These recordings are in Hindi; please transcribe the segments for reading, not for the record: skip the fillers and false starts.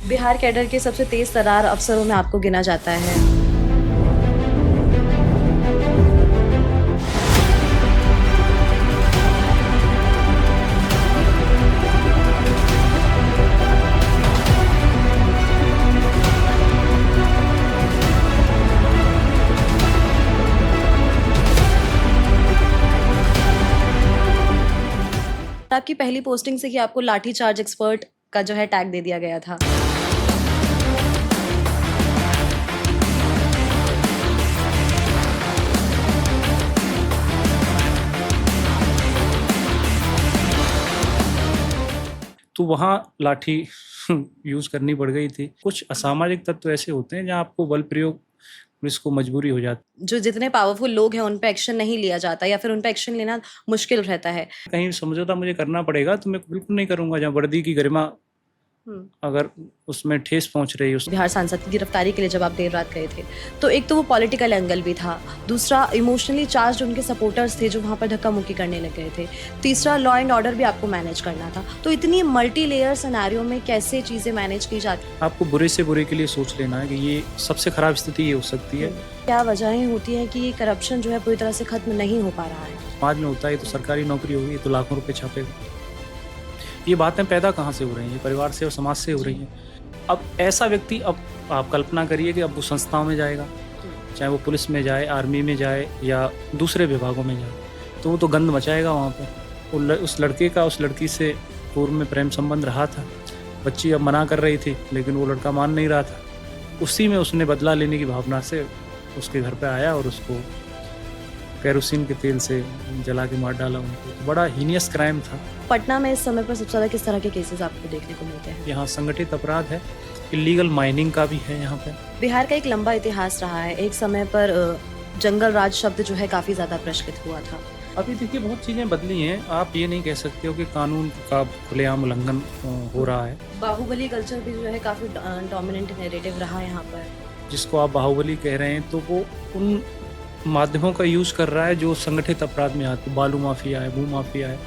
बिहार कैडर के सबसे तेज तर्रार अफसरों में आपको गिना जाता है। आपकी पहली पोस्टिंग से ही आपको लाठी चार्ज एक्सपर्ट का जो है टैग दे दिया गया था। तो वहाँ लाठी यूज़ करनी पड़ गई थी। कुछ असामाजिक तत्व ऐसे होते हैं जहाँ आपको बल प्रयोग पुलिस को मजबूरी हो जाती जो जितने पावरफुल लोग हैं उन पे एक्शन नहीं लिया जाता या फिर उन पे एक्शन लेना मुश्किल रहता है। है। कहीं समझौता मुझे करना पड़ेगा तो मैं बिल्कुल नहीं करूँगा जहाँ वर्दी की गरिमा अगर उसमें ठेस पहुँच रही है। बिहार सांसद की गिरफ्तारी के लिए जब आप देर रात गए थे तो एक तो वो पॉलिटिकल एंगल भी था, दूसरा इमोशनली चार्ज उनके सपोर्टर्स थे जो वहाँ पर धक्का मुक्की करने लग गए थे, तीसरा लॉ एंड ऑर्डर भी आपको मैनेज करना था। तो इतनी मल्टी लेयर सिनेरियो में कैसे चीजें मैनेज की जाती? आपको बुरे से बुरे के लिए सोच लेना है कि ये सबसे खराब स्थिति ये हो सकती है। क्या वजहें होती हैं कि ये करप्शन जो है पूरी तरह से खत्म नहीं हो पा रहा है? समाज में होता है तो सरकारी नौकरी होगी तो लाखों रुपए छापेगा। ये बातें पैदा कहाँ से हो रही हैं? परिवार से और समाज से हो रही हैं। अब ऐसा व्यक्ति, अब आप कल्पना करिए कि अब वो संस्थाओं में जाएगा, चाहे वो पुलिस में जाए, आर्मी में जाए या दूसरे विभागों में जाए, तो वो तो गंद मचाएगा वहाँ पे। उस लड़के का उस लड़की से पूर्व में प्रेम संबंध रहा था, बच्ची अब मना कर रही थी लेकिन वो लड़का मान नहीं रहा था। उसी में उसने बदला लेने की भावना से उसके घर पे आया और उसको केरोसिन के तेल से जला के मार डाला उनको। तो बड़ा हीनियस क्राइम था। पटना में इस समय पर सबसे ज्यादा किस तरह के केसेस आपको देखने को मिलते हैं? यहाँ संगठित अपराध है, इलीगल माइनिंग का भी है यहाँ पे। बिहार का एक लंबा इतिहास रहा है। एक समय पर जंगल राज शब्द जो है काफी ज्यादा प्रचलित हुआ था। अभी देखिए बहुत चीज़ें बदली हैं। आप ये नहीं कह सकते हो कि कानून का खुलेआम उल्लंघन हो रहा है। बाहुबली कल्चर भी जो है काफी डोमिनेंट नैरेटिव रहा है यहाँ पर। जिसको आप बाहुबली कह रहे हैं तो वो उन माध्यमों का यूज़ कर रहा है जो संगठित अपराध में आते। बालू माफिया है, भू माफिया है,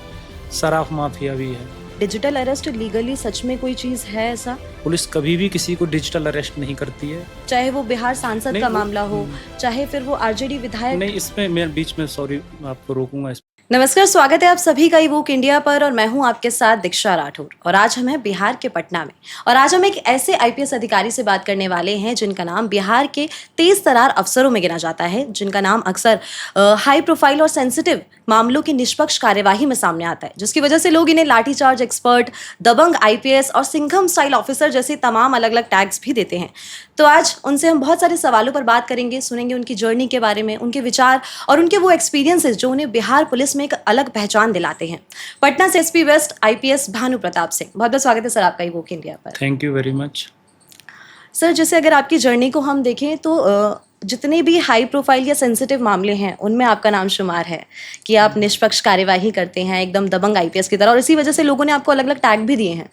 शराब माफिया भी है। डिजिटल अरेस्ट लीगली सच में कोई चीज है ऐसा? पुलिस कभी भी किसी को डिजिटल अरेस्ट नहीं करती है। चाहे वो बिहार सांसद का मामला हो, चाहे फिर वो आरजेडी विधायक। नहीं, इसमें मैं बीच में सॉरी आपको रोकूंगा। नमस्कार, स्वागत है आप सभी का ईवोक इंडिया पर और मैं हूं आपके साथ दीक्षा राठौर। और आज हम हैं बिहार के पटना में और आज हम एक ऐसे आईपीएस अधिकारी से बात करने वाले हैं जिनका नाम बिहार के तेज तर्रार अफसरों में गिना जाता है, जिनका नाम अक्सर हाई प्रोफाइल और सेंसिटिव मामलों की निष्पक्ष कार्यवाही में सामने आता है, जिसकी वजह से लोग इन्हें लाठीचार्ज एक्सपर्ट, दबंग आईपीएस और सिंघम स्टाइल ऑफिसर जैसे तमाम अलग अलग टैग्स भी देते हैं। तो आज उनसे हम बहुत सारे सवालों पर बात करेंगे, सुनेंगे उनकी जर्नी के बारे में, उनके विचार और उनके वो एक्सपीरियंसेस जो उन्हें बिहार पुलिस में एक अलग पहचान दिलाते हैं। पटना से SP west IPS Bhanu Pratap Singh, बहुत बहुत स्वागत है सर आपका ईवोक इंडिया पर। Thank you very much sir, जैसे अगर आपकी जर्नी को हम देखें तो जितने भी हाई प्रोफाइल या सेंसिटिव मामले हैं उनमें आपका नाम शुमार है कि आप निष्पक्ष कार्यवाही करते हैं, एकदम दबंग आईपीएस की तरह, और इसी वजह से लोगों ने आपको अलग अलग टैग भी दिए हैं।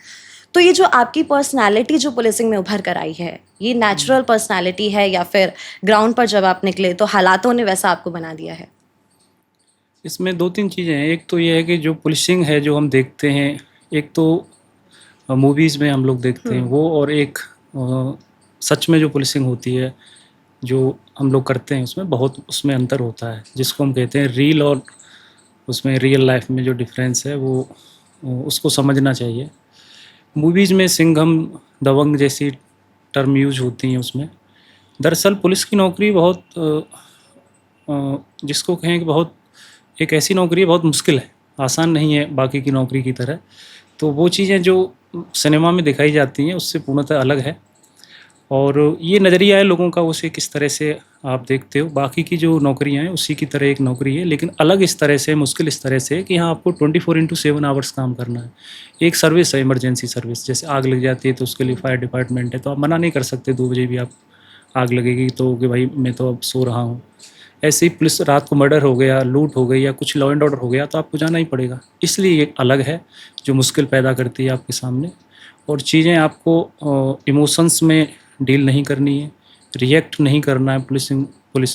तो ये जो आपकी पर्सनालिटी जो पुलिसिंग में उभर कर आई है, ये नेचुरल पर्सनालिटी है या फिर ग्राउंड पर जब आप निकले तो हालातों ने वैसा आपको बना दिया है? इसमें दो तीन चीज़ें हैं। एक तो ये है कि जो पुलिसिंग है जो हम देखते हैं, एक तो मूवीज़ में हम लोग देखते हैं वो, और एक सच में जो पुलिसिंग होती है जो हम लोग करते हैं उसमें बहुत उसमें अंतर होता है, जिसको हम कहते हैं रील और उसमें रियल लाइफ में जो डिफरेंस है वो उसको समझना चाहिए। मूवीज़ में सिंघम, दबंग जैसी टर्म यूज होती हैं उसमें। दरअसल पुलिस की नौकरी बहुत जिसको कहें कि बहुत एक ऐसी नौकरी है, बहुत मुश्किल है, आसान नहीं है बाकी की नौकरी की तरह। तो वो चीज़ें जो सिनेमा में दिखाई जाती हैं उससे पूर्णतः अलग है, और ये नज़रिया है लोगों का उसे किस तरह से आप देखते हो। बाकी की जो नौकरियां हैं उसी की तरह एक नौकरी है, लेकिन अलग इस तरह से, मुश्किल इस तरह से कि यहाँ आपको 24/7 आवर्स काम करना है। एक सर्विस है, इमरजेंसी सर्विस। जैसे आग लग जाती है तो उसके लिए फायर डिपार्टमेंट है, तो आप मना नहीं कर सकते 2 बजे भी आप आग लगेगी तो कि भाई मैं तो अब सो रहा हूँ। ऐसे ही पुलिस, रात को मर्डर हो गया, लूट हो गई या कुछ लॉ एंड ऑर्डर हो गया तो आपको जाना ही पड़ेगा। इसलिए एक अलग है जो मुश्किल पैदा करती है आपके सामने, और चीज़ें आपको इमोशंस में डील नहीं करनी है, रिएक्ट नहीं करना है। पुलिसिंग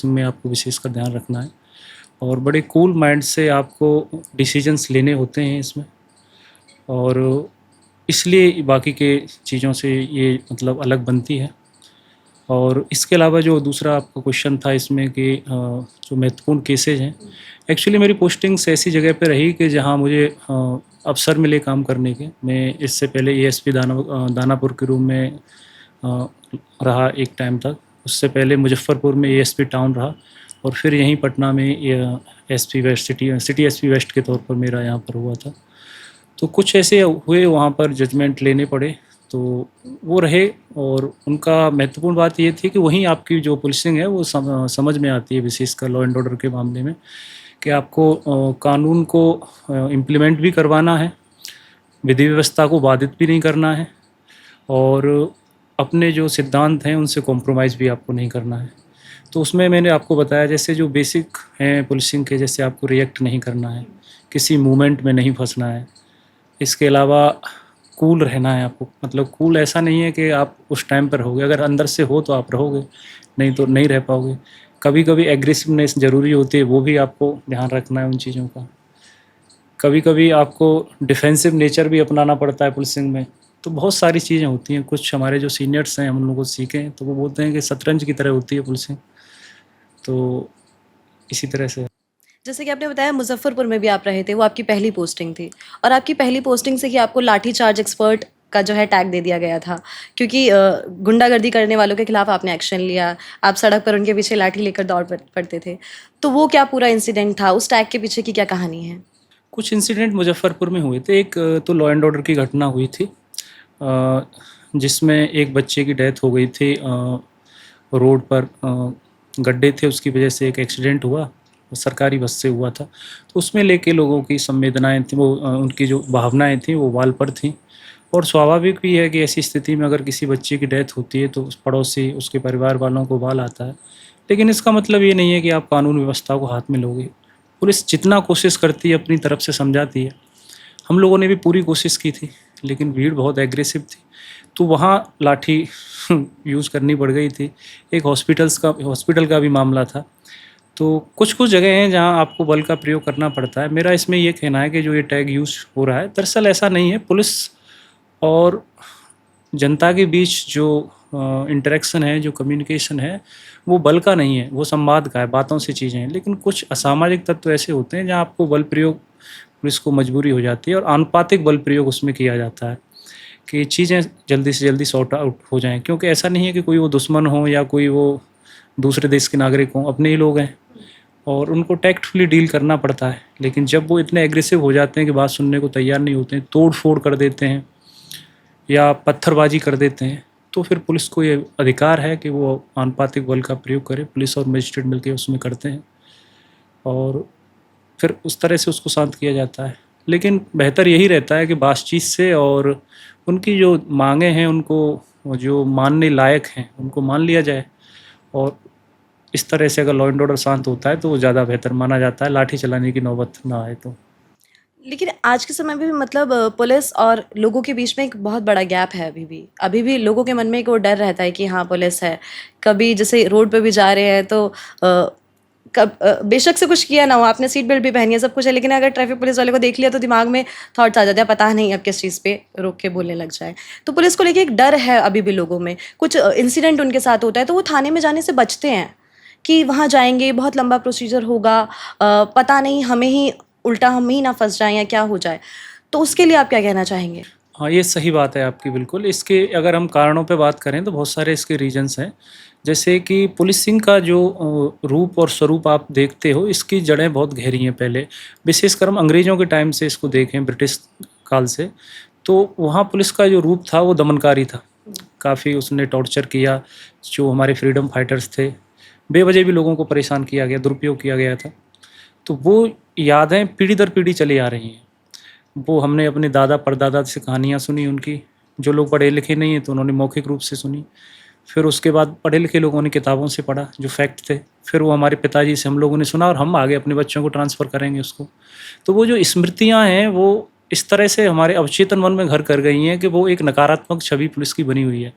में आपको विशेषकर ध्यान रखना है, और बड़े कूल माइंड से आपको डिसीजंस लेने होते हैं इसमें। और इसलिए बाकी के चीज़ों से ये मतलब अलग बनती है। और इसके अलावा जो दूसरा आपका क्वेश्चन था इसमें कि जो महत्वपूर्ण केसेज हैं, एक्चुअली मेरी पोस्टिंग्स ऐसी जगह पे रही कि जहाँ मुझे अवसर मिले काम करने के। मैं इससे पहले एएसपी दानापुर के रूम में रहा एक टाइम तक। उससे पहले मुजफ्फरपुर में एएसपी टाउन रहा और फिर यहीं पटना में SP west city SP west के तौर पर मेरा यहाँ पर हुआ था। तो कुछ ऐसे हुए वहाँ पर जजमेंट लेने पड़े, तो वो रहे। और उनका महत्वपूर्ण बात ये थी कि वहीं आपकी जो पुलिसिंग है वो समझ में आती है, विशेषकर लॉ एंड ऑर्डर के मामले में, कि आपको कानून को इम्प्लीमेंट भी करवाना है, विधि व्यवस्था को बाधित भी नहीं करना है, और अपने जो सिद्धांत हैं उनसे कॉम्प्रोमाइज़ भी आपको नहीं करना है। तो उसमें मैंने आपको बताया जैसे जो बेसिक हैं पुलिसिंग के, जैसे आपको रिएक्ट नहीं करना है, किसी मूवमेंट में नहीं फंसना है, इसके अलावा कूल रहना है आपको। मतलब कूल ऐसा नहीं है कि आप उस टाइम पर रहोगे, अगर अंदर से हो तो आप रहोगे, नहीं तो नहीं रह पाओगे। कभी कभी एग्रेसिवनेस ज़रूरी होती है, वो भी आपको ध्यान रखना है उन चीज़ों का। कभी कभी आपको डिफेंसिव नेचर भी अपनाना पड़ता है पुलिसिंग में। तो बहुत सारी चीज़ें होती हैं। कुछ हमारे जो सीनियर्स हैं हम लोगों को सीखे हैं, तो वो बोलते हैं कि शतरंज की तरह होती है पुलिसिंग। तो इसी तरह से जैसे कि आपने बताया मुजफ्फरपुर में भी आप रहे थे, वो आपकी पहली पोस्टिंग थी और आपकी पहली पोस्टिंग से ही आपको लाठी चार्ज एक्सपर्ट का जो है टैग दे दिया गया था, क्योंकि गुंडागर्दी करने वालों के खिलाफ आपने एक्शन लिया। आप सड़क पर उनके पीछे लाठी लेकर दौड़ पड़ते थे। तो वो क्या पूरा इंसिडेंट था, उस टैग के पीछे की क्या कहानी है? कुछ इंसिडेंट मुजफ्फरपुर में हुए थे। एक तो लॉ एंड ऑर्डर की घटना हुई थी जिसमें एक बच्चे की डेथ हो गई थी। रोड पर गड्ढे थे, उसकी वजह से एक एक्सीडेंट हुआ, सरकारी बस से हुआ था। तो उसमें लेके लोगों की संवेदनाएं थी, वो उनकी जो भावनाएं थी वो वाल पर थी। और स्वाभाविक भी है कि ऐसी स्थिति में अगर किसी बच्चे की डेथ होती है तो उस पड़ोसी, उसके परिवार वालों को वाल आता है। लेकिन इसका मतलब ये नहीं है कि आप कानून व्यवस्था को हाथ में लोगे। पुलिस जितना कोशिश करती है अपनी तरफ से समझाती है। हम लोगों ने भी पूरी कोशिश की थी, लेकिन भीड़ बहुत एग्रेसिव थी, तो वहाँ लाठी यूज़ करनी पड़ गई थी। एक हॉस्पिटल का भी मामला था। तो कुछ कुछ जगह हैं जहाँ आपको बल का प्रयोग करना पड़ता है। मेरा इसमें ये कहना है कि जो ये टैग यूज़ हो रहा है, दरअसल ऐसा नहीं है। पुलिस और जनता के बीच जो इंटरेक्शन है, जो कम्युनिकेशन है, वो बल का नहीं है, वो संवाद का है, बातों से चीज़ें हैं। लेकिन कुछ असामाजिक तत्व ऐसे होते हैं जहाँ आपको बल प्रयोग, पुलिस को मजबूरी हो जाती है और आनुपातिक बल प्रयोग उसमें किया जाता है कि चीज़ें जल्दी से जल्दी सॉर्ट आउट हो जाएं। क्योंकि ऐसा नहीं है कि कोई वो दुश्मन हो या कोई वो दूसरे देश के नागरिक हों, अपने ही लोग हैं और उनको टैक्टफुली डील करना पड़ता है। लेकिन जब वो इतने एग्रेसिव हो जाते हैं कि बात सुनने को तैयार नहीं होते हैं, तोड़ फोड़ कर देते हैं या पत्थरबाजी कर देते हैं, तो फिर पुलिस को ये अधिकार है कि वो आनुपातिक बल का प्रयोग करे। पुलिस और मजिस्ट्रेट मिलकर उसमें करते हैं और फिर उस तरह से उसको शांत किया जाता है। लेकिन बेहतर यही रहता है कि बातचीत से और उनकी जो मांगे हैं, उनको जो मानने लायक हैं, उनको मान लिया जाए। और इस तरह से अगर लॉ एंड ऑर्डर शांत होता है तो वो ज़्यादा बेहतर माना जाता है, लाठी चलाने की नौबत ना आए तो। लेकिन आज के समय में भी मतलब पुलिस और लोगों के बीच में एक बहुत बड़ा गैप है। अभी भी लोगों के मन में एक वो डर रहता है कि हाँ पुलिस है। कभी जैसे रोड पे भी जा रहे हैं तो बेशक से कुछ किया ना हो, आपने सीट बेल्ट भी पहनी है, सब कुछ है, लेकिन अगर ट्रैफिक पुलिस वाले को देख लिया तो दिमाग में थॉट्स आ जाते हैं, पता नहीं अब किस चीज़ पे रोक के बोलने लग जाए। तो पुलिस को लेके एक डर है अभी भी लोगों में। कुछ इंसिडेंट उनके साथ होता है तो वो थाने में जाने से बचते हैं कि वहाँ जाएंगे, बहुत लंबा प्रोसीजर होगा, पता नहीं हमें ही उल्टा हम ही ना फंस जाएं या क्या हो जाए। तो उसके लिए आप क्या कहना चाहेंगे? हाँ, ये सही बात है आपकी बिल्कुल। इसके अगर हम कारणों पे बात करें तो बहुत सारे इसके रीजंस हैं। जैसे कि पुलिसिंग का जो रूप और स्वरूप आप देखते हो, इसकी जड़ें बहुत गहरी हैं। पहले विशेषकर हम अंग्रेज़ों के टाइम से इसको देखें, ब्रिटिश काल से, तो वहाँ पुलिस का जो रूप था वो दमनकारी था। काफ़ी उसने टॉर्चर किया, जो हमारे फ्रीडम फाइटर्स थे, बेवजह भी लोगों को परेशान किया गया, दुरुपयोग किया गया था। तो वो यादें पीढ़ी दर पीढ़ी चली आ रही हैं। वो हमने अपने दादा परदादा से कहानियाँ सुनी उनकी। जो लोग पढ़े लिखे नहीं हैं तो उन्होंने मौखिक रूप से सुनी। फिर उसके बाद पढ़े लिखे लोगों ने किताबों से पढ़ा जो फैक्ट थे। फिर वो हमारे पिताजी से हम लोगों ने सुना और हम आगे अपने बच्चों को ट्रांसफ़र करेंगे उसको। तो वो जो स्मृतियाँ हैं वो इस तरह से हमारे अवचेतन मन में घर कर गई हैं कि वो एक नकारात्मक छवि पुलिस की बनी हुई है।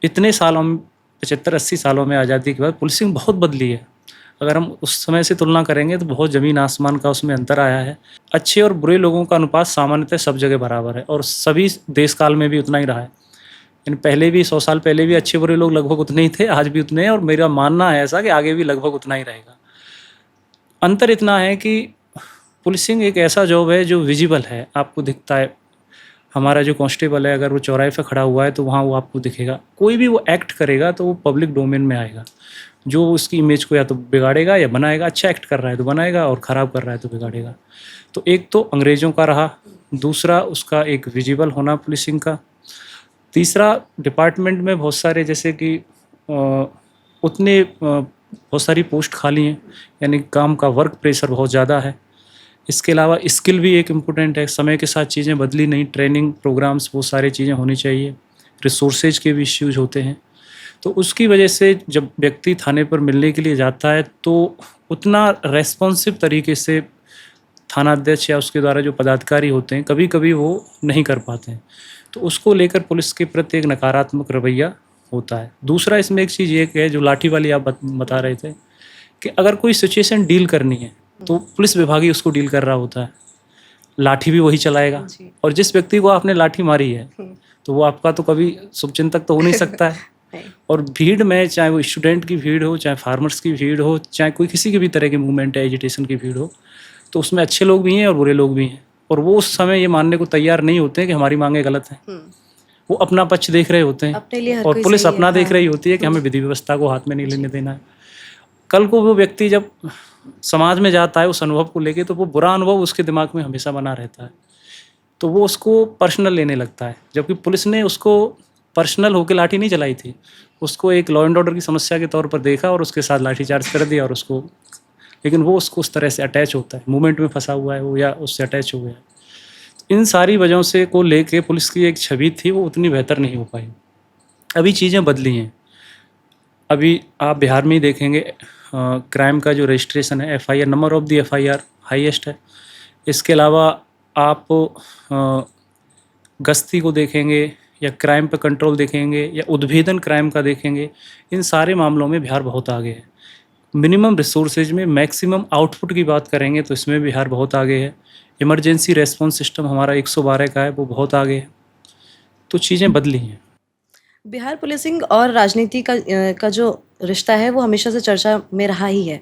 इतने सालों में, 75-80 सालों में आज़ादी के बाद पुलिसिंग बहुत बदली है। अगर हम उस समय से तुलना करेंगे तो बहुत ज़मीन आसमान का उसमें अंतर आया है। अच्छे और बुरे लोगों का अनुपात सामान्यतः सब जगह बराबर है और सभी देश काल में भी उतना ही रहा है। लेकिन पहले भी 100 साल पहले भी अच्छे बुरे लोग लगभग उतने ही थे, आज भी उतने हैं और मेरा मानना है ऐसा कि आगे भी लगभग उतना ही रहेगा। अंतर इतना है कि पुलिसिंग एक ऐसा जॉब है जो विजिबल है, आपको दिखता है। हमारा जो कांस्टेबल है अगर वो चौराहे पे खड़ा हुआ है तो वहाँ वो आपको दिखेगा। कोई भी वो एक्ट करेगा तो वो पब्लिक डोमेन में आएगा, जो उसकी इमेज को या तो बिगाड़ेगा या बनाएगा। अच्छा एक्ट कर रहा है तो बनाएगा और ख़राब कर रहा है तो बिगाड़ेगा। तो एक तो अंग्रेज़ों का रहा, दूसरा उसका एक विजिबल होना पुलिसिंग का, तीसरा डिपार्टमेंट में बहुत सारे जैसे कि बहुत सारी पोस्ट खाली हैं, यानी काम का वर्क प्रेशर बहुत ज़्यादा है। इसके अलावा स्किल भी एक इम्पोर्टेंट है, समय के साथ चीज़ें बदली नहीं, ट्रेनिंग प्रोग्राम्स वो सारी चीज़ें होनी चाहिए। रिसोर्सेज के भी इश्यूज होते हैं, तो उसकी वजह से जब व्यक्ति थाने पर मिलने के लिए जाता है तो उतना रेस्पॉन्सिव तरीके से थानाध्यक्ष या उसके द्वारा जो पदाधिकारी होते हैं कभी कभी वो नहीं कर पाते हैं, तो उसको लेकर पुलिस के प्रति एक नकारात्मक रवैया होता है। दूसरा इसमें एक चीज़ ये है जो लाठी वाली आप बता रहे थे कि अगर कोई सिचुएशन डील करनी है तो पुलिस विभाग ही उसको डील कर रहा होता है, लाठी भी वही चलाएगा। और जिस व्यक्ति को आपने लाठी मारी है तो वो आपका तो कभी शुभचिंतक तो हो नहीं सकता है। और भीड़ में चाहे वो स्टूडेंट की भीड़ हो, चाहे फार्मर्स की भीड़ हो, चाहे कोई किसी की भी तरह की मूवमेंट है, एजिटेशन की भीड़ हो, तो उसमें अच्छे लोग भी हैं और बुरे लोग भी हैं। और वो उस समय ये मानने को तैयार नहीं होते हैं कि हमारी मांगें गलत हैं। वो अपना पक्ष देख रहे होते हैं और पुलिस अपना देख रही होती है कि हमें विधि व्यवस्था को हाथ में नहीं लेने देना है। कल को वो व्यक्ति जब समाज में जाता है उस अनुभव को लेके, तो वो बुरा अनुभव उसके दिमाग में हमेशा बना रहता है, तो वो उसको पर्सनल लेने लगता है। जबकि पुलिस ने उसको पर्सनल होकर लाठी नहीं चलाई थी, उसको एक लॉ एंड ऑर्डर की समस्या के तौर पर देखा और उसके साथ लाठी चार्ज कर दिया और उसको, लेकिन वो उसको उस तरह से अटैच होता है, मूवमेंट में फंसा हुआ है वो या उससे अटैच हो गया। इन सारी वजहों से को लेके पुलिस की एक छवि थी वो उतनी बेहतर नहीं हो पाई। अभी चीज़ें बदली हैं। अभी आप बिहार में ही देखेंगे क्राइम का जो रजिस्ट्रेशन है, FIR, number of the FIR highest है। इसके अलावा आप गश्ती को देखेंगे या क्राइम पर कंट्रोल देखेंगे या उद्भेदन क्राइम का देखेंगे, इन सारे मामलों में बिहार बहुत आगे है। मिनिमम रिसोर्सेज में मैक्सिमम आउटपुट की बात करेंगे तो इसमें बिहार बहुत आगे है। इमरजेंसी रेस्पॉन्स सिस्टम हमारा 112 का है, वो बहुत आगे है। तो चीज़ें बदली हैं। बिहार पुलिसिंग और राजनीति का जो रिश्ता है वो हमेशा से चर्चा में रहा ही है।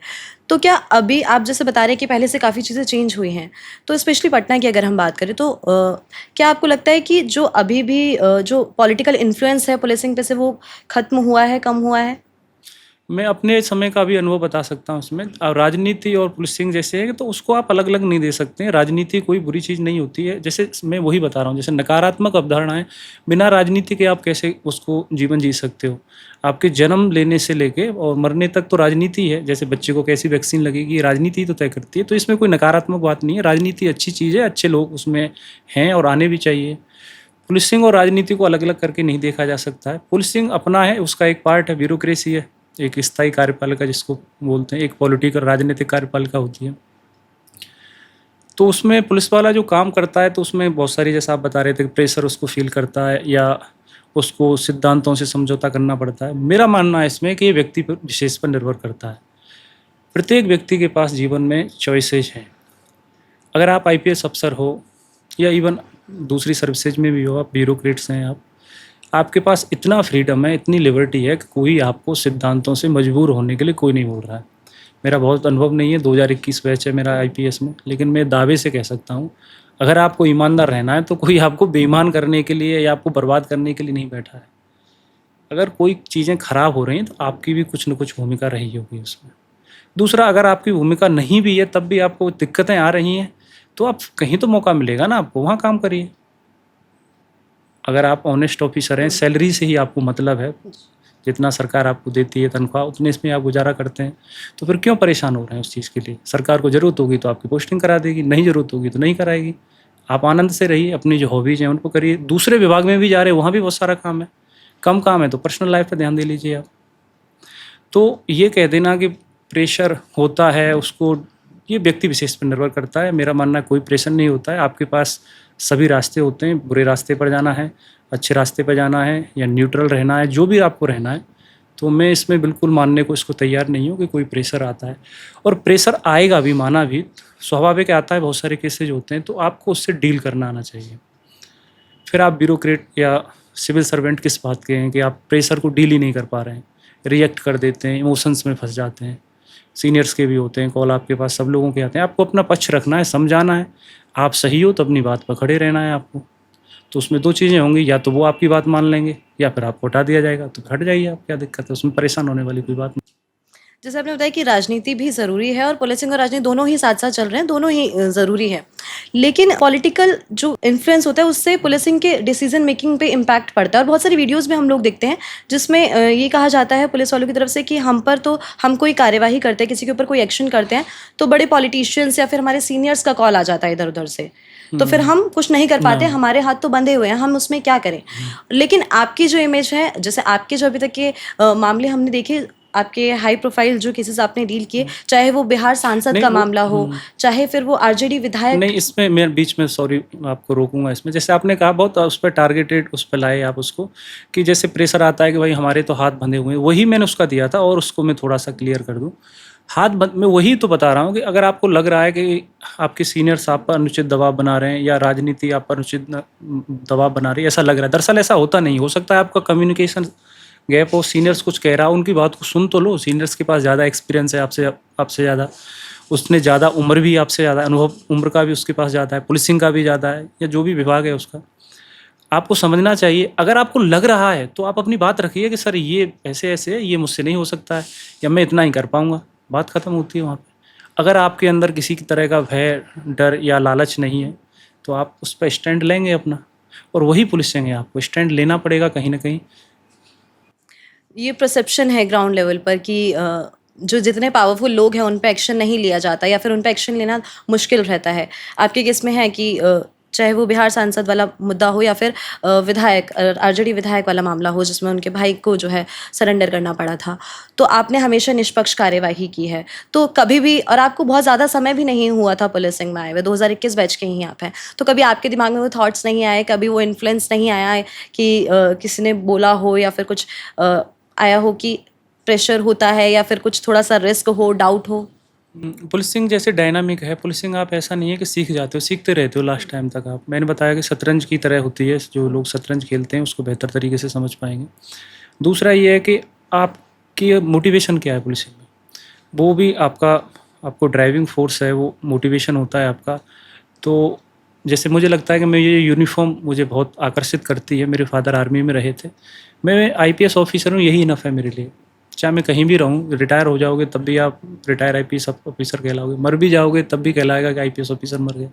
तो क्या अभी आप जैसे बता रहे हैं कि पहले से काफ़ी चीज़ें चेंज हुई हैं, तो स्पेशली पटना की अगर हम बात करें तो क्या आपको लगता है कि जो अभी भी जो पॉलिटिकल इन्फ्लुएंस है पुलिसिंग पे से वो ख़त्म हुआ है, कम हुआ है? मैं अपने समय का भी अनुभव बता सकता हूँ उसमें। राजनीति और पुलिसिंग जैसे है तो उसको आप अलग अलग नहीं दे सकते हैं। राजनीति कोई बुरी चीज़ नहीं होती है, जैसे मैं वही बता रहा हूँ, जैसे नकारात्मक अवधारणाएं, बिना राजनीति के आप कैसे उसको जीवन जी सकते हो। आपके जन्म लेने से लेके और मरने तक तो राजनीति है। जैसे बच्चे को कैसी वैक्सीन लगेगी, राजनीति तो तय करती है। तो इसमें कोई नकारात्मक बात नहीं है, राजनीति अच्छी चीज़ है, अच्छे लोग उसमें हैं और आने भी चाहिए। पुलिसिंग और राजनीति को अलग अलग करके नहीं देखा जा सकता है। पुलिसिंग अपना है, उसका एक पार्ट है, ब्यूरोक्रेसी है, एक स्थायी कार्यपालिका जिसको बोलते हैं, एक पॉलिटिकल राजनीतिक कार्यपालिका होती है। तो उसमें पुलिस वाला जो काम करता है तो उसमें बहुत सारी, जैसा आप बता रहे थे, प्रेशर उसको फील करता है या उसको सिद्धांतों से समझौता करना पड़ता है। मेरा मानना है इसमें कि ये व्यक्ति पर विशेष पर निर्भर करता है। प्रत्येक व्यक्ति के पास जीवन में चॉइसेज हैं। अगर आप आईपीएस अफसर हो या इवन दूसरी सर्विसेज में भी हो, आप ब्यूरोक्रेट्स हैं, आपके पास इतना फ्रीडम है, इतनी लिबर्टी है कि कोई आपको सिद्धांतों से मजबूर होने के लिए कोई नहीं बोल रहा है। मेरा बहुत अनुभव नहीं है, 2021 बैच है मेरा आईपीएस में, लेकिन मैं दावे से कह सकता हूँ अगर आपको ईमानदार रहना है तो कोई आपको बेईमान करने के लिए या आपको बर्बाद करने के लिए नहीं बैठा है। अगर कोई चीज़ें खराब हो रही हैं तो आपकी भी कुछ न कुछ भूमिका रही होगी उसमें। दूसरा, अगर आपकी भूमिका नहीं भी है तब भी आपको दिक्कतें आ रही हैं तो आप कहीं तो मौका मिलेगा ना, आपको वहाँ काम करिए। अगर आप ऑनेस्ट ऑफिसर हैं, सैलरी से ही आपको मतलब है, जितना सरकार आपको देती है तनख्वाह उतने इसमें आप गुजारा करते हैं, तो फिर क्यों परेशान हो रहे हैं उस चीज़ के लिए? सरकार को ज़रूरत होगी तो आपकी पोस्टिंग करा देगी, नहीं ज़रूरत होगी तो नहीं कराएगी। आप आनंद से रहिए, अपनी जो हॉबीज़ हैं उनको करिए। दूसरे विभाग में भी जा रहे हैं, वहाँ भी बहुत सारा काम है। कम काम है तो पर्सनल लाइफ पर ध्यान दे लीजिए आप। तो ये कह देना कि प्रेशर होता है उसको, ये व्यक्ति विशेष पर निर्भर करता है। मेरा मानना है कोई प्रेशर नहीं होता है। आपके पास सभी रास्ते होते हैं, बुरे रास्ते पर जाना है, अच्छे रास्ते पर जाना है या न्यूट्रल रहना है, जो भी आपको रहना है तो मैं इसमें बिल्कुल मानने को इसको तैयार नहीं हूँ कि कोई प्रेशर आता है, और प्रेशर आएगा भी, माना भी, स्वाभाविक आता है, बहुत सारे केसेज होते हैं, तो आपको उससे डील करना आना चाहिए। फिर आप ब्यूरोक्रेट या सिविल सर्वेंट किस बात के हैं कि आप प्रेशर को डील ही नहीं कर पा रहे हैं, रिएक्ट कर देते हैं, इमोशंस में फंस जाते हैं। सीनियर्स के भी होते हैं कॉल आपके पास, सब लोगों के आते हैं, आपको अपना पक्ष रखना है, समझाना है, आप सही हो तो अपनी बात पर खड़े रहना है आपको। तो उसमें दो चीज़ें होंगी, या तो वो आपकी बात मान लेंगे या फिर आपको हटा दिया जाएगा, तो हट जाइए, आप क्या दिक्कत है, उसमें परेशान होने वाली कोई बात नहीं। जैसे आपने बताया कि राजनीति भी ज़रूरी है और पुलिसिंग और राजनीति दोनों ही साथ-साथ चल रहे हैं, दोनों ही ज़रूरी है। लेकिन पॉलिटिकल जो इन्फ्लुएंस होता है उससे पुलिसिंग के डिसीज़न मेकिंग पे इम्पैक्ट पड़ता है और बहुत सारी वीडियोज़ में हम लोग देखते हैं जिसमें ये कहा जाता है पुलिस वालों की तरफ से कि हम पर तो हम कोई कार्यवाही करते हैं, किसी के ऊपर कोई एक्शन करते हैं, तो बड़े पॉलिटिशियंस या फिर हमारे सीनियर्स का कॉल आ जाता है इधर-उधर से। तो फिर हम कुछ नहीं कर पाते, हमारे हाथ तो बंधे हुए हैं, हम उसमें क्या करें? लेकिन आपकी जो इमेज है, जैसे आपके जो अभी तक के मामले हमने देखे, आपके हाई प्रोफाइल जो केसेस आपने डील किए, चाहे वो बिहार सांसद नहीं का वो मामला हो, चाहे फिर वो आरजेडी विधायक। नहीं, इसमें मैं बीच में सॉरी आपको रोकूंगा इसमें, जैसे आपने कहा बहुत उस पर टारगेटेड, उस पर लाए आप उसको, कि जैसे प्रेशर आता है कि भाई हमारे तो हाथ बंधे हुए हैं, वही मैंने उसका दिया था, और उसको मैं थोड़ा सा क्लियर कर दूं। हाथ बंद, मैं वही तो बता रहा हूँ कि अगर आपको लग रहा है कि आपके सीनियर्स आप पर अनुचित दबाव बना रहे हैं या राजनीति आप पर अनुचित दबाव बना रही है, ऐसा लग रहा है, दरअसल ऐसा होता नहीं। हो सकता है आपका कम्युनिकेशन गैप हो, सीनियर्स कुछ कह रहा हो, उनकी बात को सुन तो लो, सीनियर्स के पास ज़्यादा एक्सपीरियंस है आपसे ज़्यादा, उसने ज़्यादा उम्र भी आपसे ज़्यादा, अनुभव उम्र का भी उसके पास ज़्यादा है, पुलिसिंग का भी ज़्यादा है, या जो भी विभाग है उसका, आपको समझना चाहिए। अगर आपको लग रहा है तो आप अपनी बात रखिए कि सर ये ऐसे ऐसे है, ये मुझसे नहीं हो सकता है, या मैं इतना ही कर पाऊँगा, बात ख़त्म होती है वहाँ पे। अगर आपके अंदर किसी की तरह का भय, डर या लालच नहीं है, तो आप उस पर स्टैंड लेंगे अपना, और वही पुलिसिंग है, आपको स्टैंड लेना पड़ेगा कहीं ना कहीं। ये परसेप्शन है ग्राउंड लेवल पर कि जो जितने पावरफुल लोग हैं उन पे एक्शन नहीं लिया जाता या फिर उन पे एक्शन लेना मुश्किल रहता है। आपके केस में है कि चाहे वो बिहार सांसद वाला मुद्दा हो या फिर विधायक आरजेडी विधायक वाला मामला हो जिसमें उनके भाई को जो है सरेंडर करना पड़ा था, तो आपने हमेशा निष्पक्ष कार्यवाही की है। तो कभी भी, और आपको बहुत ज़्यादा समय भी नहीं हुआ था पुलिसिंग में आए हुए, 2021 बैच के ही आप हैं, तो कभी आपके दिमाग में वो थॉट्स नहीं आए, कभी वो इन्फ्लुएंस नहीं आया है कि किसी ने बोला हो या फिर कुछ आया हो कि प्रेशर होता है या फिर कुछ थोड़ा सा रिस्क हो, डाउट हो? पुलिसिंग जैसे डायनामिक है, पुलिसिंग आप ऐसा नहीं है कि सीख जाते हो, सीखते रहते हो लास्ट टाइम तक आप। मैंने बताया कि शतरंज की तरह होती है, जो लोग शतरंज खेलते हैं उसको बेहतर तरीके से समझ पाएंगे। दूसरा ये है कि आपकी मोटिवेशन क्या है पुलिसिंग में, वो भी आपको ड्राइविंग फोर्स है, वो मोटिवेशन होता है आपका। तो जैसे मुझे लगता है कि मैं ये यूनिफॉर्म मुझे बहुत आकर्षित करती है, मेरे फादर आर्मी में रहे थे, मैं आईपीएस ऑफिसर हूँ, यही इनफ है मेरे लिए। चाहे मैं कहीं भी रहूँ, रिटायर हो जाओगे तब भी आप रिटायर आईपीएस ऑफिसर कहलाओगे, मर भी जाओगे तब भी कहलाएगा कि आईपीएस ऑफिसर मर गया।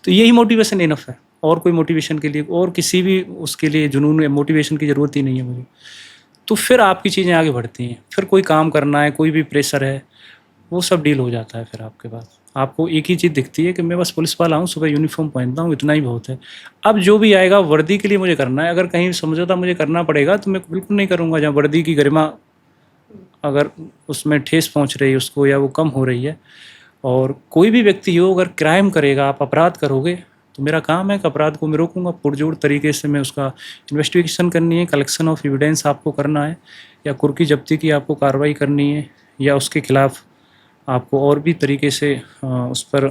तो यही मोटिवेशन इनफ है, और कोई मोटिवेशन के लिए और किसी भी उसके लिए जुनून या मोटिवेशन की ज़रूरत ही नहीं है मुझे। तो फिर आपकी चीज़ें आगे बढ़ती हैं, फिर कोई काम करना है, कोई भी प्रेशर है, वो सब डील हो जाता है फिर आपके पास। आपको एक ही चीज़ दिखती है कि मैं बस पुलिस वाला हूँ, सुबह यूनिफॉर्म पहनता हूँ, इतना ही बहुत है। अब जो भी आएगा वर्दी के लिए मुझे करना है, अगर कहीं समझौता मुझे करना पड़ेगा तो मैं बिल्कुल नहीं करूँगा, जहाँ वर्दी की गरिमा अगर उसमें ठेस पहुँच रही है उसको, या वो कम हो रही है। और कोई भी व्यक्ति हो, अगर क्राइम करेगा, आप अपराध करोगे, तो मेरा काम है कि अपराध को मैं रोकूंगा, पुरजोर तरीके से मैं उसका इन्वेस्टिगेशन करनी है, कलेक्शन ऑफ एविडेंस आपको करना है, या कुर्की जब्ती की आपको कार्रवाई करनी है, या उसके खिलाफ आपको और भी तरीके से उस पर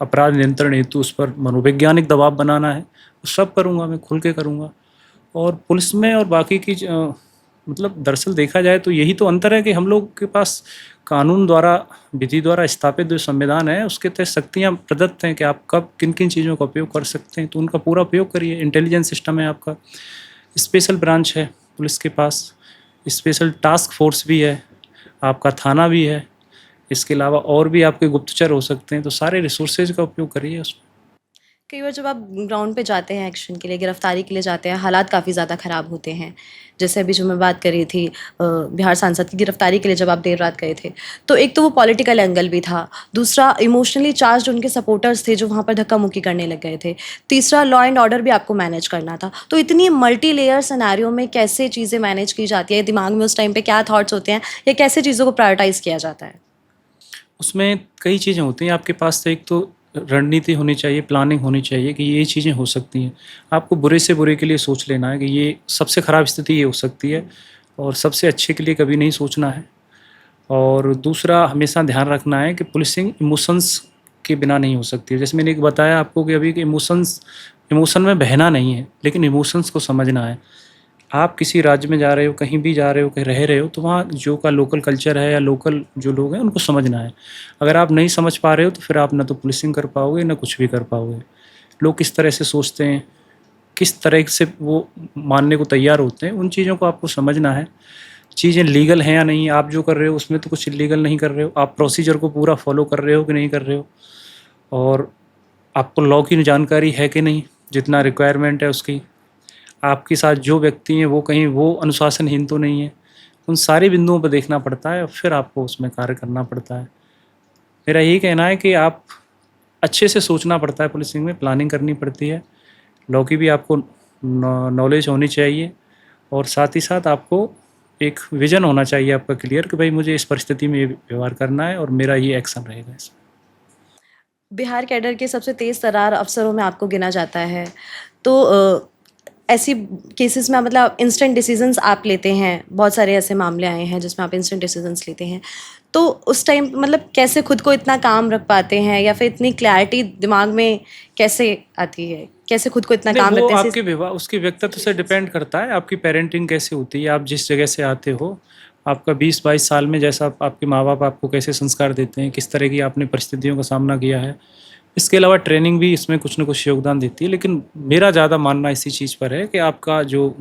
अपराध नियंत्रण हेतु उस पर मनोवैज्ञानिक दबाव बनाना है, वो सब करूँगा, मैं खुल के करूँगा। और पुलिस में और बाकी की मतलब दरअसल देखा जाए तो यही तो अंतर है कि हम लोग के पास कानून द्वारा, विधि द्वारा स्थापित जो संविधान है उसके तहत शक्तियाँ प्रदत्त हैं कि आप कब किन किन चीज़ों का उपयोग कर सकते हैं, तो उनका पूरा उपयोग करिए। इंटेलिजेंस सिस्टम है आपका, स्पेशल ब्रांच है पुलिस के पास, स्पेशल टास्क फोर्स भी है, आपका थाना भी है, इसके अलावा और भी आपके गुप्तचर हो सकते हैं, तो सारे रिसोर्सेज का उपयोग करिए उसमें। कई बार जब आप ग्राउंड पे जाते हैं एक्शन के लिए, गिरफ्तारी के लिए जाते हैं, हालात काफ़ी ज़्यादा ख़राब होते हैं। जैसे अभी जो मैं बात कर रही थी बिहार सांसद की गिरफ्तारी के लिए जब आप देर रात गए थे, तो एक तो वो पॉलिटिकल एंगल भी था, दूसरा इमोशनली चार्ज्ड उनके सपोर्टर्स थे जो वहाँ पर धक्का मुक्की करने लग गए थे, तीसरा लॉ एंड ऑर्डर भी आपको मैनेज करना था। तो इतनी मल्टी लेयर सिनेरियो में कैसे चीज़ें मैनेज की जाती है, दिमाग में उस टाइम पे क्या थॉट्स होते हैं, या कैसे चीज़ों को प्रायोरिटाइज़ किया जाता है? उसमें कई चीज़ें होती हैं आपके पास, तो एक तो रणनीति होनी चाहिए, प्लानिंग होनी चाहिए कि ये चीज़ें हो सकती हैं। आपको बुरे से बुरे के लिए सोच लेना है कि ये सबसे ख़राब स्थिति ये हो सकती है, और सबसे अच्छे के लिए कभी नहीं सोचना है। और दूसरा हमेशा ध्यान रखना है कि पुलिसिंग इमोशंस के बिना नहीं हो सकती है। जैसे मैंने एक बताया आपको कि अभी कि इमोशन में बहना नहीं है, लेकिन इमोशंस को समझना है। आप किसी राज्य में जा रहे हो, कहीं भी जा रहे हो, कहीं रह रहे हो, तो वहाँ जो का लोकल कल्चर है या लोकल जो लोग हैं उनको समझना है। अगर आप नहीं समझ पा रहे हो तो फिर आप ना तो पुलिसिंग कर पाओगे ना कुछ भी कर पाओगे। लोग किस तरह से सोचते हैं, किस तरह से वो मानने को तैयार होते हैं, उन चीज़ों को आपको समझना है। चीज़ें लीगल हैं या नहीं, आप जो कर रहे हो उसमें तो कुछ इलीगल नहीं कर रहे हो, आप प्रोसीजर को पूरा फॉलो कर रहे हो कि नहीं कर रहे हो, और आपको लॉ की जानकारी है कि नहीं, जितना रिक्वायरमेंट है उसकी। आपके साथ जो व्यक्ति हैं वो कहीं वो अनुशासनहीन तो नहीं है। उन सारे बिंदुओं पर देखना पड़ता है और फिर आपको उसमें कार्य करना पड़ता है। मेरा यही कहना है कि आप अच्छे से सोचना पड़ता है, पुलिसिंग में प्लानिंग करनी पड़ती है, लॉ की भी आपको नॉलेज होनी चाहिए, और साथ ही साथ आपको एक विज़न होना चाहिए आपका क्लियर कि भाई मुझे इस परिस्थिति में ये व्यवहार करना है और मेरा ये एक्शन रहेगा इसमें। बिहार कैडर के सबसे तेज़ तर्रार अफसरों में आपको गिना जाता है। तो ऐसी केसेस में मतलब इंस्टेंट डिसीजंस आप लेते हैं, बहुत सारे ऐसे मामले आए हैं जिसमें आप इंस्टेंट डिसीजंस लेते हैं। तो उस टाइम मतलब कैसे खुद को इतना काम रख पाते हैं, या फिर इतनी क्लैरिटी दिमाग में कैसे आती है? कैसे खुद को इतना नहीं, काम वो रखते हैं? आपके विवाह उसके व्यक्तित्व से डिपेंड करता है, आपकी पेरेंटिंग कैसे होती है, आप जिस जगह से आते हो, आपका 20-22 साल में जैसा आपके माँ-बाप आपको कैसे संस्कार देते हैं, किस तरह की आपने परिस्थितियों का सामना किया है। इसके अलावा ट्रेनिंग भी इसमें कुछ न कुछ योगदान देती है, लेकिन मेरा ज़्यादा मानना इसी चीज़ पर है कि आपका जो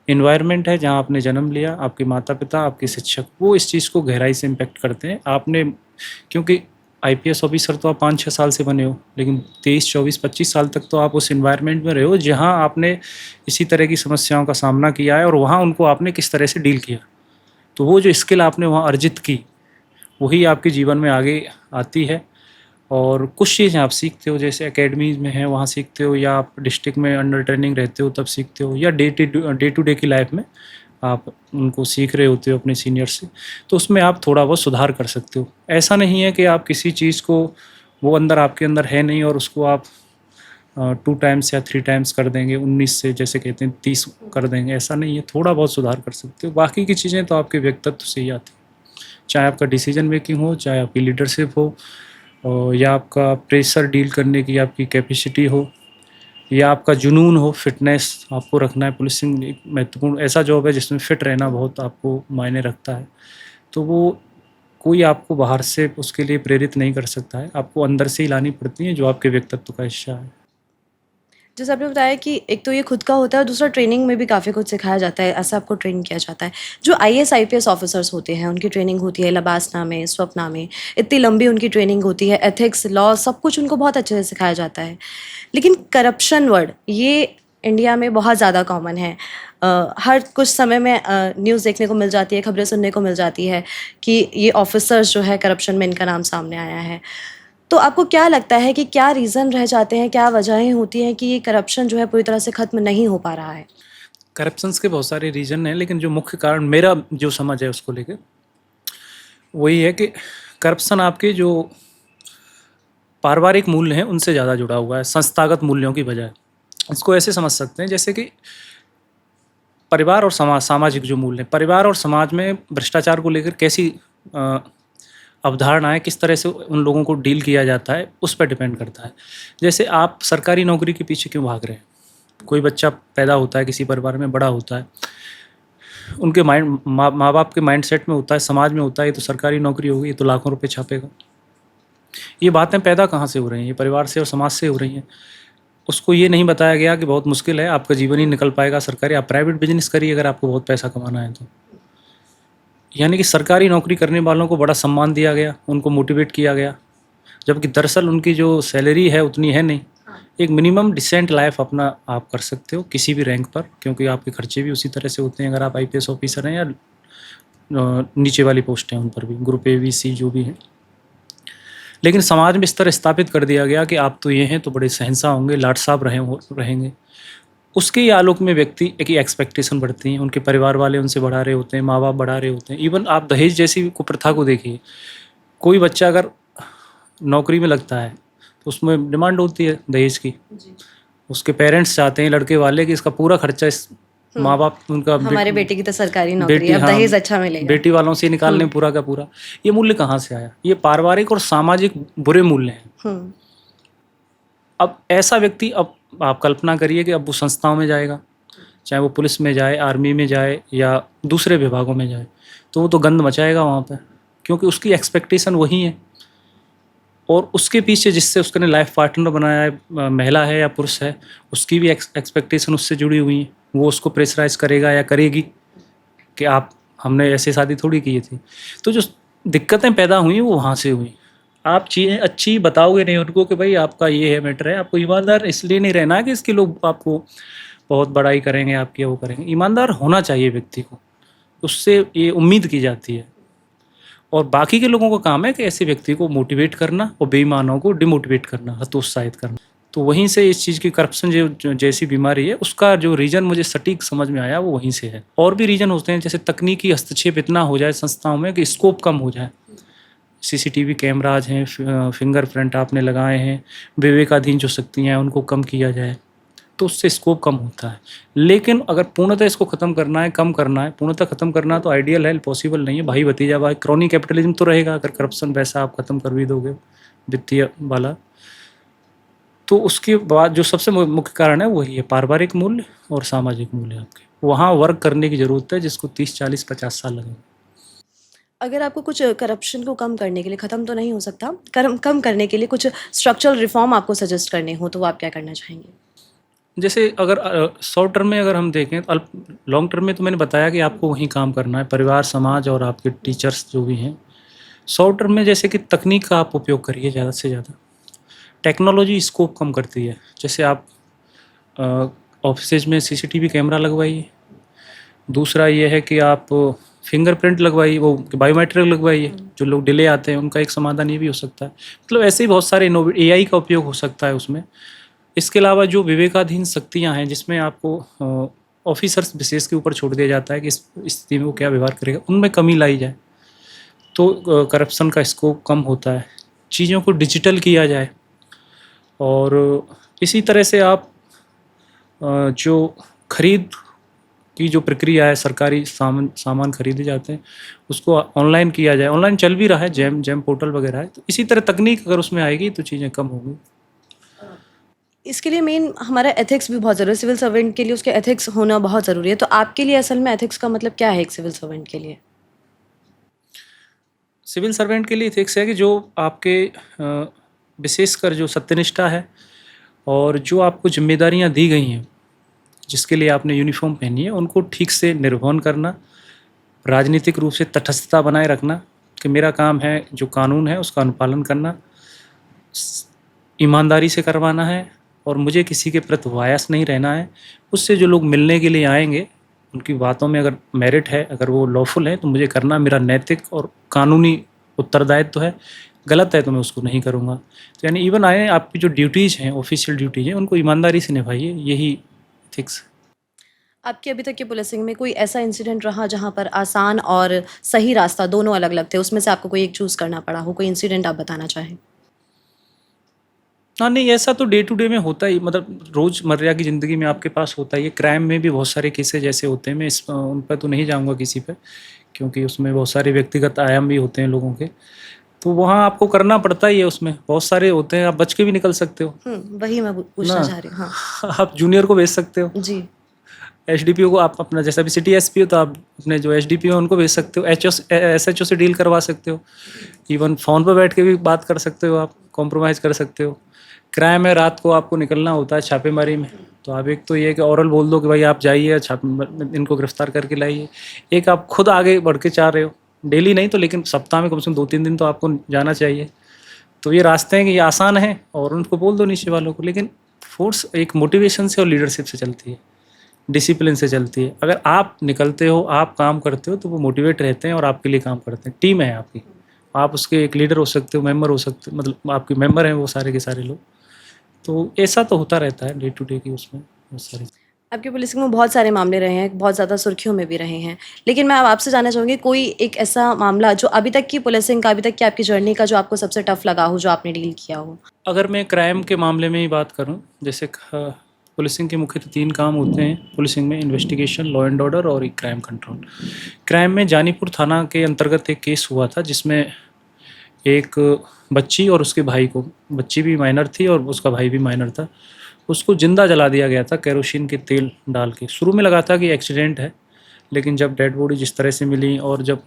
एनवायरनमेंट है, जहाँ आपने जन्म लिया, आपके माता-पिता, आपके शिक्षक, वो इस चीज़ को गहराई से इम्पैक्ट करते हैं। आपने क्योंकि आईपीएस ऑफिसर तो आप 5-6 साल से बने हो, लेकिन 23, 24, 25 साल तक तो आप उस एनवायरनमेंट में रहे हो, जहाँ आपने इसी तरह की समस्याओं का सामना किया है और वहाँ उनको आपने किस तरह से डील किया। तो वो जो स्किल आपने वहाँ अर्जित की, वही आपके जीवन में आगे आती है। और कुछ चीज़ें आप सीखते हो, जैसे एकेडमीज़ में है वहाँ सीखते हो, या आप डिस्ट्रिक्ट में अंडर ट्रेनिंग रहते हो तब सीखते हो, या डे टू डे की लाइफ में आप उनको सीख रहे होते हो अपने सीनियर से, तो उसमें आप थोड़ा बहुत सुधार कर सकते हो। ऐसा नहीं है कि आप किसी चीज़ को वो अंदर आपके अंदर है नहीं और उसको आप 2 टाइम्स या 3 टाइम्स कर देंगे, 19 से जैसे कहते हैं 30 कर देंगे, ऐसा नहीं है। थोड़ा बहुत सुधार कर सकते हो, बाकी की चीज़ें तो आपके व्यक्तित्व से ही आती हैं। चाहे आपका डिसीजन मेकिंग हो, चाहे आपकी लीडरशिप हो, या आपका प्रेशर डील करने की आपकी कैपेसिटी हो, या आपका जुनून हो, फिटनेस आपको रखना है। पुलिसिंग एक महत्वपूर्ण ऐसा जॉब है जिसमें फिट रहना बहुत आपको मायने रखता है। तो वो कोई आपको बाहर से उसके लिए प्रेरित नहीं कर सकता है, आपको अंदर से ही लानी पड़ती है, जो आपके व्यक्तित्व का हिस्सा है। जैसे आपने बताया कि एक तो ये खुद का होता है और दूसरा ट्रेनिंग में भी काफ़ी कुछ सिखाया जाता है, ऐसा आपको ट्रेन किया जाता है। जो आईएएस आईपीएस ऑफिसर्स होते हैं उनकी ट्रेनिंग होती है लबासना में, स्वप्ना में, इतनी लंबी उनकी ट्रेनिंग होती है, एथिक्स, लॉ सब कुछ उनको बहुत अच्छे से सिखाया जाता है। लेकिन करप्शन वर्ड ये इंडिया में बहुत ज़्यादा कॉमन है। हर कुछ समय में न्यूज़ देखने को मिल जाती है, खबरें सुनने को मिल जाती है कि ये ऑफिसर्स जो है करप्शन में इनका नाम सामने आया है। तो आपको क्या लगता है कि क्या रीज़न रह जाते हैं, क्या वजहें होती हैं कि ये करप्शन जो है पूरी तरह से ख़त्म नहीं हो पा रहा है? करप्शंस के बहुत सारे रीज़न हैं, लेकिन जो मुख्य कारण मेरा जो समझ है उसको लेके, वही है कि करप्शन आपके जो पारिवारिक मूल्य हैं उनसे ज़्यादा जुड़ा हुआ है, संस्थागत मूल्यों की बजाय। इसको ऐसे समझ सकते हैं जैसे कि परिवार और सामाजिक जो मूल्य हैं, परिवार और समाज में भ्रष्टाचार को लेकर कैसी अवधारणा है, किस तरह से उन लोगों को डील किया जाता है, उस पर डिपेंड करता है। जैसे आप सरकारी नौकरी के पीछे क्यों भाग रहे हैं? कोई बच्चा पैदा होता है किसी परिवार में, बड़ा होता है, उनके माँ बाप के माइंडसेट में होता है, समाज में होता है, ये तो सरकारी नौकरी होगी, ये तो लाखों रुपए छापेगा। ये बातें पैदा कहाँ से हो रही हैं? ये परिवार से और समाज से हो रही हैं। उसको ये नहीं बताया गया कि बहुत मुश्किल है, आपका जीवन ही निकल पाएगा सरकारी, आप प्राइवेट बिजनेस करिए अगर आपको बहुत पैसा कमाना है तो। यानी कि सरकारी नौकरी करने वालों को बड़ा सम्मान दिया गया, उनको मोटिवेट किया गया, जबकि दरअसल उनकी जो सैलरी है उतनी है नहीं। एक मिनिमम डिसेंट लाइफ अपना आप कर सकते हो किसी भी रैंक पर, क्योंकि आपके खर्चे भी उसी तरह से होते हैं अगर आप आईपीएस ऑफिसर हैं या नीचे वाली पोस्ट हैं उन पर भी, ग्रुप ए बी सी जो भी हैं। लेकिन समाज में इस तरह स्थापित कर दिया गया कि आप तो ये हैं तो बड़े शहंशाह होंगे, लाट साहब रहेंगे। उसके ही आलोक में व्यक्ति एक ही एक्सपेक्टेशन बढ़ती हैं, उनके परिवार वाले उनसे बढ़ा रहे होते हैं, माँ बाप बढ़ा रहे होते हैं। इवन आप दहेज जैसी कुप्रथा को देखिए, कोई बच्चा अगर नौकरी में लगता है तो उसमें डिमांड होती है दहेज की। उसके पेरेंट्स चाहते हैं लड़के वाले कि इसका पूरा खर्चा इस माँ बाप उनका हमारे बेटे की तो सरकारी नौकरी बेटी, है, अब हाँ, दहेज अच्छा मिलेगा। बेटी वालों से निकालने पूरा का पूरा, ये मूल्य कहाँ से आया? ये पारिवारिक और सामाजिक बुरे मूल्य हैं। हम्म। अब ऐसा व्यक्ति, अब आप कल्पना करिए कि अब वो संस्थाओं में जाएगा, चाहे वो पुलिस में जाए, आर्मी में जाए या दूसरे विभागों में जाए, तो वो तो गंद मचाएगा वहाँ पे, क्योंकि उसकी एक्सपेक्टेशन वही है। और उसके पीछे जिससे उसने लाइफ पार्टनर बनाया है, महिला है या पुरुष है, उसकी भी एक्सपेक्टेशन उससे जुड़ी हुई है। वो उसको प्रेशराइज करेगा या करेगी कि आप, हमने ऐसे शादी थोड़ी की थी। तो जो दिक्कतें पैदा हुई वो वहाँ से हुई। आप चीज़ें अच्छी बताओगे नहीं उनको कि भाई आपका ये है मैटर है, आपको ईमानदार इसलिए नहीं रहना है कि इसके लोग आपको बहुत बड़ाई करेंगे आपकी, वो करेंगे। ईमानदार होना चाहिए व्यक्ति को, उससे ये उम्मीद की जाती है। और बाकी के लोगों का काम है कि ऐसे व्यक्ति को मोटिवेट करना और बेईमानों को डिमोटिवेट करना, हतोत्साहित करना। तो वहीं से इस चीज़ की, करप्शन जो जैसी बीमारी है, उसका जो रीज़न मुझे सटीक समझ में आया वो वहीं से है। और भी रीज़न होते हैं, जैसे तकनीकी हस्तक्षेप इतना हो जाए संस्थाओं में कि स्कोप कम हो जाए। सीसीटीवी कैमराज हैं, फिंगरप्रिंट आपने लगाए हैं, विवेकाधीन जो शक्तियाँ हैं उनको कम किया जाए, तो उससे स्कोप कम होता है। लेकिन अगर पूर्णतः इसको ख़त्म करना है, कम करना है, पूर्णतः ख़त्म करना तो आइडियल है, पॉसिबल नहीं है। भाई भतीजा भाई, क्रॉनी कैपिटलिज्म तो रहेगा अगर करप्शन वैसा आप ख़त्म कर भी दोगे, वित्तीय वाला। तो उसके बाद जो सबसे मुख्य कारण है वही है पारिवारिक मूल्य और सामाजिक मूल्य। आपके वहाँ वर्क करने की ज़रूरत है, जिसको 30, 40, 50 साल लगेंगे। अगर आपको कुछ करप्शन को कम करने के लिए, ख़त्म तो नहीं हो सकता, कम करने के लिए कुछ स्ट्रक्चरल रिफॉर्म आपको सजेस्ट करने हो, तो वो आप क्या करना चाहेंगे? जैसे अगर शॉर्ट टर्म में अगर हम देखें, तो लॉन्ग टर्म में तो मैंने बताया कि आपको वहीं काम करना है, परिवार, समाज और आपके टीचर्स जो भी हैं। शॉर्ट टर्म में जैसे कि तकनीक का आप उपयोग करिए ज़्यादा से ज़्यादा। टेक्नोलॉजी स्कोप कम करती है। जैसे आप ऑफिसेज में सीसीटीवी कैमरा लगवाइए। दूसरा ये है कि आप फिंगरप्रिंट लगवाइए, वो बायोमेट्रिक लगवाइए। जो लोग डिले आते हैं उनका एक समाधान ये भी हो सकता है। मतलब ऐसे ही बहुत सारे एआई का उपयोग हो सकता है उसमें। इसके अलावा जो विवेकाधीन शक्तियाँ हैं, जिसमें आपको ऑफिसर्स विशेष के ऊपर छोड़ दिया जाता है कि इस स्थिति में वो क्या व्यवहार करेगा, उनमें कमी लाई जाए तो करप्शन का स्कोप कम होता है। चीज़ों को डिजिटल किया जाए। और इसी तरह से आप जो खरीद की जो प्रक्रिया है, सरकारी सामान खरीदे जाते हैं, उसको ऑनलाइन किया जाए। ऑनलाइन चल भी रहा है, जेम पोर्टल वगैरह है। तो इसी तरह तकनीक अगर उसमें आएगी तो चीज़ें कम होंगी। इसके लिए मेन हमारा एथिक्स भी बहुत ज़रूरी है। सिविल सर्वेंट के लिए उसके एथिक्स होना बहुत ज़रूरी है। तो आपके लिए असल में एथिक्स का मतलब क्या है एक सिविल सर्वेंट के लिए? सिविल सर्वेंट के लिए एथिक्स है कि जो आपके विशेषकर जो सत्यनिष्ठा है और जो आपको जिम्मेदारियां दी गई हैं, जिसके लिए आपने यूनिफॉर्म पहनी है, उनको ठीक से निर्वहन करना, राजनीतिक रूप से तटस्थता बनाए रखना कि मेरा काम है जो कानून है उसका अनुपालन करना, ईमानदारी से करवाना है और मुझे किसी के प्रति वायस नहीं रहना है। उससे जो लोग मिलने के लिए आएंगे, उनकी बातों में अगर मेरिट है, अगर वो लॉफुल है, तो मुझे करना मेरा नैतिक और कानूनी उत्तरदायित्व है। गलत है तो मैं उसको नहीं करूँगा। तो यानी इवन आए आपकी जो ड्यूटीज़ हैं, ऑफिशियल ड्यूटीज़ हैं, उनको ईमानदारी से निभाइए, यही एथिक्स। आपकी अभी तक की पुलिसिंग में कोई ऐसा इंसिडेंट रहा जहाँ पर आसान और सही रास्ता दोनों अलग अलग थे, उसमें से आपको कोई एक चूज़ करना पड़ा हो? कोई इंसिडेंट आप बताना चाहें? हाँ, नहीं, ऐसा तो डे टू डे में होता ही, मतलब रोज़मर्रा की ज़िंदगी में आपके पास होता ही है। क्राइम में भी बहुत सारे केसेज ऐसे होते हैं। मैं उन पर तो नहीं जाऊँगा किसी पे, क्योंकि उसमें बहुत सारे व्यक्तिगत आयाम भी होते हैं लोगों के। तो वहाँ आपको करना पड़ता ही है, उसमें बहुत सारे होते हैं। आप बच के भी निकल सकते हो वही मैं पूछना ना, चाह रही हूँ। हाँ आप जूनियर को भेज सकते हो, जी। एसडीपीओ को आप अपना, जैसा भी सिटी एसपी हो तो आप अपने जो एसडीपीओ हैं उनको भेज सकते हो, एसएचओ से डील करवा सकते हो, इवन फ़ोन पर बैठ के भी बात कर सकते हो, आप कॉम्प्रोमाइज़ कर सकते हो। क्राइम है, रात को आपको निकलना होता है छापेमारी में, तो आप एक तो ये कि ओरल बोल दो कि भाई आप जाइए इनको गिरफ्तार करके लाइए। एक आप खुद आगे बढ़ के चाह रहे हो, डेली नहीं तो लेकिन सप्ताह में कम से कम 2-3 दिन तो आपको जाना चाहिए। तो ये रास्ते हैं कि ये आसान है और उनको बोल दो नीचे वालों को। लेकिन फोर्स एक मोटिवेशन से और लीडरशिप से चलती है, डिसिप्लिन से चलती है। अगर आप निकलते हो, आप काम करते हो, तो वो मोटिवेट रहते हैं और आपके लिए काम करते हैं। टीम है आपकी, आप उसके एक लीडर हो सकते हो, मेंबर हो सकते हो, मतलब आपके मेंबर हैं वो सारे के सारे लोग। तो ऐसा तो होता रहता है डे टू डे की, उसमें बहुत सारी। आपकी पुलिसिंग में बहुत सारे मामले रहे हैं, बहुत ज़्यादा सुर्खियों में भी रहे हैं, लेकिन मैं अब आपसे जानना चाहूँगी कोई एक ऐसा मामला जो अभी तक की पुलिसिंग का, अभी तक की आपकी जर्नी का, जो आपको सबसे टफ लगा हो, जो आपने डील किया हो? अगर मैं क्राइम के मामले में ही बात करूं, जैसे पुलिसिंग के मुख्यतः 3 काम होते हैं पुलिसिंग में: इन्वेस्टिगेशन, लॉ एंड ऑर्डर और एक क्राइम कंट्रोल। क्राइम में जानीपुर थाना के अंतर्गत एक केस हुआ था जिसमें एक बच्ची और उसके भाई को, बच्ची भी माइनर थी और उसका भाई भी माइनर था, उसको ज़िंदा जला दिया गया था केरोसिन के तेल डाल के। शुरू में लगा था कि एक्सीडेंट है, लेकिन जब डेड बॉडी जिस तरह से मिली और जब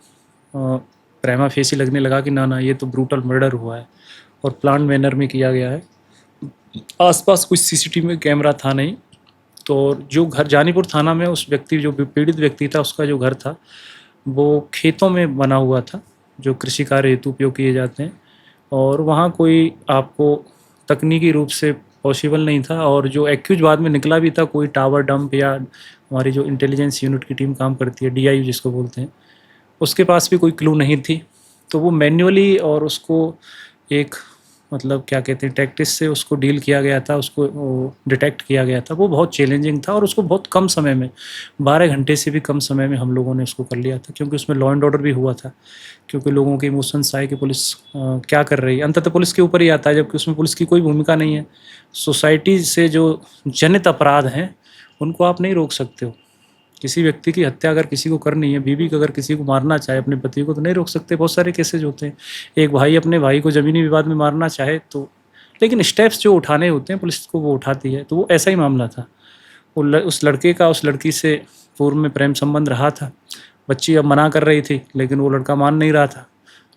प्रेमा फेसी लगने लगा कि ना ना ये तो ब्रूटल मर्डर हुआ है और प्लान मैनर में किया गया है। आसपास कुछ सीसीटीवी में कैमरा था नहीं, तो जो घर जानीपुर थाना में उस व्यक्ति, जो पीड़ित व्यक्ति था, उसका जो घर था वो खेतों में बना हुआ था जो कृषि कार्य हेतु उपयोग किए जाते हैं, और वहाँ कोई आपको तकनीकी रूप से पॉसिबल नहीं था। और जो एक्यूज बाद में निकला भी था, कोई टावर डंप या हमारी जो इंटेलिजेंस यूनिट की टीम काम करती है, डीआईयू जिसको बोलते हैं, उसके पास भी कोई क्लू नहीं थी। तो वो मैन्युअली और उसको एक मतलब क्या कहते हैं टैक्टिस से उसको डील किया गया था, उसको डिटेक्ट किया गया था। वो बहुत चैलेंजिंग था और उसको बहुत कम समय में, 12 घंटे से भी कम समय में हम लोगों ने उसको कर लिया था, क्योंकि उसमें लॉ एंड ऑर्डर भी हुआ था। क्योंकि लोगों के इमोशंस आए कि पुलिस क्या कर रही है, अंततः पुलिस के ऊपर ही आता है, जबकि उसमें पुलिस की कोई भूमिका नहीं है। सोसाइटी से जो जनित अपराध हैं उनको आप नहीं रोक सकते हो। किसी व्यक्ति की हत्या अगर किसी को करनी है, बीवी को अगर किसी को मारना चाहे अपने पति को, तो नहीं रोक सकते। बहुत सारे केसेज होते हैं, एक भाई अपने भाई को ज़मीनी विवाद में मारना चाहे तो, लेकिन स्टेप्स जो उठाने होते हैं पुलिस को वो उठाती है। तो वो ऐसा ही मामला था। उस लड़के का उस लड़की से पूर्व में प्रेम संबंध रहा था। बच्ची अब मना कर रही थी, लेकिन वो लड़का मान नहीं रहा था।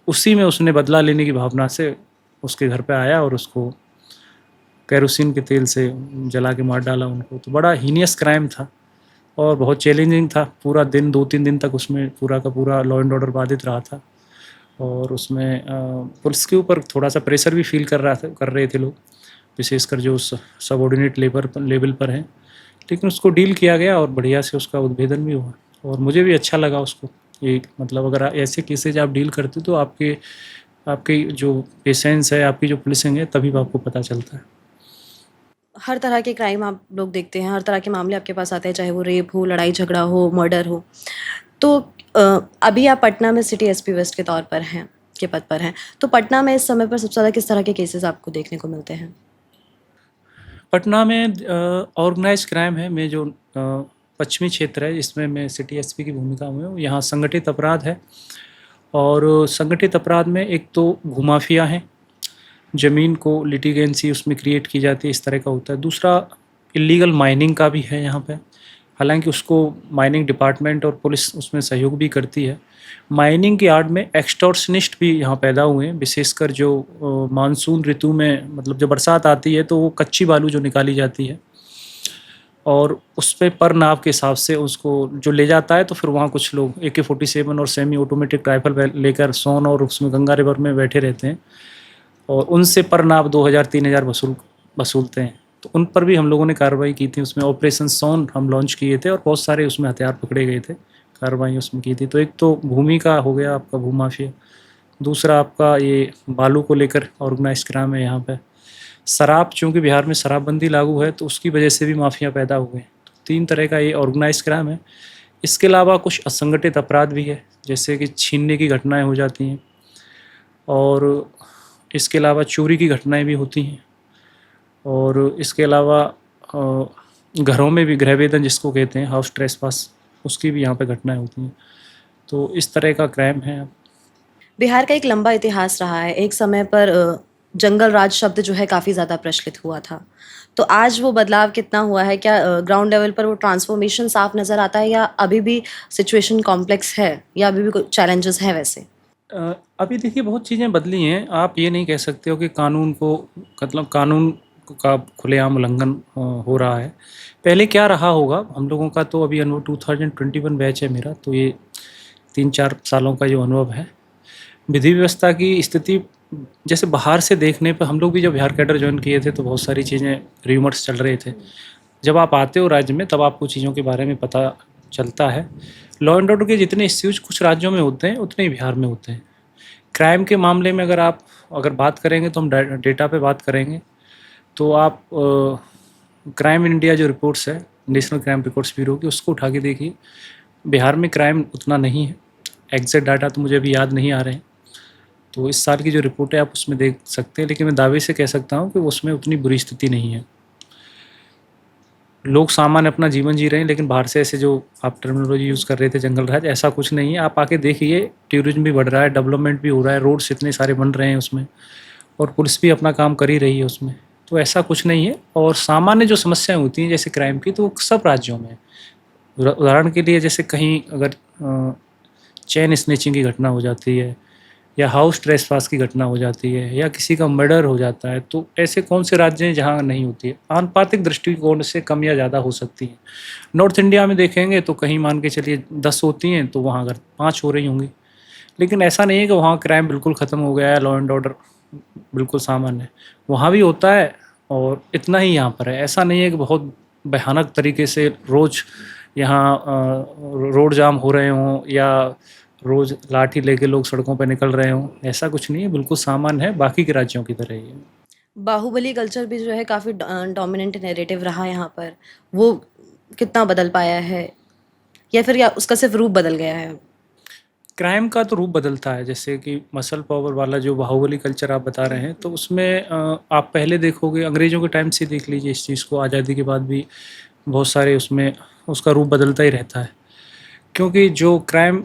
उसी में उसने बदला लेने की भावना से उसके घर पे आया और उसको केरोसिन के तेल से जला के मार डाला उनको। तो बड़ा हीनियस क्राइम था और बहुत चैलेंजिंग था। पूरा दिन, 2-3 दिन तक उसमें पूरा का पूरा लॉ एंड ऑर्डर बाधित रहा था, और उसमें पुलिस के ऊपर थोड़ा सा प्रेशर भी फील कर रहे थे लोग, विशेषकर जो सबऑर्डिनेट लेवल पर हैं। लेकिन उसको डील किया गया और बढ़िया से उसका उद्भेदन भी हुआ, और मुझे भी अच्छा लगा उसको। एक मतलब अगर ऐसे केसेज आप डील करते हो तो आपकी जो पेशेंस है, आपकी जो पुलिसिंग है, तभी आपको पता चलता है। हर तरह के क्राइम आप लोग देखते हैं, हर तरह के मामले आपके पास आते हैं, चाहे वो रेप हो, लड़ाई झगड़ा हो, मर्डर हो। तो अभी आप पटना में सिटी एसपी वेस्ट के तौर पर हैं, के पद पर हैं। तो पटना में इस समय पर सबसे ज़्यादा किस तरह के केसेस आपको देखने को मिलते हैं? पटना में ऑर्गेनाइज क्राइम है। मैं जो पश्चिमी क्षेत्र है इसमें मैं सिटी एसपी की भूमिका में हूँ। यहाँ संगठित अपराध है, और संगठित अपराध में एक तो भूमाफिया है, ज़मीन को लिटिगेंसी उसमें क्रिएट की जाती है, इस तरह का होता है। दूसरा इलीगल माइनिंग का भी है यहाँ पे, हालांकि उसको माइनिंग डिपार्टमेंट और पुलिस उसमें सहयोग भी करती है। माइनिंग की आड़ में एक्सटॉर्शनिस्ट भी यहाँ पैदा हुए हैं, विशेषकर जो मानसून ऋतु में, मतलब जब बरसात आती है तो वो कच्ची बालू जो निकाली जाती है और उस पर नाव के हिसाब से उसको जो ले जाता है, तो फिर वहाँ कुछ लोग AK-47 और सेमी ऑटोमेटिक राइफल लेकर सोन और उसमें गंगा रिवर में बैठे रहते हैं, और उनसे पर नाव 2000-3000 वसूलते हैं। तो उन पर भी हम लोगों ने कार्रवाई की थी। उसमें ऑपरेशन सोन हम लॉन्च किए थे और बहुत सारे उसमें हथियार पकड़े गए थे, कार्रवाई उसमें की थी। तो एक तो भूमि का हो गया आपका भूमाफिया, दूसरा आपका ये बालू को लेकर ऑर्गेनाइज क्राइम है यहाँ पे। शराब, चूँकि बिहार में शराबबंदी लागू है तो उसकी वजह से भी माफिया पैदा हुए हैं। तो 3 तरह का ये ऑर्गेनाइज क्राइम है। इसके अलावा कुछ असंगठित अपराध भी है, जैसे कि छीनने की घटनाएँ हो जाती हैं, और इसके अलावा चोरी की घटनाएँ भी होती हैं, और इसके अलावा घरों में भी गृहवेदन जिसको कहते हैं, हाउस ट्रेसपास, उसकी भी यहाँ पे घटनाएँ होती हैं। तो इस तरह का क्राइम है। बिहार का एक लंबा इतिहास रहा है। एक समय पर जंगल राज शब्द जो है काफ़ी ज़्यादा प्रचलित हुआ था। तो आज वो बदलाव कितना हुआ है? क्या ग्राउंड लेवल पर वो ट्रांसफॉर्मेशन साफ नज़र आता है, या अभी भी सिचुएशन कॉम्प्लेक्स है, या अभी भी कोई चैलेंजेस हैं वैसे? अभी देखिए बहुत चीज़ें बदली हैं। आप ये नहीं कह सकते हो कि कानून को, मतलब कानून का खुलेआम उल्लंघन हो रहा है। पहले क्या रहा होगा हम लोगों का, तो अभी अनुभव 2021 बैच है मेरा, तो ये 3-4 सालों का जो अनुभव है, विधि व्यवस्था की स्थिति जैसे बाहर से देखने पर, हम लोग भी जब बिहार कैडर ज्वाइन किए थे तो बहुत सारी चीज़ें, र्यूमर्स चल रहे थे। जब आप आते हो राज्य में तब आपको चीज़ों के बारे में पता चलता है। लॉ एंड ऑर्डर के जितने इश्यूज कुछ राज्यों में होते हैं उतने ही बिहार में होते हैं। क्राइम के मामले में अगर बात करेंगे तो हम डेटा पे बात करेंगे, तो आप क्राइम इन इंडिया जो रिपोर्ट्स है, नेशनल क्राइम रिकॉर्ड्स ब्यूरो की, उसको उठा के देखिए। बिहार में क्राइम उतना नहीं है। एग्जैक्ट डाटा तो मुझे अभी याद नहीं आ रहे हैं, तो इस साल की जो रिपोर्ट है आप उसमें देख सकते हैं, लेकिन मैं दावे से कह सकता हूँ कि उसमें उतनी बुरी स्थिति नहीं है। लोग सामान्य अपना जीवन जी रहे हैं, लेकिन बाहर से ऐसे जो आप टर्मिनोलॉजी यूज़ कर रहे थे जंगल राज, ऐसा कुछ नहीं है। आप आके देखिए, टूरिज्म भी बढ़ रहा है, डेवलपमेंट भी हो रहा है, रोड्स इतने सारे बन रहे हैं उसमें, और पुलिस भी अपना काम कर ही रही है उसमें। तो ऐसा कुछ नहीं है। और सामान्य जो समस्याएं होती हैं जैसे क्राइम की, तो वो सब राज्यों में है। उदाहरण के लिए जैसे कहीं अगर चेन स्नेचिंग की घटना हो जाती है, या हाउस ट्रेसपास की घटना हो जाती है, या किसी का मर्डर हो जाता है, तो ऐसे कौन से राज्य हैं जहाँ नहीं होती है? आनुपातिक दृष्टिकोण से कम या ज़्यादा हो सकती है। नॉर्थ इंडिया में देखेंगे तो कहीं मान के चलिए 10 होती हैं, तो वहाँ अगर 5 हो रही होंगी। लेकिन ऐसा नहीं है कि वहाँ क्राइम बिल्कुल ख़त्म हो गया है, लॉ एंड ऑर्डर बिल्कुल सामान्य है। वहाँ भी होता है और इतना ही यहाँ पर है। ऐसा नहीं है कि बहुत भयानक तरीके से रोज़ यहाँ रोड जाम हो रहे हों, या रोज़ लाठी लेके लोग सड़कों पे निकल रहे हों। ऐसा कुछ नहीं है, बिल्कुल सामान्य है, बाकी के राज्यों की तरह ही है। बाहुबली कल्चर भी जो है काफ़ी डोमिनेंट नैरेटिव रहा यहाँ पर, वो कितना बदल पाया है, या फिर या उसका सिर्फ रूप बदल गया है? क्राइम का तो रूप बदलता है, जैसे कि मसल पावर वाला जो बाहुबली कल्चर आप बता रहे हैं, तो उसमें आप पहले देखोगे, अंग्रेज़ों के टाइम से देख लीजिए इस चीज़ को, आज़ादी के बाद भी बहुत सारे उसमें उसका रूप बदलता ही रहता है। क्योंकि जो क्राइम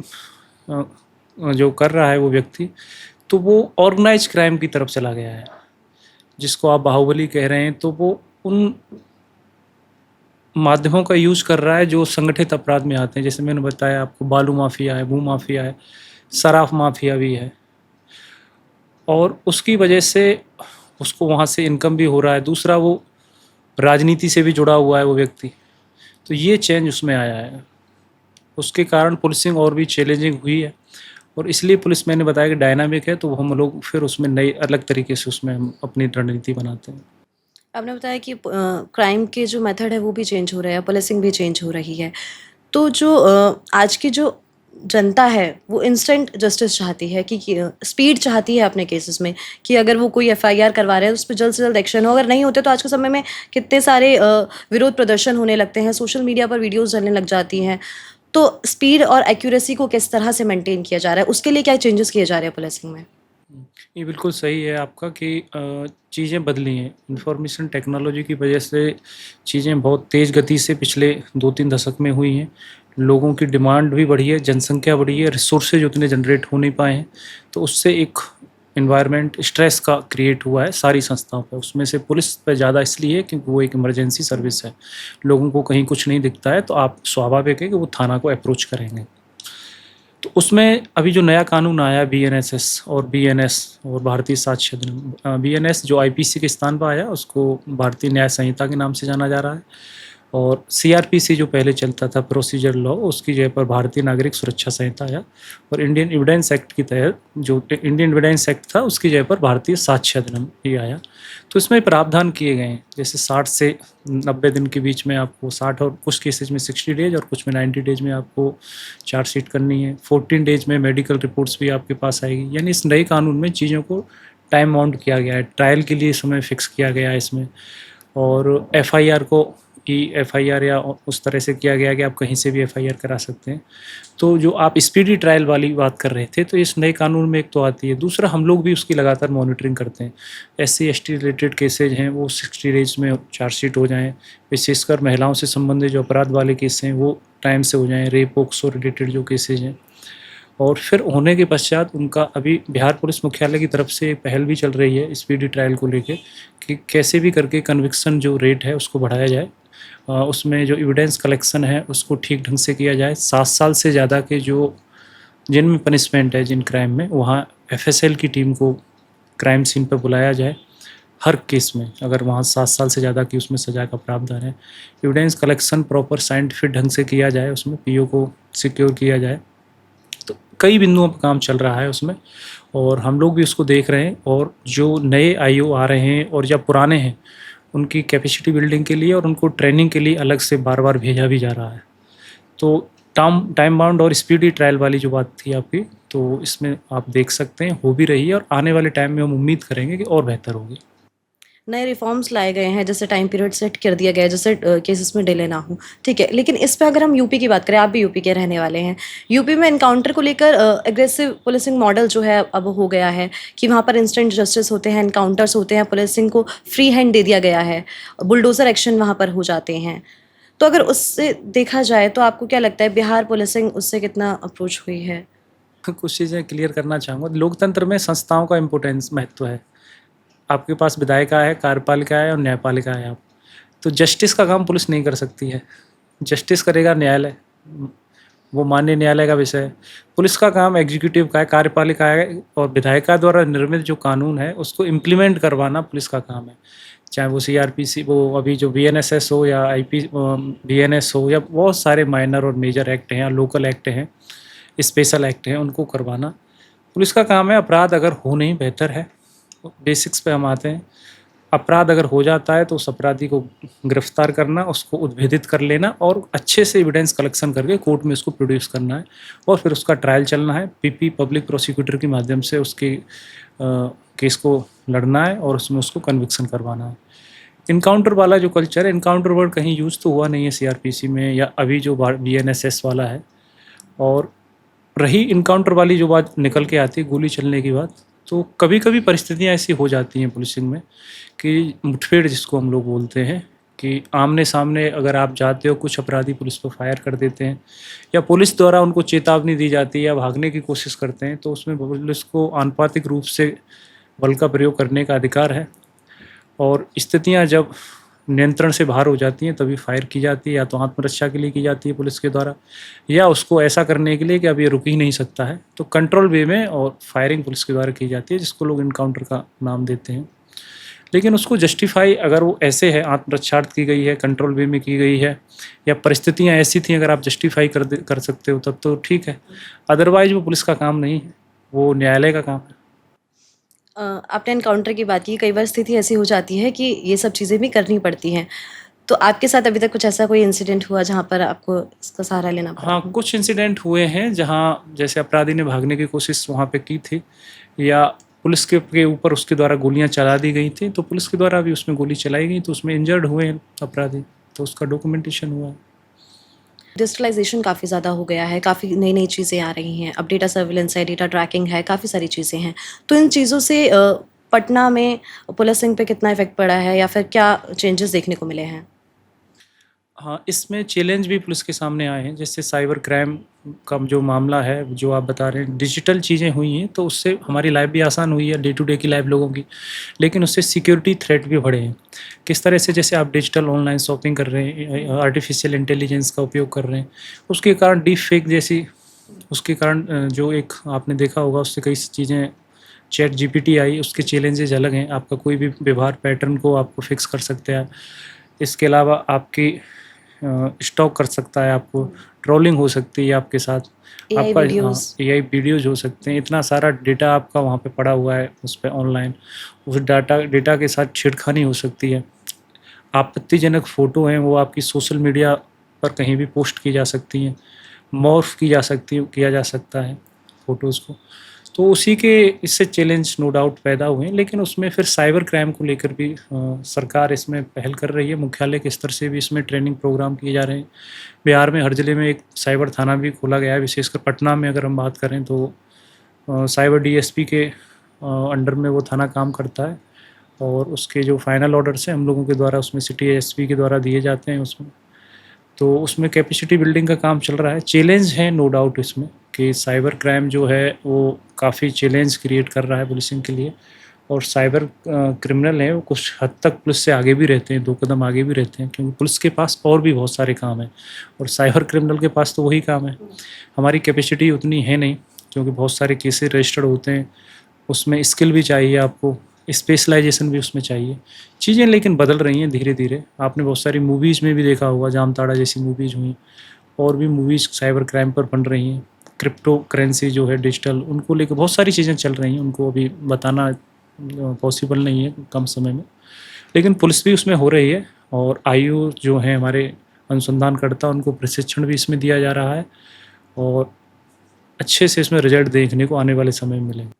जो कर रहा है वो व्यक्ति, तो वो ऑर्गेनाइज्ड क्राइम की तरफ चला गया है। जिसको आप बाहुबली कह रहे हैं, तो वो उन माध्यमों का यूज़ कर रहा है जो संगठित अपराध में आते हैं। जैसे मैंने बताया आपको, बालू माफिया है, भू माफिया है, शराब माफिया भी है, और उसकी वजह से उसको वहाँ से इनकम भी हो रहा है। दूसरा, वो राजनीति से भी जुड़ा हुआ है वो व्यक्ति। तो ये चेंज उसमें आया है। उसके कारण पुलिसिंग और भी चैलेंजिंग हुई है, और इसलिए पुलिस, मैंने बताया कि डायनामिक है, तो हम लोग फिर उसमें नई अलग तरीके से उसमें हम अपनी रणनीति बनाते हैं। आपने बताया कि क्राइम के जो मेथड है वो भी चेंज हो रहे हैं, पुलिसिंग भी चेंज हो रही है। तो जो आज की जो जनता है वो इंस्टेंट जस्टिस चाहती है कि स्पीड चाहती है अपने केसेस में, कि अगर वो कोई एफआईआर करवा रहे हैं तो उस पर जल्द से जल्द एक्शन हो। अगर नहीं होते तो आज के समय में कितने सारे विरोध प्रदर्शन होने लगते हैं, सोशल मीडिया पर वीडियोस डलने लग जाती हैं। तो स्पीड और एक्यूरेसी को किस तरह से मेंटेन किया जा रहा है, उसके लिए क्या चेंजेस किए जा रहे हैं पुलिसिंग में? ये बिल्कुल सही है आपका कि चीज़ें बदली हैं। इंफॉर्मेशन टेक्नोलॉजी की वजह से चीज़ें बहुत तेज़ गति से पिछले 2-3 दशक में हुई हैं। लोगों की डिमांड भी बढ़ी है, जनसंख्या बढ़ी है, रिसोर्सेज उतने जनरेट हो नहीं पाए हैं, तो उससे एक एनवायरनमेंट स्ट्रेस का क्रिएट हुआ है सारी संस्थाओं पे। उसमें से पुलिस पे ज़्यादा इसलिए क्योंकि वो एक इमरजेंसी सर्विस है। लोगों को कहीं कुछ नहीं दिखता है, तो आप स्वाभाविक है कि वो थाना को अप्रोच करेंगे। तो उसमें अभी जो नया कानून आया, बीएनएसएस और बीएनएस और भारतीय साक्ष्य अधिनियम, बीएनएस जो आईपीसी के स्थान पर आया, उसको भारतीय न्याय संहिता के नाम से जाना जा रहा है। और सीआरपीसी जो पहले चलता था, प्रोसीजर लॉ, उसकी जगह पर भारतीय नागरिक सुरक्षा संहिता आया। और इंडियन एविडेंस एक्ट के तहत, जो इंडियन एविडेंस एक्ट था, उसकी जगह पर भारतीय साक्ष्य अधिनियम ही आया। तो इसमें प्रावधान किए गए हैं, जैसे 60 से 90 दिन के बीच में आपको 60, और कुछ केसेज में 60 डेज, और कुछ में 90 डेज में आपको चार्जशीट करनी है। 14 डेज में मेडिकल रिपोर्ट्स भी आपके पास आएगी। यानी इस नए कानून में चीज़ों को टाइम बाउंड किया गया है, ट्रायल के लिए समय फिक्स किया गया है इसमें। और एफआईआर को एफआईआर या उस तरह से किया गया कि आप कहीं से भी एफआईआर करा सकते हैं। तो जो आप स्पीडी ट्रायल वाली बात कर रहे थे, तो इस नए कानून में एक तो आती है। दूसरा, हम लोग भी उसकी लगातार मॉनिटरिंग करते हैं। SC ST रिलेटेड केसेज हैं वो 60 डेज में चार्जशीट हो जाएँ। विशेषकर महिलाओं से संबंधित जो अपराध वाले केस हैं वो टाइम से हो जाएँ, रेप पोक्सो रिलेटेड जो केसेज हैं। और फिर होने के पश्चात उनका अभी बिहार पुलिस मुख्यालय की तरफ से एक पहल भी चल रही है स्पीडी ट्रायल को लेके, कि कैसे भी करके कन्विक्शन जो रेट है उसको बढ़ाया जाए। उसमें जो एविडेंस कलेक्शन है उसको ठीक ढंग से किया जाए। 7 साल से ज़्यादा के जो जिनमें पनिशमेंट है, जिन क्राइम में, वहाँ FSL की टीम को क्राइम सीन पर बुलाया जाए हर केस में, अगर वहाँ 7 साल से ज़्यादा की उसमें सज़ा का प्रावधान है। एविडेंस कलेक्शन प्रॉपर साइंटिफिक ढंग से किया जाए, उसमें PO को सिक्योर किया जाए। तो कई बिंदुओं पर काम चल रहा है उसमें, और हम लोग भी उसको देख रहे हैं। और जो नए IO आ रहे हैं और या पुराने हैं, उनकी कैपेसिटी बिल्डिंग के लिए और उनको ट्रेनिंग के लिए अलग से बार-बार भेजा भी जा रहा है। तो टाइम बाउंड और स्पीडी ट्रायल वाली जो बात थी आपकी, तो इसमें आप देख सकते हैं हो भी रही है, और आने वाले टाइम में हम उम्मीद करेंगे कि और बेहतर होगी। नए रिफॉर्म्स लाए गए हैं, जैसे टाइम पीरियड सेट कर दिया गया है, जैसे केसेस में डिले ना हो, ठीक है। लेकिन इस पे अगर हम यूपी की बात करें, आप भी यूपी के रहने वाले हैं, यूपी में एनकाउंटर को लेकर एग्रेसिव पुलिसिंग मॉडल जो है अब हो गया है कि वहाँ पर इंस्टेंट जस्टिस होते हैं, एनकाउंटर्स होते हैं, पुलिसिंग को फ्री हैंड दे दिया गया है, बुलडोजर एक्शन वहाँ पर हो जाते हैं। तो अगर उससे देखा जाए तो आपको क्या लगता है बिहार पुलिसिंग उससे कितना अप्रोच हुई है? कुछ चीज़ें क्लियर करना चाहूँगा। लोकतंत्र में संस्थाओं का इम्पोर्टेंस महत्व है। आपके पास विधायिका है, कार्यपालिका है और न्यायपालिका है आप। तो जस्टिस का काम पुलिस नहीं कर सकती है। जस्टिस करेगा न्यायालय। वो माननीय न्यायालय का विषय है। पुलिस का काम एग्जीक्यूटिव का है, कार्यपालिका है और विधायिका द्वारा निर्मित जो कानून है उसको इम्प्लीमेंट करवाना पुलिस का काम है। चाहे वो सीआरपीसी वो अभी जो बीएनएसएस हो या बीएनएस हो या बहुत सारे माइनर और मेजर एक्ट हैं या लोकल एक्ट हैं, स्पेशल एक्ट हैं, उनको करवाना पुलिस का काम है। अपराध अगर हो नहीं बेहतर है। बेसिक्स पे हम आते हैं। अपराध अगर हो जाता है तो उस अपराधी को गिरफ्तार करना, उसको उद्भेदित कर लेना और अच्छे से एविडेंस कलेक्शन करके कोर्ट में उसको प्रोड्यूस करना है और फिर उसका ट्रायल चलना है। पीपी पब्लिक प्रोसिक्यूटर के माध्यम से उसके केस को लड़ना है और उसमें उसको कन्विक्शन करवाना है। इनकाउंटर वाला जो कल्चर है, इनकाउंटर वर्ड कहीं यूज़ तो हुआ नहीं है सीआरपीसी में या अभी जो बीएनएसएस वाला है। और रही इनकाउंटर वाली जो बात निकल के आती है गोली चलने की बात, तो कभी कभी परिस्थितियाँ ऐसी हो जाती हैं पुलिसिंग में कि मुठभेड़ जिसको हम लोग बोलते हैं कि आमने सामने अगर आप जाते हो, कुछ अपराधी पुलिस पर फायर कर देते हैं या पुलिस द्वारा उनको चेतावनी दी जाती है या भागने की कोशिश करते हैं, तो उसमें पुलिस को आनुपातिक रूप से बल का प्रयोग करने का अधिकार है। और स्थितियाँ जब नियंत्रण से बाहर हो जाती हैं तभी फायर की जाती है, या तो आत्मरक्षा के लिए की जाती है पुलिस के द्वारा या उसको ऐसा करने के लिए कि अब ये रुक ही नहीं सकता है, तो कंट्रोल वे में और फायरिंग पुलिस के द्वारा की जाती है जिसको लोग इनकाउंटर का नाम देते हैं। लेकिन उसको जस्टिफाई अगर वो ऐसे है, आत्मरक्षार्थ की गई है, कंट्रोल वे में की गई है या परिस्थितियाँ ऐसी थी, अगर आप जस्टिफाई कर सकते हो तब तो ठीक है। अदरवाइज वो पुलिस का काम नहीं है, वो न्यायालय का काम है। आपने एनकाउंटर की बात की, कई बार स्थिति ऐसी हो जाती है कि ये सब चीज़ें भी करनी पड़ती हैं। तो आपके साथ अभी तक कुछ ऐसा कोई इंसिडेंट हुआ जहाँ पर आपको इसका सहारा लेना पड़ा? हाँ, कुछ इंसिडेंट हुए हैं जहाँ जैसे अपराधी ने भागने की कोशिश वहाँ पे की थी या पुलिस के ऊपर उसके द्वारा गोलियां चला दी गई थी, तो पुलिस के द्वारा भी उसमें गोली चलाई गई तो उसमें इंजर्ड हुए हैं अपराधी, तो उसका डॉक्यूमेंटेशन हुआ है। डिजिटलाइजेशन काफ़ी ज़्यादा हो गया है, काफ़ी नई-नई चीज़ें आ रही हैं। अब डेटा सर्विलेंस है, डेटा ट्रैकिंग है, काफ़ी सारी चीज़ें हैं। तो इन चीज़ों से पटना में पुलिसिंग पे कितना इफ़ेक्ट पड़ा है या फिर क्या चेंजेस देखने को मिले हैं? हाँ, इसमें चैलेंज भी पुलिस के सामने आए हैं, जैसे साइबर क्राइम का जो मामला है, जो आप बता रहे हैं, डिजिटल चीज़ें हुई हैं तो उससे हमारी लाइफ भी आसान हुई है, डे टू डे की लाइफ लोगों की, लेकिन उससे सिक्योरिटी थ्रेट भी बढ़े हैं। किस तरह से, जैसे आप डिजिटल ऑनलाइन शॉपिंग कर रहे हैं, आर्टिफिशियल इंटेलिजेंस का उपयोग कर रहे हैं, उसके कारण डीप फेक जैसी, उसके कारण जो एक आपने देखा होगा उससे कई चीज़ें, चैट जीपीटी आई, उसके चैलेंजेस अलग हैं। आपका कोई भी व्यवहार पैटर्न को आपको फिक्स कर सकते हैं। इसके अलावा आपकी स्टॉक कर सकता है, आपको ट्रोलिंग हो सकती है आपके साथ, एआई आपका वीडियोज़। एआई वीडियोज़ हो सकते हैं। इतना सारा डेटा आपका वहाँ पे पड़ा हुआ है उस पे ऑनलाइन, उस डेटा के साथ छेड़खानी हो सकती है। आपत्तिजनक फ़ोटो हैं वो आपकी सोशल मीडिया पर कहीं भी पोस्ट की जा सकती हैं, मॉर्फ किया जा सकता है फ़ोटोज़ को। तो उसी के इससे चैलेंज नो डाउट पैदा हुए हैं, लेकिन उसमें फिर साइबर क्राइम को लेकर भी सरकार इसमें पहल कर रही है। मुख्यालय के स्तर से भी इसमें ट्रेनिंग प्रोग्राम किए जा रहे हैं। बिहार में हर ज़िले में एक साइबर थाना भी खोला गया है, विशेषकर पटना में अगर हम बात करें तो साइबर डीएसपी के अंडर में वो थाना काम करता है और उसके जो फाइनल ऑर्डर्स हैं हम लोगों के द्वारा उसमें सिटी एसपी के द्वारा दिए जाते हैं उसमें। तो उसमें कैपेसिटी बिल्डिंग का काम चल रहा है। चैलेंज है नो डाउट इसमें कि साइबर क्राइम जो है वो काफ़ी चैलेंज क्रिएट कर रहा है पुलिसिंग के लिए, और साइबर क्रिमिनल हैं वो कुछ हद तक पुलिस से आगे भी रहते हैं, 2 कदम आगे भी रहते हैं, क्योंकि पुलिस के पास और भी बहुत सारे काम हैं और साइबर क्रिमिनल के पास तो वही काम है। हमारी कैपेसिटी उतनी है नहीं, क्योंकि बहुत सारे केसेस रजिस्टर्ड होते हैं, उसमें स्किल भी चाहिए आपको, स्पेशलाइजेशन भी उसमें चाहिए। चीज़ें लेकिन बदल रही हैं धीरे धीरे। आपने बहुत सारी मूवीज़ में भी देखा होगा, जामताड़ा जैसी मूवीज़ हुई और भी मूवीज़ साइबर क्राइम पर बन रही हैं। क्रिप्टो करेंसी जो है डिजिटल, उनको लेकर बहुत सारी चीज़ें चल रही हैं, उनको अभी बताना पॉसिबल नहीं है कम समय में, लेकिन पुलिस भी उसमें हो रही है और आईओ जो हैं हमारे अनुसंधानकर्ता, उनको प्रशिक्षण भी इसमें दिया जा रहा है और अच्छे से इसमें रिजल्ट देखने को आने वाले समय में मिलेंगे।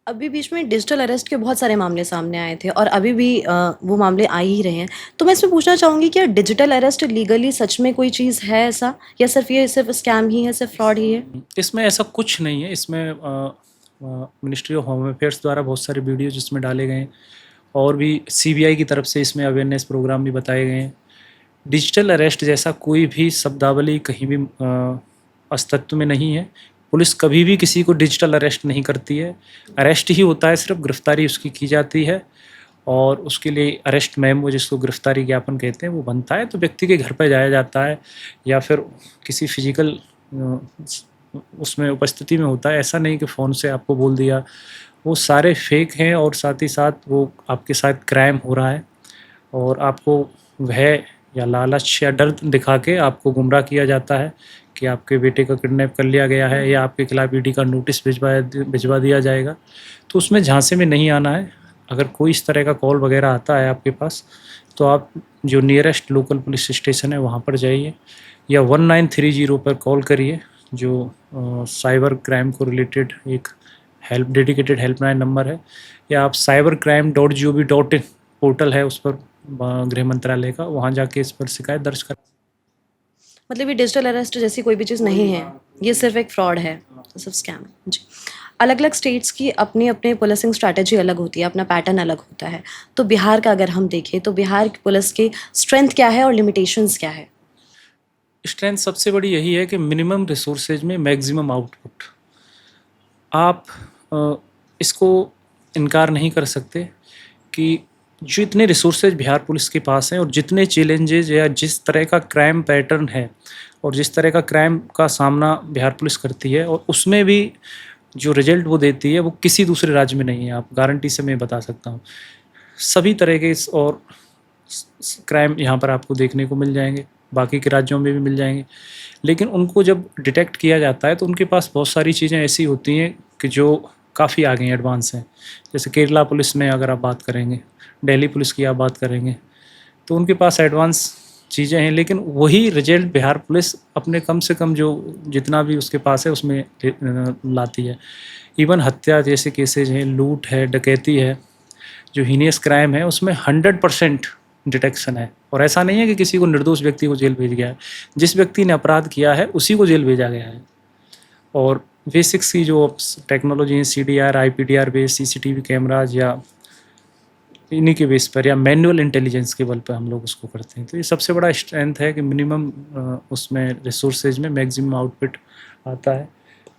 अभी बीच में डिजिटल अरेस्ट के बहुत सारे मामले सामने आए थे और अभी भी वो मामले आ ही रहे हैं। तो मैं इसमें पूछना चाहूँगी क्या डिजिटल अरेस्ट लीगली सच में कोई चीज़ है ऐसा, या सिर्फ स्कैम ही है, सिर्फ फ्रॉड ही है? इसमें ऐसा कुछ नहीं है। इसमें मिनिस्ट्री ऑफ होम अफेयर्स द्वारा बहुत सारे वीडियोज इसमें डाले गए हैं और भी सीबीआई की तरफ से इसमें अवेयरनेस प्रोग्राम भी बताए गए हैं। डिजिटल अरेस्ट जैसा कोई भी शब्दावली कहीं भी अस्तित्व में नहीं है। पुलिस कभी भी किसी को डिजिटल अरेस्ट नहीं करती है। अरेस्ट ही होता है, सिर्फ गिरफ्तारी उसकी की जाती है और उसके लिए अरेस्ट मेमो, जिसको गिरफ्तारी ज्ञापन कहते हैं, वो बनता है। तो व्यक्ति के घर पर जाया जाता है या फिर किसी फिजिकल उसमें उपस्थिति में होता है। ऐसा नहीं कि फ़ोन से आपको बोल दिया, वो सारे फेक हैं और साथ ही साथ वो आपके साथ क्राइम हो रहा है और आपको भय या लालच या डर दिखा के आपको गुमराह किया जाता है कि आपके बेटे का किडनैप कर लिया गया है या आपके खिलाफ ईडी का नोटिस भिजवा दिया जाएगा। तो उसमें झांसे में नहीं आना है। अगर कोई इस तरह का कॉल वगैरह आता है आपके पास, तो आप जो नियरेस्ट लोकल पुलिस स्टेशन है वहाँ पर जाइए या 1930 पर कॉल करिए, जो साइबर क्राइम को रिलेटेड एक डेडिकेटेड हेल्पलाइन नंबर है, या आप cybercrime.gov.in पोर्टल है उस पर गृह मंत्रालय का, वहाँ जाके इस पर शिकायत दर्ज करा। मतलब ये डिजिटल अरेस्ट जैसी कोई भी चीज़ नहीं है, ये सिर्फ एक फ्रॉड है, सिर्फ स्कैम है जी। अलग अलग स्टेट्स की अपनी अपनी पुलिसिंग स्ट्रैटेजी अलग होती है, अपना पैटर्न अलग होता है। तो बिहार का अगर हम देखें तो बिहार की पुलिस की स्ट्रेंथ क्या है और लिमिटेशंस क्या है? स्ट्रेंथ सबसे बड़ी यही है कि मिनिमम रिसोर्सेज में मैक्सिमम आउटपुट। आप इसको इनकार नहीं कर सकते कि जो इतने रिसोर्सेज बिहार पुलिस के पास हैं और जितने चैलेंजेज या जिस तरह का क्राइम पैटर्न है और जिस तरह का क्राइम का सामना बिहार पुलिस करती है, और उसमें भी जो रिजल्ट वो देती है वो किसी दूसरे राज्य में नहीं है। आप गारंटी से मैं बता सकता हूँ, सभी तरह के और क्राइम यहाँ पर आपको देखने को मिल जाएंगे, बाकी के राज्यों में भी मिल जाएंगे। लेकिन उनको जब डिटेक्ट किया जाता है तो उनके पास बहुत सारी चीज़ें ऐसी होती हैं कि जो काफ़ी आगे एडवांस हैं। जैसे केरला पुलिस में अगर आप बात करेंगे, दिल्ली पुलिस की आप बात करेंगे, तो उनके पास एडवांस चीज़ें हैं, लेकिन वही रिजल्ट बिहार पुलिस अपने कम से कम जो जितना भी उसके पास है उसमें लाती है। इवन हत्या जैसे केसेज हैं, लूट है, डकैती है, जो हीनियस क्राइम है, उसमें 100% डिटेक्शन है। और ऐसा नहीं है कि किसी को निर्दोष व्यक्ति को जेल भेज गया है, जिस व्यक्ति ने अपराध किया है उसी को जेल भेजा गया है। और बेसिक्स की जो टेक्नोलॉजी है, CDR, IPDR base, CCTV cameras या इन्हीं के बेस पर या मैनुअल इंटेलिजेंस के बल पर हम लोग उसको करते हैं। तो ये सबसे बड़ा स्ट्रेंथ है कि मिनिमम उसमें रिसोर्सेज में मैक्सिमम आउटपुट आता है।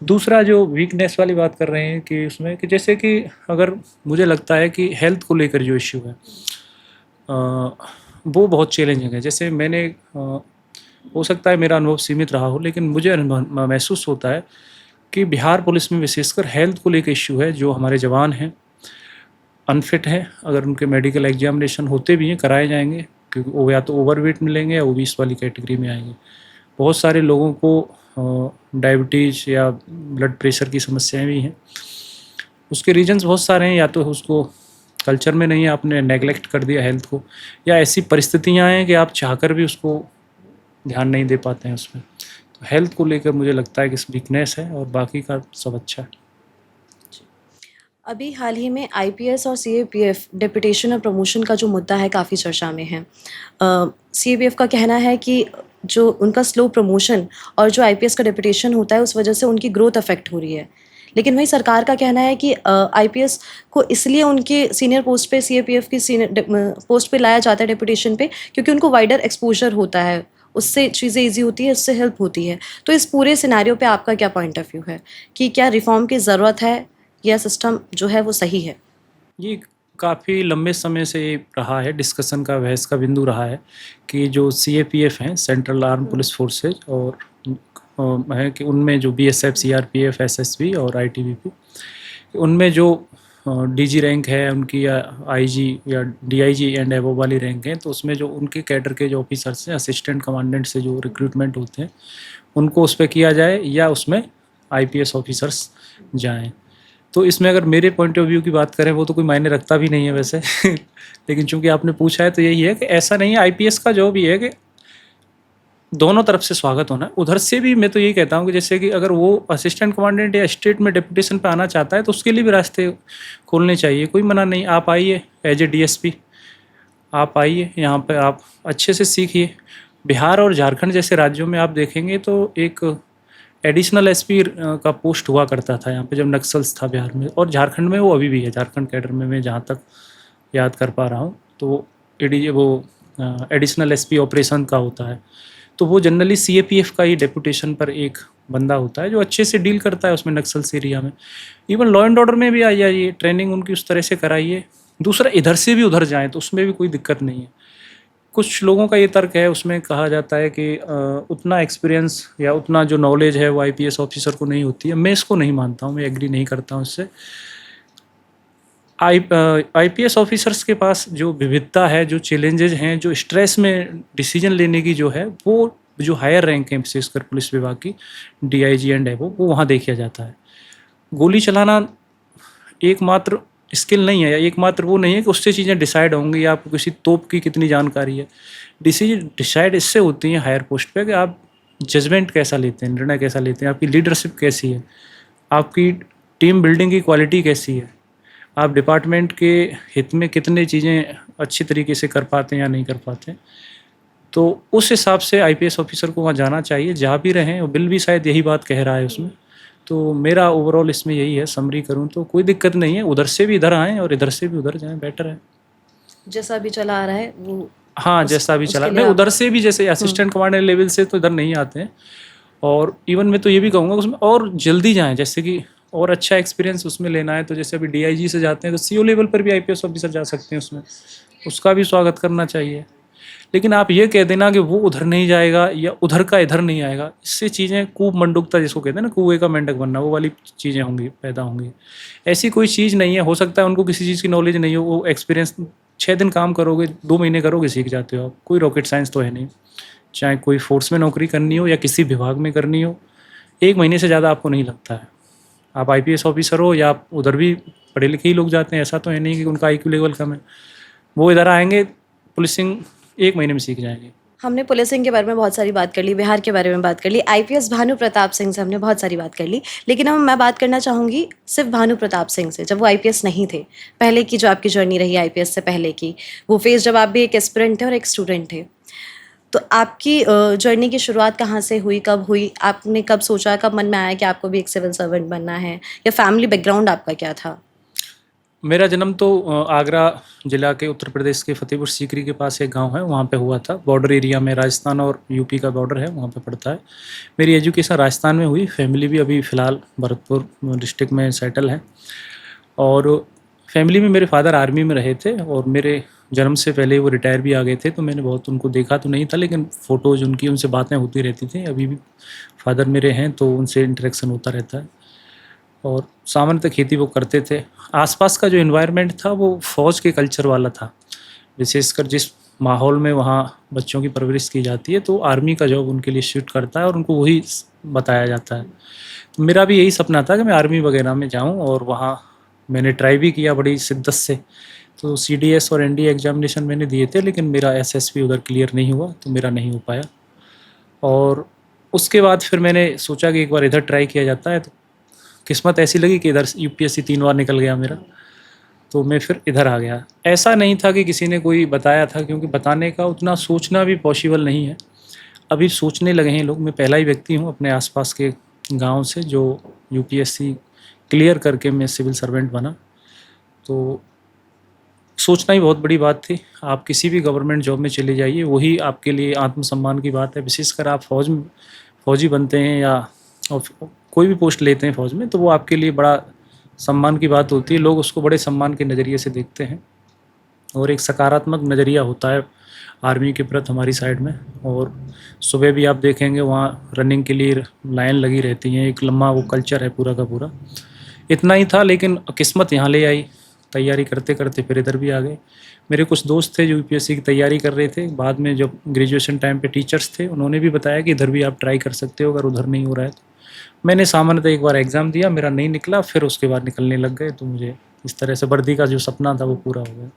दूसरा जो वीकनेस वाली बात कर रहे हैं कि उसमें कि जैसे कि अगर मुझे लगता है कि हेल्थ को लेकर जो इश्यू है वो बहुत चैलेंजिंग है। जैसे मैंने हो सकता है मेरा अनुभव सीमित रहा हो, लेकिन मुझे महसूस होता है कि बिहार पुलिस में विशेषकर हेल्थ को लेकर इश्यू है। जो हमारे जवान हैं अनफिट हैं, अगर उनके मेडिकल एग्जामिनेशन होते भी हैं कराए जाएंगे, क्योंकि वो या तो ओवरवेट मिलेंगे या ओबीस वाली कैटेगरी में आएंगे। बहुत सारे लोगों को डायबिटीज़ या ब्लड प्रेशर की समस्याएं भी हैं। उसके रीजंस बहुत सारे हैं, या तो उसको कल्चर में नहीं है, आपने नेगलेक्ट कर दिया हेल्थ को, या ऐसी परिस्थितियां हैं कि आप चाहकर भी उसको ध्यान नहीं दे पाते हैं उसमें। तो हेल्थ को लेकर मुझे लगता है कि वीकनेस है, और बाकी का सब अच्छा है। अभी हाल ही में IPS और CAPF डेपुटेशन और प्रमोशन का जो मुद्दा है काफ़ी चर्चा में है। CAPF का कहना है कि जो उनका स्लो प्रमोशन और जो IPS का डेपुटेशन होता है उस वजह से उनकी ग्रोथ अफेक्ट हो रही है। लेकिन वही सरकार का कहना है कि IPS को इसलिए उनके सीनियर पोस्ट पे CAPF की सीनियर पोस्ट पे लाया जाता है डेपुटेशन पे, क्योंकि उनको वाइडर एक्सपोजर होता है, उससे चीज़ें ईजी होती है, उससे हेल्प होती है। तो इस पूरे सिनेरियो पे आपका क्या पॉइंट ऑफ व्यू है कि क्या रिफॉर्म की ज़रूरत है या सिस्टम जो है वो सही है? ये काफ़ी लंबे समय से रहा है, डिस्कशन का, बहस का बिंदु रहा है कि जो CAPF हैं, सेंट्रल आर्म पुलिस फोर्सेज, और है कि उनमें जो BSF, CRPF, SSB और ITBP, उनमें जो DG रैंक है उनकी, या IG या DIG एंड एबव वाली रैंक है, तो उसमें जो उनके कैडर के जो ऑफिसर्स हैं, असिस्टेंट कमांडेंट से जो रिक्रूटमेंट होते हैं, उनको उस पर किया जाए या उसमें IPS ऑफिसर्स जाएँ। तो इसमें अगर मेरे पॉइंट ऑफ व्यू की बात करें, वो तो कोई मायने रखता भी नहीं है वैसे लेकिन चूंकि आपने पूछा है तो यही है कि ऐसा नहीं है। IPS का जो भी है कि दोनों तरफ से स्वागत होना है। उधर से भी मैं तो यही कहता हूँ कि जैसे कि अगर वो असिस्टेंट कमांडेंट या स्टेट में डेपुटेशन पे आना चाहता है तो उसके लिए भी रास्ते खोलने चाहिए, कोई मना नहीं। आप आइए एज ए DSP, आप आइए यहाँ पे, आप अच्छे से सीखिए। बिहार और झारखंड जैसे राज्यों में आप देखेंगे तो एक एडिशनल SP का पोस्ट हुआ करता था यहाँ पे जब नक्सल्स था बिहार में, और झारखंड में वो अभी भी है। झारखंड कैडर में मैं जहाँ तक याद कर पा रहा हूँ तो वो एडिशनल एसपी ऑपरेशन का होता है, तो वो जनरली सीएपीएफ का ही डेपुटेशन पर एक बंदा होता है जो अच्छे से डील करता है उसमें नक्सल्स एरिया में। इवन लॉ एंड ऑर्डर में भी आ जाइए, ट्रेनिंग उनकी उस तरह से कराइए। दूसरा, इधर से भी उधर जाएँ तो उसमें भी कोई दिक्कत नहीं है। कुछ लोगों का ये तर्क है, उसमें कहा जाता है कि उतना एक्सपीरियंस या उतना जो नॉलेज है वो आईपीएस ऑफिसर को नहीं होती है। मैं इसको नहीं मानता हूँ, मैं एग्री नहीं करता हूँ इससे। आईपीएस ऑफिसर्स के पास जो विविधता है, जो चैलेंजेज हैं, जो स्ट्रेस में डिसीजन लेने की जो है, वो जो हायर रैंक है विशेषकर पुलिस विभाग की, डीआईजी एंड एबो, वो वहाँ देखा जाता है। गोली चलाना एकमात्र स्किल नहीं है, एकमात्र वो नहीं है कि उससे चीज़ें डिसाइड होंगी या आपको किसी तोप की कितनी जानकारी है। डिसाइड इससे होती हैं हायर पोस्ट पे कि आप जजमेंट कैसा लेते हैं, निर्णय कैसा लेते हैं, आपकी लीडरशिप कैसी है, आपकी टीम बिल्डिंग की क्वालिटी कैसी है, आप डिपार्टमेंट के हित में कितने चीज़ें अच्छी तरीके से कर पाते हैं या नहीं कर पाते। तो उस हिसाब से आईपीएस ऑफिसर को वहाँ जाना चाहिए, जहाँ भी रहें। और बिल भी शायद यही बात कह रहा है उसमें। तो मेरा ओवरऑल इसमें यही है, समरी करूँ तो कोई दिक्कत नहीं है, उधर से भी इधर आएँ और इधर से भी उधर जाएँ, बेटर है। जैसा भी चला आ रहा है वो हाँ, जैसा भी चला, मैं उधर से भी जैसे असिस्टेंट कमांडर लेवल से तो इधर नहीं आते हैं। और इवन मैं तो ये भी कहूँगा उसमें और जल्दी जाएँ, जैसे कि और अच्छा एक्सपीरियंस उसमें लेना है तो जैसे अभी डीआईजी से जाते हैं तो सीओ लेवल पर भी आईपीएस ऑफिसर जा सकते हैं उसमें, उसका भी स्वागत करना चाहिए। लेकिन आप ये कह देना कि वो उधर नहीं जाएगा या उधर का इधर नहीं आएगा, इससे चीज़ें कूप मंडूकता जिसको कहते हैं ना, कुएं का मेंढक बनना, वो वाली चीज़ें होंगी, पैदा होंगी। ऐसी कोई चीज़ नहीं है। हो सकता है उनको किसी चीज़ की नॉलेज नहीं हो, वो एक्सपीरियंस 6 दिन काम करोगे, 2 महीने करोगे, सीख जाते हो आप। कोई रॉकेट साइंस तो है नहीं। चाहे कोई फोर्स में नौकरी करनी हो या किसी विभाग में करनी हो, 1 महीने से ज़्यादा आपको नहीं लगता है। आप आईपीएस ऑफिसर हो या आप उधर भी पढ़े लिखे ही लोग जाते हैं, ऐसा तो है नहीं कि उनका आईक्यू लेवल कम है। वो इधर आएंगे, पुलिसिंग 1 महीने में सीख जाएंगे। हमने पुलिसिंग के बारे में बहुत सारी बात कर ली, बिहार के बारे में बात कर ली, आईपीएस भानु प्रताप सिंह से हमने बहुत सारी बात कर ली। लेकिन अब मैं बात करना चाहूँगी सिर्फ भानु प्रताप सिंह से, जब वो आईपीएस नहीं थे, पहले की जो आपकी जर्नी रही आईपीएस से पहले की, वो फेज जब आप भी एक एस्पिरेंट थे और एक स्टूडेंट थे। तो आपकी जर्नी की शुरुआत कहाँ से हुई, कब हुई? आपने कब सोचा, कब मन में आया कि आपको भी एक सिविल सर्वेंट बनना है, या फैमिली बैकग्राउंड आपका क्या था? मेरा जन्म तो आगरा जिला के उत्तर प्रदेश के फतेहपुर सीकरी के पास एक गांव है, वहाँ पे हुआ था। बॉर्डर एरिया में, राजस्थान और यूपी का बॉर्डर है, वहाँ पे पड़ता है। मेरी एजुकेशन राजस्थान में हुई। फैमिली भी अभी फ़िलहाल भरतपुर डिस्ट्रिक्ट में सेटल है। और फैमिली में मेरे फादर आर्मी में रहे थे और मेरे जन्म से पहले वो रिटायर भी आ गए थे, तो मैंने बहुत उनको देखा तो नहीं था, लेकिन फ़ोटोज़ उनकी, उनसे बातें होती रहती थी। अभी भी फादर मेरे हैं तो उनसे इंटरेक्शन होता रहता है। और सामान्यतः खेती वो करते थे। आसपास का जो एनवायरनमेंट था वो फ़ौज के कल्चर वाला था। विशेषकर जिस माहौल में वहाँ बच्चों की परवरिश की जाती है, तो आर्मी का जॉब उनके लिए सूट करता है और उनको वही बताया जाता है। तो मेरा भी यही सपना था कि मैं आर्मी वगैरह में जाऊँ, और वहाँ मैंने ट्राई भी किया बड़ी शिद्दत से। तो सीडीएस और एनडीए एग्जामिनेशन मैंने दिए थे, लेकिन मेरा एसएसबी उधर क्लियर नहीं हुआ, तो मेरा नहीं हो पाया। और उसके बाद फिर मैंने सोचा कि एक बार इधर ट्राई किया जाता है। तो किस्मत ऐसी लगी कि इधर यूपीएससी 3 बार निकल गया मेरा, तो मैं फिर इधर आ गया। ऐसा नहीं था कि किसी ने कोई बताया था, क्योंकि बताने का उतना सोचना भी पॉसिबल नहीं है। अभी सोचने लगे हैं लोग। मैं पहला ही व्यक्ति हूँ अपने आसपास के गांव से जो यूपीएससी क्लियर करके मैं सिविल सर्वेंट बना। तो सोचना ही बहुत बड़ी बात थी। आप किसी भी गवर्नमेंट जॉब में चले जाइए, वही आपके लिए आत्मसम्मान की बात है। विशेषकर आप फौजी बनते हैं या कोई भी पोस्ट लेते हैं फ़ौज में, तो वो आपके लिए बड़ा सम्मान की बात होती है। लोग उसको बड़े सम्मान के नज़रिए से देखते हैं और एक सकारात्मक नज़रिया होता है आर्मी के प्रति हमारी साइड में। और सुबह भी आप देखेंगे वहाँ रनिंग के लिए लाइन लगी रहती हैं, एक लम्बा वो कल्चर है पूरा का पूरा। इतना ही था, लेकिन किस्मत यहाँ ले आई। तैयारी करते करते फिर इधर भी आ गए। मेरे कुछ दोस्त थे जो यूपीएससी की तैयारी कर रहे थे, बाद में जब ग्रेजुएशन टाइम पे टीचर्स थे, उन्होंने भी बताया कि इधर भी आप ट्राई कर सकते हो अगर उधर नहीं हो रहा है तो। मैंने सामान्यतः एक बार एग्ज़ाम दिया, मेरा नहीं निकला, फिर उसके बाद निकलने लग गए। तो मुझे इस तरह से वर्दी का जो सपना था वो पूरा हो गया।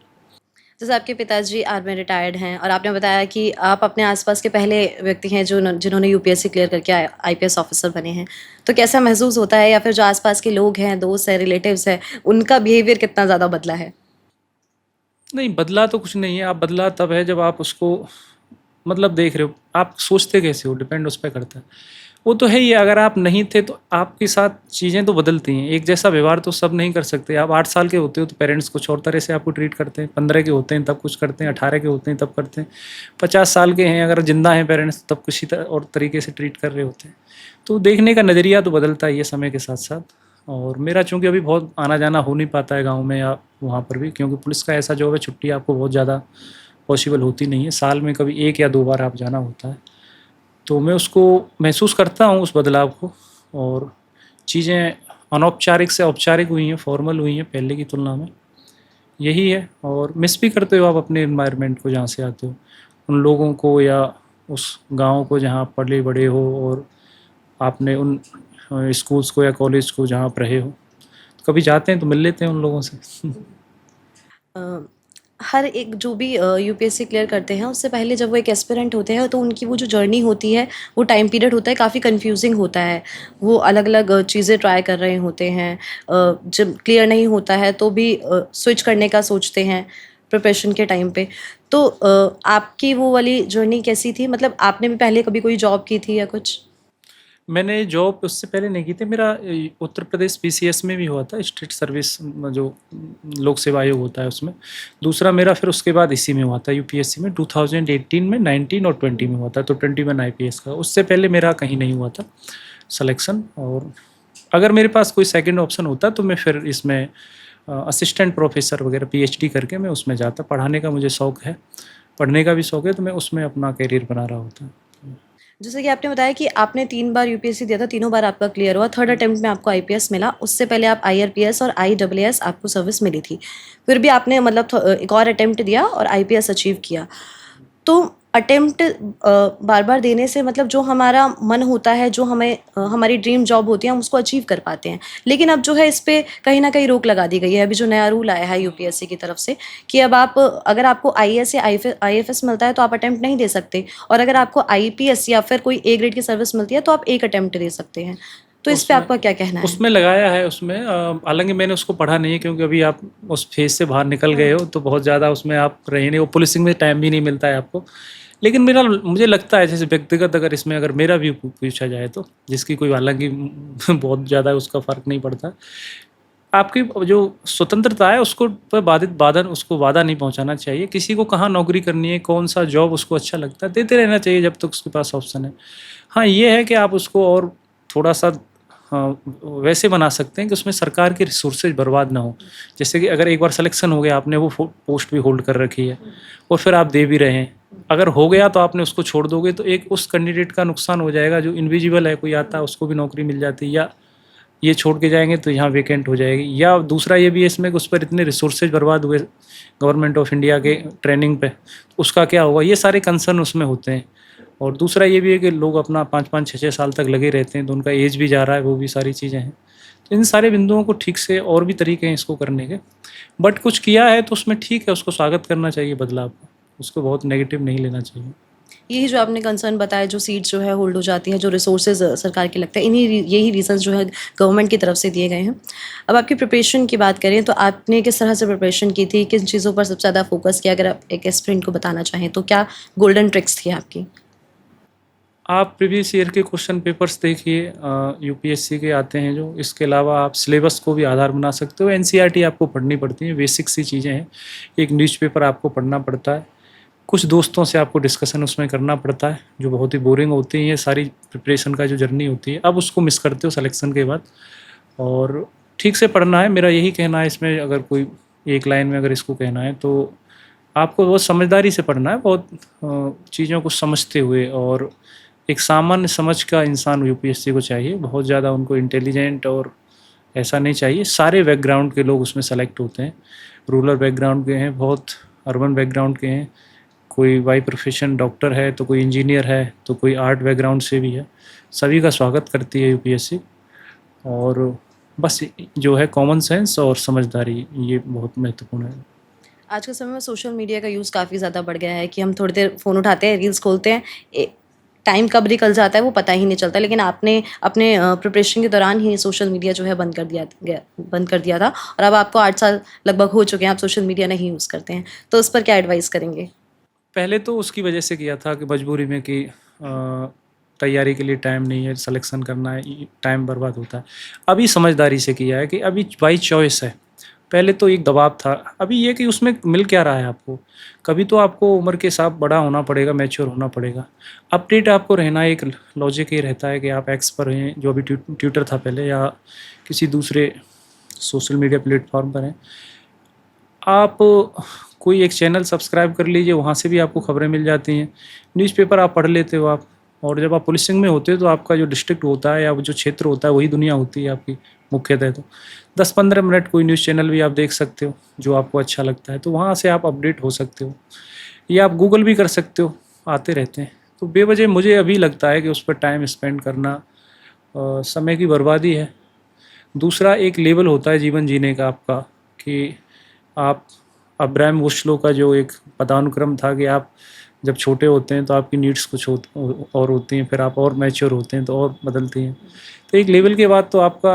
जैसे आपके पिताजी आर्मी रिटायर्ड हैं और आपने बताया कि आप अपने आसपास के पहले व्यक्ति हैं जिन्होंने यूपीएससी क्लियर करके आईपीएस ऑफिसर बने हैं, तो कैसा महसूस होता है, या फिर जो आसपास के लोग हैं, दोस्त हैं, रिलेटिव्स हैं, उनका बिहेवियर कितना ज़्यादा बदला है? नहीं, बदला तो कुछ नहीं है। आप बदला तब है जब आप उसको मतलब देख रहे हो। आप सोचते कैसे हो, डिपेंड उस पर करता है। वो तो है ही है, अगर आप नहीं थे तो आपके साथ चीज़ें तो बदलती हैं। एक जैसा व्यवहार तो सब नहीं कर सकते। आप 8 साल के होते हो तो पेरेंट्स कुछ और तरह से आपको ट्रीट करते हैं, 15 के होते हैं तब कुछ करते हैं, 18 के होते हैं तब करते हैं, 50 साल के हैं अगर ज़िंदा हैं पेरेंट्स तब किसी और तरीके से ट्रीट कर रहे होते हैं। तो देखने का नज़रिया तो बदलता ही है समय के साथ-साथ। और मेरा चूँकि अभी बहुत आना-जाना हो नहीं पाता है गाँव में या वहाँ पर भी, क्योंकि पुलिस का ऐसा जॉब है, छुट्टी आपको बहुत ज़्यादा पॉसिबल होती नहीं है। साल में कभी 1 या 2 बार आप जाना होता है। तो मैं उसको महसूस करता हूँ उस बदलाव को, और चीज़ें अनौपचारिक से औपचारिक हुई हैं, फॉर्मल हुई हैं पहले की तुलना में, यही है। और मिस भी करते हो आप अपने एनवायरनमेंट को जहाँ से आते हो, उन लोगों को या उस गाँव को जहाँ आप पले बड़े हो, और आपने उन स्कूल्स को या कॉलेज को जहाँ आप रहे हो। कभी जाते हैं तो मिल लेते हैं उन लोगों से। अ, हर एक जो भी यूपीएससी क्लियर करते हैं उससे पहले जब वो एक एस्पिरेंट होते हैं तो उनकी वो जो जर्नी होती है, वो टाइम पीरियड होता है, काफ़ी कंफ्यूजिंग होता है। वो अलग अलग चीज़ें ट्राई कर रहे होते हैं। जब क्लियर नहीं होता है तो भी स्विच करने का सोचते हैं प्रिपरेशन के टाइम पे। तो आपकी वो वाली जर्नी कैसी थी? मतलब आपने भी पहले कभी कोई जॉब की थी या कुछ? मैंने जॉब उससे पहले नहीं की थी। मेरा उत्तर प्रदेश पीसीएस में भी हुआ था, स्टेट सर्विस जो लोक सेवा आयोग होता है उसमें। दूसरा मेरा फिर उसके बाद इसी में हुआ था यूपीएससी में, 2018 में, 19 और 20 में हुआ था, तो 21 आईपीएस का। उससे पहले मेरा कहीं नहीं हुआ था सिलेक्शन। और अगर मेरे पास कोई सेकंड ऑप्शन होता तो मैं फिर इसमें असिस्टेंट प्रोफेसर वगैरह पीएचडी करके मैं उसमें जाता। पढ़ाने का मुझे शौक़ है, पढ़ने का भी शौक़ है, तो मैं उसमें अपना करियर बना रहा होता। जैसे कि आपने बताया कि आपने 3 बार यूपीएससी दिया था, तीनों बार आपका क्लियर हुआ, थर्ड अटेम्प्ट में आपको आईपीएस मिला, उससे पहले आप आईआरपीएस और आईएएस आपको सर्विस मिली थी। फिर भी आपने मतलब एक और अटेम्प्ट दिया और आईपीएस अचीव किया। तो अटेम्प्ट बार-बार देने से मतलब जो हमारा मन होता है, जो हमें हमारी ड्रीम जॉब होती है, हम उसको अचीव कर पाते हैं। लेकिन अब जो है इस पे कहीं न कहीं रोक लगा दी गई है। अभी जो नया रूल आया है यूपीएससी की तरफ से कि अब आप अगर आपको आईएएस या आईएफएस मिलता है तो आप अटेम्प्ट नहीं दे सकते, और अगर आपको आईपीएस या फिर कोई ए ग्रेड की सर्विस मिलती है तो आप 1 अटेम्प्ट दे सकते हैं। तो इस पे उसमें आपका क्या कहना है? उसमें लगाया है उसमें, हालाँकि मैंने उसको पढ़ा नहीं है, क्योंकि अभी आप उस फ़ेज़ से बाहर निकल गए हो, तो बहुत ज़्यादा उसमें आप रहे नहीं, वो पुलिसिंग में टाइम भी नहीं मिलता है आपको। लेकिन मुझे लगता है, जैसे व्यक्तिगत अगर इसमें अगर मेरा व्यू पूछा जाए तो, जिसकी कोई हालाँकि बहुत ज़्यादा उसका फ़र्क नहीं पड़ता। आपकी जो स्वतंत्रता है उसको पे उसको बाधा नहीं पहुँचाना चाहिए। किसी को कहाँ नौकरी करनी है, कौन-सा जॉब उसको अच्छा लगता है, देते रहना चाहिए जब तक उसके पास ऑप्शन है। हाँ, ये है कि आप उसको और थोड़ा-सा वैसे बना सकते हैं कि उसमें सरकार के रिसोर्सेज बर्बाद ना हो। जैसे कि अगर एक बार सिलेक्शन हो गया, आपने वो पोस्ट भी होल्ड कर रखी है और फिर आप दे भी रहे हैं। अगर हो गया तो आपने उसको छोड़ दोगे तो एक उस कैंडिडेट का नुकसान हो जाएगा जो इनविजिबल है, कोई आता है उसको भी नौकरी मिल जाती है, या ये छोड़ के जाएँगे तो यहाँ वैकेंट हो जाएगी। या दूसरा ये भी है इसमें कि उस पर इतने रिसोर्सेज बर्बाद हुए गवर्नमेंट ऑफ इंडिया के ट्रेनिंग पे, उसका क्या होगा? ये सारे कंसर्न उसमें होते हैं। और दूसरा ये भी है कि लोग अपना 5-5, 6-6 साल तक लगे रहते हैं, तो उनका एज भी जा रहा है, वो भी सारी चीज़ें हैं। तो इन सारे बिंदुओं को ठीक से, और भी तरीके हैं इसको करने के, बट कुछ किया है तो उसमें ठीक है, उसको स्वागत करना चाहिए बदलाव को, उसको बहुत नेगेटिव नहीं लेना चाहिए। यही जो आपने कंसर्न बताया, जो सीट्स जो है होल्ड हो जाती हैं, जो रिसोर्सेज सरकार के लगते हैं, यही रीजंस जो है गवर्नमेंट की तरफ से दिए गए हैं। अब आपकी प्रिपरेशन की बात करें तो आपने किस तरह से प्रिपरेशन की थी, किन चीज़ों पर सबसे ज़्यादा फोकस किया? अगर आप एक एस्पिरेंट को बताना चाहें तो क्या गोल्डन ट्रिक्स थी आपकी? आप प्रीवियस ईयर के क्वेश्चन पेपर्स देखिए, यूपीएससी के आते हैं जो, इसके अलावा आप सिलेबस को भी आधार बना सकते हो। एनसीईआरटी आपको पढ़नी पड़ती है, बेसिक सी चीज़ें हैं। एक न्यूज़पेपर आपको पढ़ना पड़ता है, कुछ दोस्तों से आपको डिस्कशन उसमें करना पड़ता है, जो बहुत ही बोरिंग होती है ये सारी प्रिपरेशन का जो जर्नी होती है। अब उसको मिस करते हो सिलेक्शन के बाद, और ठीक से पढ़ना है, मेरा यही कहना है इसमें। अगर कोई एक लाइन में अगर इसको कहना है तो आपको बहुत समझदारी से पढ़ना है, बहुत चीज़ों को समझते हुए, और एक सामान्य समझ का इंसान यूपीएससी को चाहिए। बहुत ज़्यादा उनको इंटेलिजेंट और ऐसा नहीं चाहिए। सारे बैकग्राउंड के लोग उसमें सेलेक्ट होते हैं। रूरल बैकग्राउंड के हैं, बहुत अर्बन बैकग्राउंड के हैं, कोई बाई प्रोफेशन डॉक्टर है, तो कोई इंजीनियर है, तो कोई आर्ट बैकग्राउंड से भी है। सभी का स्वागत करती है यूपीएससी। और बस जो है कॉमन सेंस और समझदारी, ये बहुत महत्वपूर्ण है। आज के समय में सोशल मीडिया का यूज़ काफ़ी ज़्यादा बढ़ गया है कि हम थोड़ी देर फ़ोन उठाते हैं, रील्स खोलते हैं, टाइम कब निकल जाता है वो पता ही नहीं चलता। लेकिन आपने अपने प्रिपरेशन के दौरान ही सोशल मीडिया जो है बंद कर दिया था, और अब आपको 8 साल लगभग हो चुके हैं, आप सोशल मीडिया नहीं यूज़ करते हैं। तो उस पर क्या एडवाइस करेंगे? पहले तो उसकी वजह से किया था कि मजबूरी में, कि तैयारी के लिए टाइम नहीं है, सिलेक्शन करना है, टाइम बर्बाद होता है। अभी समझदारी से किया है कि अभी बाई चॉइस है। पहले तो एक दबाव था, अभी ये कि उसमें मिल क्या रहा है आपको। कभी तो आपको उम्र के साथ बड़ा होना पड़ेगा, मैच्योर होना पड़ेगा, अपडेट आपको रहना। एक लॉजिक ये रहता है कि आप एक्स पर हैं, जो अभी ट्विटर था पहले, या किसी दूसरे सोशल मीडिया प्लेटफॉर्म पर हैं, आप कोई एक चैनल सब्सक्राइब कर लीजिए, वहाँ से भी आपको खबरें मिल जाती हैं। न्यूज़पेपर आप पढ़ लेते हो आप, और जब आप पुलिसिंग में होते हो तो आपका जो डिस्ट्रिक्ट होता है या जो क्षेत्र होता है वही दुनिया होती है आपकी मुख्यतः। तो 10-15 मिनट कोई न्यूज़ चैनल भी आप देख सकते हो जो आपको अच्छा लगता है, तो वहाँ से आप अपडेट हो सकते हो, या आप गूगल भी कर सकते हो, आते रहते हैं। तो बेवजह मुझे अभी लगता है कि उस पर टाइम स्पेंड करना समय की बर्बादी है। दूसरा एक लेवल होता है जीवन जीने का आपका, कि आप अब्राहम वोस्लो का जो एक पदानुक्रम था कि आप जब छोटे होते हैं तो आपकी नीड्स कुछ और होती हैं, फिर आप और मैच्योर होते हैं तो और बदलती हैं। तो एक लेवल के बाद तो आपका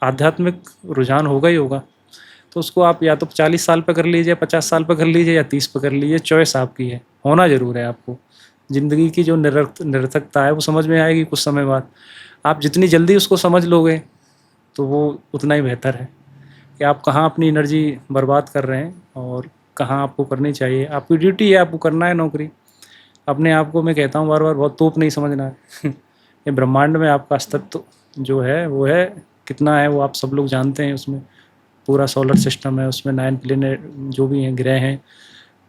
आध्यात्मिक रुझान होगा ही होगा, तो उसको आप या तो 40 साल पर कर लीजिए, 50 साल पर कर लीजिए, या 30 पर कर लीजिए, चॉइस आपकी है। होना ज़रूर है आपको। ज़िंदगी की जो निरर्थकता है वो समझ में आएगी कुछ समय बाद। आप जितनी जल्दी उसको समझ लोगे तो वो उतना ही बेहतर है, कि आप कहाँ अपनी एनर्जी बर्बाद कर रहे हैं और कहाँ आपको करनी चाहिए। आपकी ड्यूटी है, आपको करना है नौकरी। अपने आप को मैं कहता हूँ बार बार, बहुत तोप नहीं समझना है। ये ब्रह्मांड में आपका अस्तित्व जो है वो है, कितना है वो आप सब लोग जानते हैं। उसमें पूरा सोलर सिस्टम है, उसमें 9 प्लेनेट जो भी हैं, ग्रह हैं,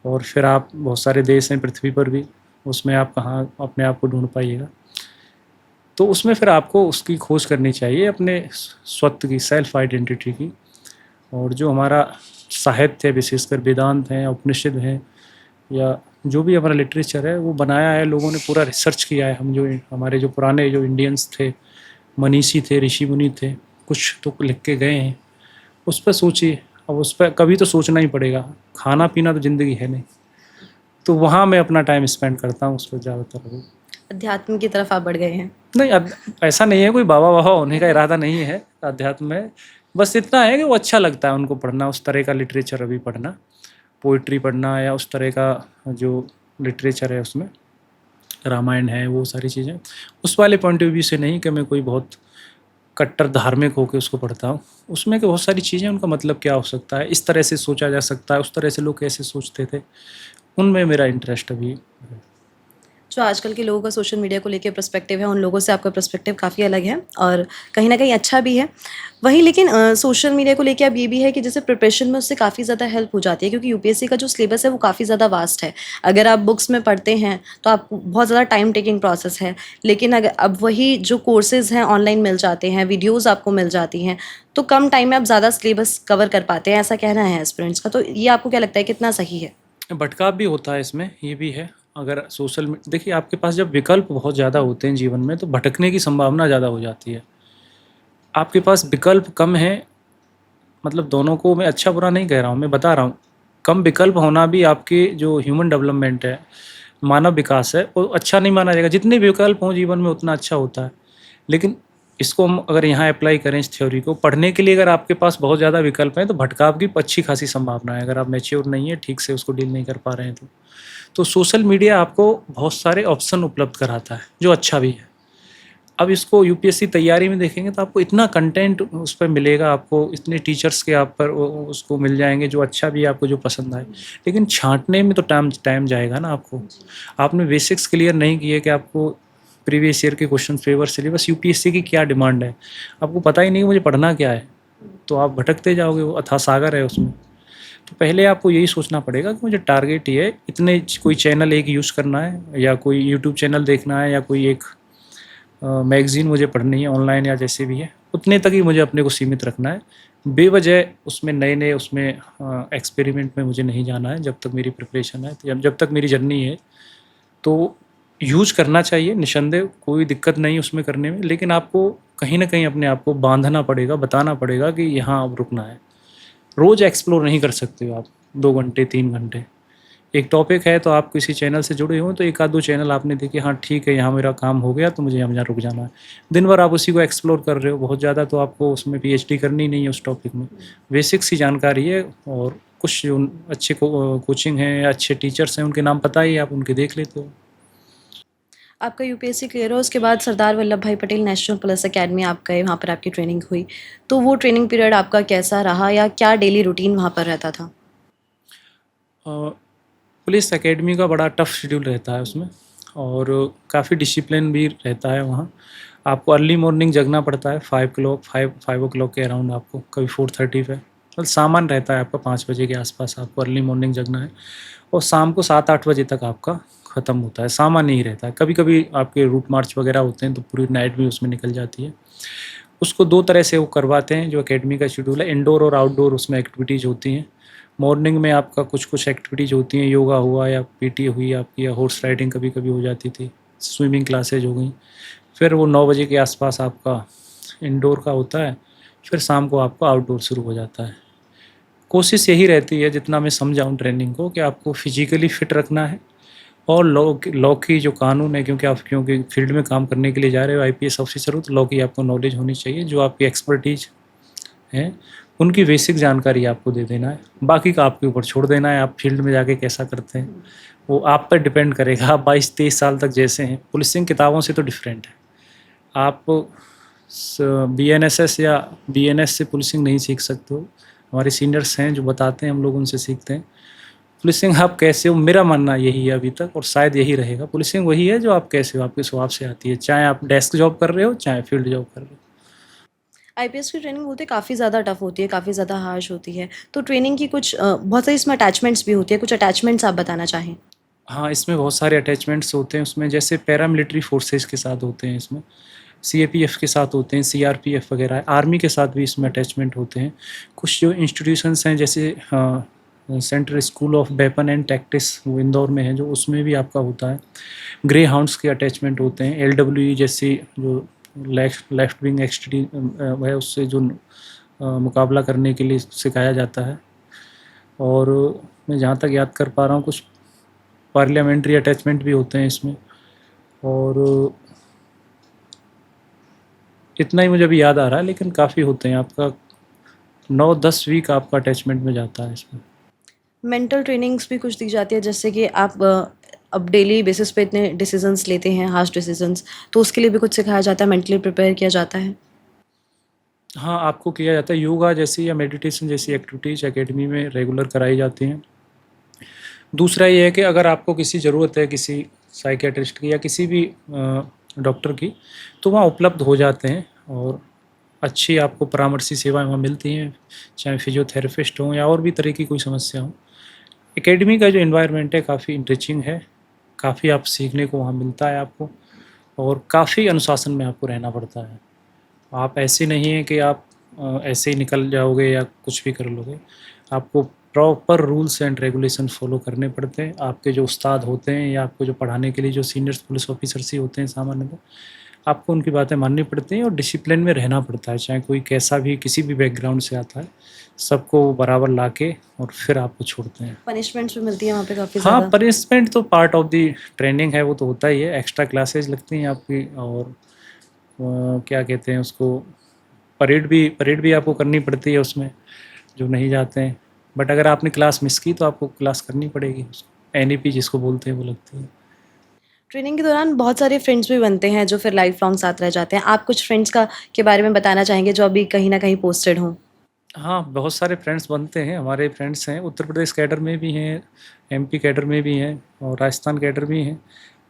और फिर आप बहुत सारे देश हैं पृथ्वी पर भी, उसमें आप कहाँ अपने आप को ढूंढ पाइएगा। तो उसमें फिर आपको उसकी खोज करनी चाहिए, अपने स्वत्व की, सेल्फ आइडेंटिटी की। और जो हमारा साहित्य है, विशेषकर वेदांत हैं, उपनिषद हैं, या जो भी हमारा लिटरेचर है, वो बनाया है लोगों ने, पूरा रिसर्च किया है। हम जो हमारे जो पुराने जो इंडियंस थे, मनीषी थे, ऋषि मुनि थे, कुछ तो लिख के गए हैं। उस पर सोचिए। अब उस पर कभी तो सोचना ही पड़ेगा, खाना पीना तो ज़िंदगी है नहीं। तो वहाँ मैं अपना टाइम स्पेंड करता हूँ उस पर ज़्यादातर। अध्यात्म की तरफ आप बढ़ गए हैं। नहीं, ऐसा नहीं है, कोई बाबा वाबा होने का इरादा नहीं है अध्यात्म में। बस इतना है कि वो अच्छा लगता है उनको पढ़ना, उस तरह का लिटरेचर अभी पढ़ना, पोइट्री पढ़ना, या उस तरह का जो लिटरेचर है उसमें, रामायण है, वो सारी चीज़ें। उस वाले पॉइंट ऑफ व्यू से नहीं कि मैं कोई बहुत कट्टर धार्मिक होकर उसको पढ़ता हूँ। उसमें कि बहुत सारी चीज़ें, उनका मतलब क्या हो सकता है, इस तरह से सोचा जा सकता है, उस तरह से लोग कैसे सोचते थे, उनमें मेरा इंटरेस्ट अभी है। जो आजकल के लोगों का सोशल मीडिया को लेके पर्सपेक्टिव है, उन लोगों से आपका पर्सपेक्टिव काफ़ी अलग है और कहीं न कहीं अच्छा भी है। वहीं लेकिन सोशल मीडिया को लेके अब ये भी है कि जैसे प्रिपरेशन में उससे काफ़ी ज़्यादा हेल्प हो जाती है, क्योंकि यूपीएससी का जो सिलेबस है वो काफ़ी ज़्यादा वास्ट है। अगर आप बुक्स में पढ़ते हैं तो आपको बहुत ज़्यादा टाइम टेकिंग प्रोसेस है, लेकिन अगर अब वही जो कोर्सेज़ हैं ऑनलाइन मिल जाते हैं, वीडियोज़ आपको मिल जाती हैं, तो कम टाइम में आप ज़्यादा सिलेबस कवर कर पाते हैं, ऐसा कहना है एस्पिरेंट्स का। तो ये आपको क्या लगता है कितना सही है? भटकाव भी होता है इसमें, ये भी है। अगर देखिए, आपके पास जब विकल्प बहुत ज़्यादा होते हैं जीवन में, तो भटकने की संभावना ज़्यादा हो जाती है। आपके पास विकल्प कम है, मतलब दोनों को मैं अच्छा बुरा नहीं कह रहा हूँ, मैं बता रहा हूँ, कम विकल्प होना भी आपके जो ह्यूमन डेवलपमेंट है, मानव विकास है, वो अच्छा नहीं माना जाएगा। जितने विकल्प हों जीवन में उतना अच्छा होता है। लेकिन इसको हम अगर यहाँ अप्लाई करें इस थ्योरी को पढ़ने के लिए, अगर आपके पास बहुत ज़्यादा विकल्प हैं तो भटकाव की अच्छी खासी संभावना है, अगर आप मैच्योर नहीं है, ठीक से उसको डील नहीं कर पा रहे हैं तो सोशल मीडिया आपको बहुत सारे ऑप्शन उपलब्ध कराता है, जो अच्छा भी है। अब इसको यूपीएससी तैयारी में देखेंगे तो आपको इतना कंटेंट उस पर मिलेगा, आपको इतने टीचर्स के आप पर उसको मिल जाएंगे, जो अच्छा भी है, आपको जो पसंद आए। लेकिन छांटने में तो टाइम जाएगा ना आपको। आपने बेसिक्स क्लियर नहीं किए कि आपको प्रीवियस ईयर के क्वेश्चन पेपर सिलेबस यूपीएससी की क्या डिमांड है, आपको पता ही नहीं मुझे पढ़ना क्या है, तो आप भटकते जाओगे, वो अथाह सागर है उसमें। तो पहले आपको यही सोचना पड़ेगा कि मुझे टारगेट ये है, इतने कोई चैनल एक यूज़ करना है, या कोई यूट्यूब चैनल देखना है, या कोई एक मैगज़ीन मुझे पढ़नी है ऑनलाइन या जैसे भी है, उतने तक ही मुझे अपने को सीमित रखना है। बेवजह उसमें नए उसमें एक्सपेरिमेंट में मुझे नहीं जाना है जब तक मेरी प्रिपरेशन है, जब तक मेरी जर्नी है। तो यूज़ करना चाहिए निसंदेह, कोई दिक्कत नहीं उसमें करने में, लेकिन आपको कहीं न कहीं अपने आप को बांधना पड़ेगा, बताना पड़ेगा कि यहाँ अब रुकना है। रोज़ एक्सप्लोर नहीं कर सकते हो आप 2 घंटे 3 घंटे। एक टॉपिक है तो आप किसी चैनल से जुड़े हो तो 1 आध 2 चैनल आपने देखे, हाँ ठीक है, यहाँ मेरा काम हो गया तो मुझे यहाँ रुक जाना है। दिन भर आप उसी को एक्सप्लोर कर रहे हो, बहुत ज़्यादा तो आपको उसमें पीएचडी करनी नहीं है उस टॉपिक में। बेसिक्स ही जानकारी है, और कुछ जो अच्छे कोचिंग हैं या अच्छे टीचर्स हैं उनके नाम पता ही है, आप उनके देख लेते हो। आपका यूपीएससी क्लियर हो उसके बाद सरदार वल्लभ भाई पटेल नेशनल पुलिस एकेडमी आप गए, वहाँ पर आपकी ट्रेनिंग हुई। तो वो ट्रेनिंग पीरियड आपका कैसा रहा या क्या डेली रूटीन वहाँ पर रहता था? पुलिस एकेडमी का बड़ा टफ शेड्यूल रहता है उसमें, और काफ़ी डिसिप्लिन भी रहता है वहाँ। आपको अर्ली मॉर्निंग जगना पड़ता है, 5 o'clock के अराउंड, आपको कभी 4:30 पे, मतलब सामान रहता है आपका 5 बजे के आसपास आपको अर्ली मॉर्निंग जगना है, और शाम को 7-8 बजे तक आपका ख़त्म होता है। सामान नहीं रहता है, कभी कभी आपके रूट मार्च वगैरह होते हैं तो पूरी नाइट भी उसमें निकल जाती है। उसको 2 तरह से वो करवाते हैं, जो एकेडमी का शेड्यूल है, इंडोर और आउटडोर उसमें एक्टिविटीज़ होती हैं। मॉर्निंग में आपका कुछ कुछ एक्टिविटीज़ होती हैं, योगा हुआ या पीटी हुई आपकी, या हॉर्स राइडिंग कभी कभी हो जाती थी, स्विमिंग क्लासेज हो गई। फिर वो 9 बजे के आसपास आपका इंडोर का होता है, फिर शाम को आपका आउटडोर शुरू हो जाता है। कोशिश यही रहती है, जितना मैं समझा हूँ ट्रेनिंग को, कि आपको फिजिकली फिट रखना है, और लॉ की जो कानून है, क्योंकि फील्ड में काम करने के लिए जा रहे हो, आईपीएस ऑफिसर हो, तो लॉ की आपको नॉलेज होनी चाहिए। जो आपकी एक्सपर्टीज है उनकी बेसिक जानकारी आपको दे देना है, बाकी का आपके ऊपर छोड़ देना है। आप फील्ड में जाके कैसा करते हैं वो आप पर डिपेंड करेगा। आप 22-23 साल तक जैसे हैं, पुलिसिंग किताबों से तो डिफरेंट है। आप बीएनएसएस या बीएनएस से पुलिसिंग नहीं सीख सकते हो। हमारे सीनियर्स हैं जो बताते हैं, हम लोग उनसे सीखते हैं। पुलिसिंग आप कैसे हो, मेरा मानना यही है अभी तक, और शायद यही रहेगा। पुलिसिंग वही है जो आप कैसे हो, आपके स्वभाव से आती है, चाहे आप डेस्क जॉब कर रहे हो, चाहे फील्ड जॉब कर रहे हो। आईपीएस की ट्रेनिंग बोलते काफ़ी ज़्यादा टफ होती है, काफ़ी ज़्यादा हार्श होती है। तो ट्रेनिंग की कुछ बहुत सारी इसमें अटैचमेंट्स भी होती है, कुछ अटैचमेंट्स आप बताना चाहें? हाँ, इसमें बहुत सारे अटैचमेंट्स होते हैं उसमें, जैसे पैरामिलिट्री फोर्सेस के साथ होते हैं इसमें, सीएपीएफ के साथ होते हैं, सीआरपीएफ वगैरह है, आर्मी के साथ भी इसमें अटैचमेंट होते हैं। कुछ जो इंस्टीट्यूशंस हैं, जैसे central school of weapon and tactics, वो इंदौर में है, जो उसमें भी आपका होता है। ग्रे हाउंड्स के अटैचमेंट होते हैं, एलडब्ल्यूई जैसी जो लेफ्ट विंग एक्सटी है, उससे जो मुकाबला करने के लिए सिखाया जाता है। और मैं जहाँ तक याद कर पा रहा हूँ, कुछ पार्लियामेंट्री अटैचमेंट भी होते हैं इसमें, और इतना ही मुझे अभी याद आ रहा है, लेकिन काफ़ी होते हैं। आपका 9-10 वीक आपका अटैचमेंट में जाता है इसमें। मेंटल ट्रेनिंग्स भी कुछ दी जाती है, जैसे कि आप अब डेली बेसिस पे इतने डिसीजंस लेते हैं, हार्श डिसीजंस, तो उसके लिए भी कुछ सिखाया जाता है, मेंटली प्रिपेयर किया जाता है? हाँ, आपको किया जाता है, योगा जैसी या मेडिटेशन जैसी एक्टिविटीज़ एकेडमी में रेगुलर कराई जाती हैं। दूसरा ये है कि अगर आपको किसी ज़रूरत है किसी साइकियाट्रिस्ट की या किसी भी डॉक्टर की, तो वहाँ उपलब्ध हो जाते हैं, और अच्छी आपको परामर्शी सेवाएं वहाँ मिलती हैं, चाहे फिजियोथेरेपिस्ट हों या और भी तरह की कोई समस्या हो। एकेडमी का जो एनवायरनमेंट है काफ़ी इंटरेस्टिंग है, काफ़ी आप सीखने को वहाँ मिलता है आपको, और काफ़ी अनुशासन में आपको रहना पड़ता है। आप ऐसे नहीं हैं कि आप ऐसे ही निकल जाओगे या कुछ भी कर लोगे। आपको proper rules and regulation follow करने पड़ते हैं। आपके जो उस्ताद होते हैं या आपको जो पढ़ाने के लिए जो सीनियर्स पुलिस ऑफिसर्स ही होते हैं सामान्यतः, आपको उनकी बातें माननी पड़ती हैं, और डिसिप्लिन में रहना पड़ता है। चाहे कोई कैसा भी किसी भी बैकग्राउंड से आता है, सबको बराबर लाके और फिर आपको छोड़ते हैं। पनिशमेंट्स भी मिलती है वहाँ पे काफ़ी हाँ, ज़्यादा? पनिशमेंट तो पार्ट ऑफ द ट्रेनिंग है, वो तो होता ही है। एक्स्ट्रा क्लासेज लगती हैं आपकी, और क्या कहते हैं उसको, परेड भी आपको करनी पड़ती है उसमें, जो नहीं जाते हैं। बट अगर आपने क्लास मिस की तो आपको क्लास करनी पड़ेगी, एनईपी जिसको बोलते हैं वो लगती है। ट्रेनिंग के दौरान बहुत सारे फ्रेंड्स भी बनते हैं जो फिर लाइफ लॉन्ग साथ रह जाते हैं। आप कुछ फ्रेंड्स का के बारे में बताना चाहेंगे जो अभी कहीं ना कहीं पोस्टेड हों? हाँ, बहुत सारे फ्रेंड्स बनते हैं। हमारे फ्रेंड्स हैं, उत्तर प्रदेश कैडर में भी हैं, एमपी कैडर में भी हैं, और राजस्थान कैडर भी हैं।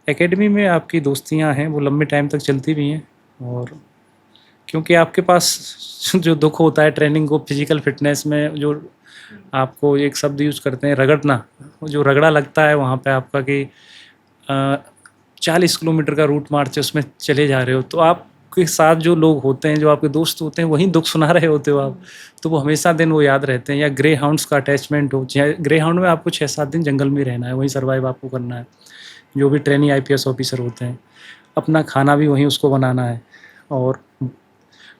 एकेडमी में आपकी दोस्तियां हैं वो लंबे टाइम तक चलती भी हैं, और क्योंकि आपके पास जो दुख होता है ट्रेनिंग को, फिजिकल फिटनेस में जो आपको एक शब्द यूज़ करते हैं, रगड़ना, वो जो रगड़ा लगता है वहाँ पे आपका, कि 40 किलोमीटर का रूट मार्च है, उसमें चले जा रहे हो, तो आपके साथ जो लोग होते हैं, जो आपके दोस्त होते हैं, वहीं दुख सुना रहे होते हो आप, तो वो हमेशा दिन वो याद रहते हैं। या ग्रे हाउंड्स का अटैचमेंट हो, ग्रे हाउंड में आपको 6-7 दिन जंगल में रहना है, वहीं सर्वाइव आपको करना है। जो भी ट्रेनी आईपीएस ऑफिसर होते हैं, अपना खाना भी वहीं उसको बनाना है। और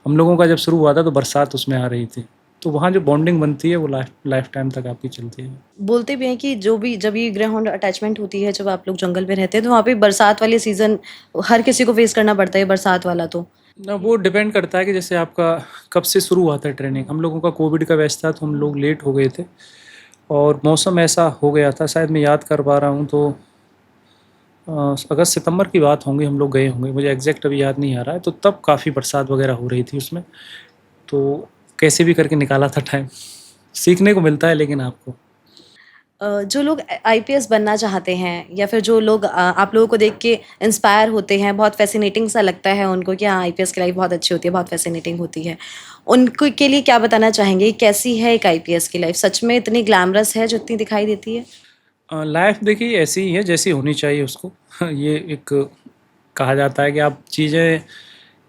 हम लोगों का जब शुरू हुआ था तो बरसात उसमें आ रही थी, तो वहाँ जो बॉन्डिंग बनती है वो लाइफ टाइम तक आपकी चलती है। बोलते भी हैं कि जो भी जब ये ग्रेहाउंड अटैचमेंट होती है, जब आप लोग जंगल में रहते हैं, तो वहाँ पे बरसात वाले सीज़न हर किसी को फेस करना पड़ता है, बरसात वाला तो। ना, वो डिपेंड करता है कि जैसे आपका कब से शुरू हुआ था ट्रेनिंग। हम लोगों का कोविड का बैच था, तो हम लोग लेट हो गए थे, और मौसम ऐसा हो गया था, शायद मैं याद कर पा रहा हूँ तो अगस्त सितंबर की बात होंगी, हम लोग गए होंगे, मुझे एग्जैक्ट अभी याद नहीं आ रहा है। तो तब काफ़ी बरसात वगैरह हो रही थी उसमें, तो कैसे भी करके निकाला था टाइम। सीखने को मिलता है लेकिन आपको। जो लोग आईपीएस बनना चाहते हैं या फिर जो लोग आप लोगों को देख के इंस्पायर होते हैं, बहुत फैसिनेटिंग सा लगता है उनको कि हाँ आईपीएस की लाइफ बहुत अच्छी होती है, बहुत फैसिनेटिंग होती है, उनको के लिए क्या बताना चाहेंगे? कैसी है एक आईपीएस की लाइफ? सच में इतनी ग्लैमरस है जो इतनी दिखाई देती है? लाइफ देखिए ऐसी ही है जैसी होनी चाहिए उसको। ये एक कहा जाता है कि आप चीज़ें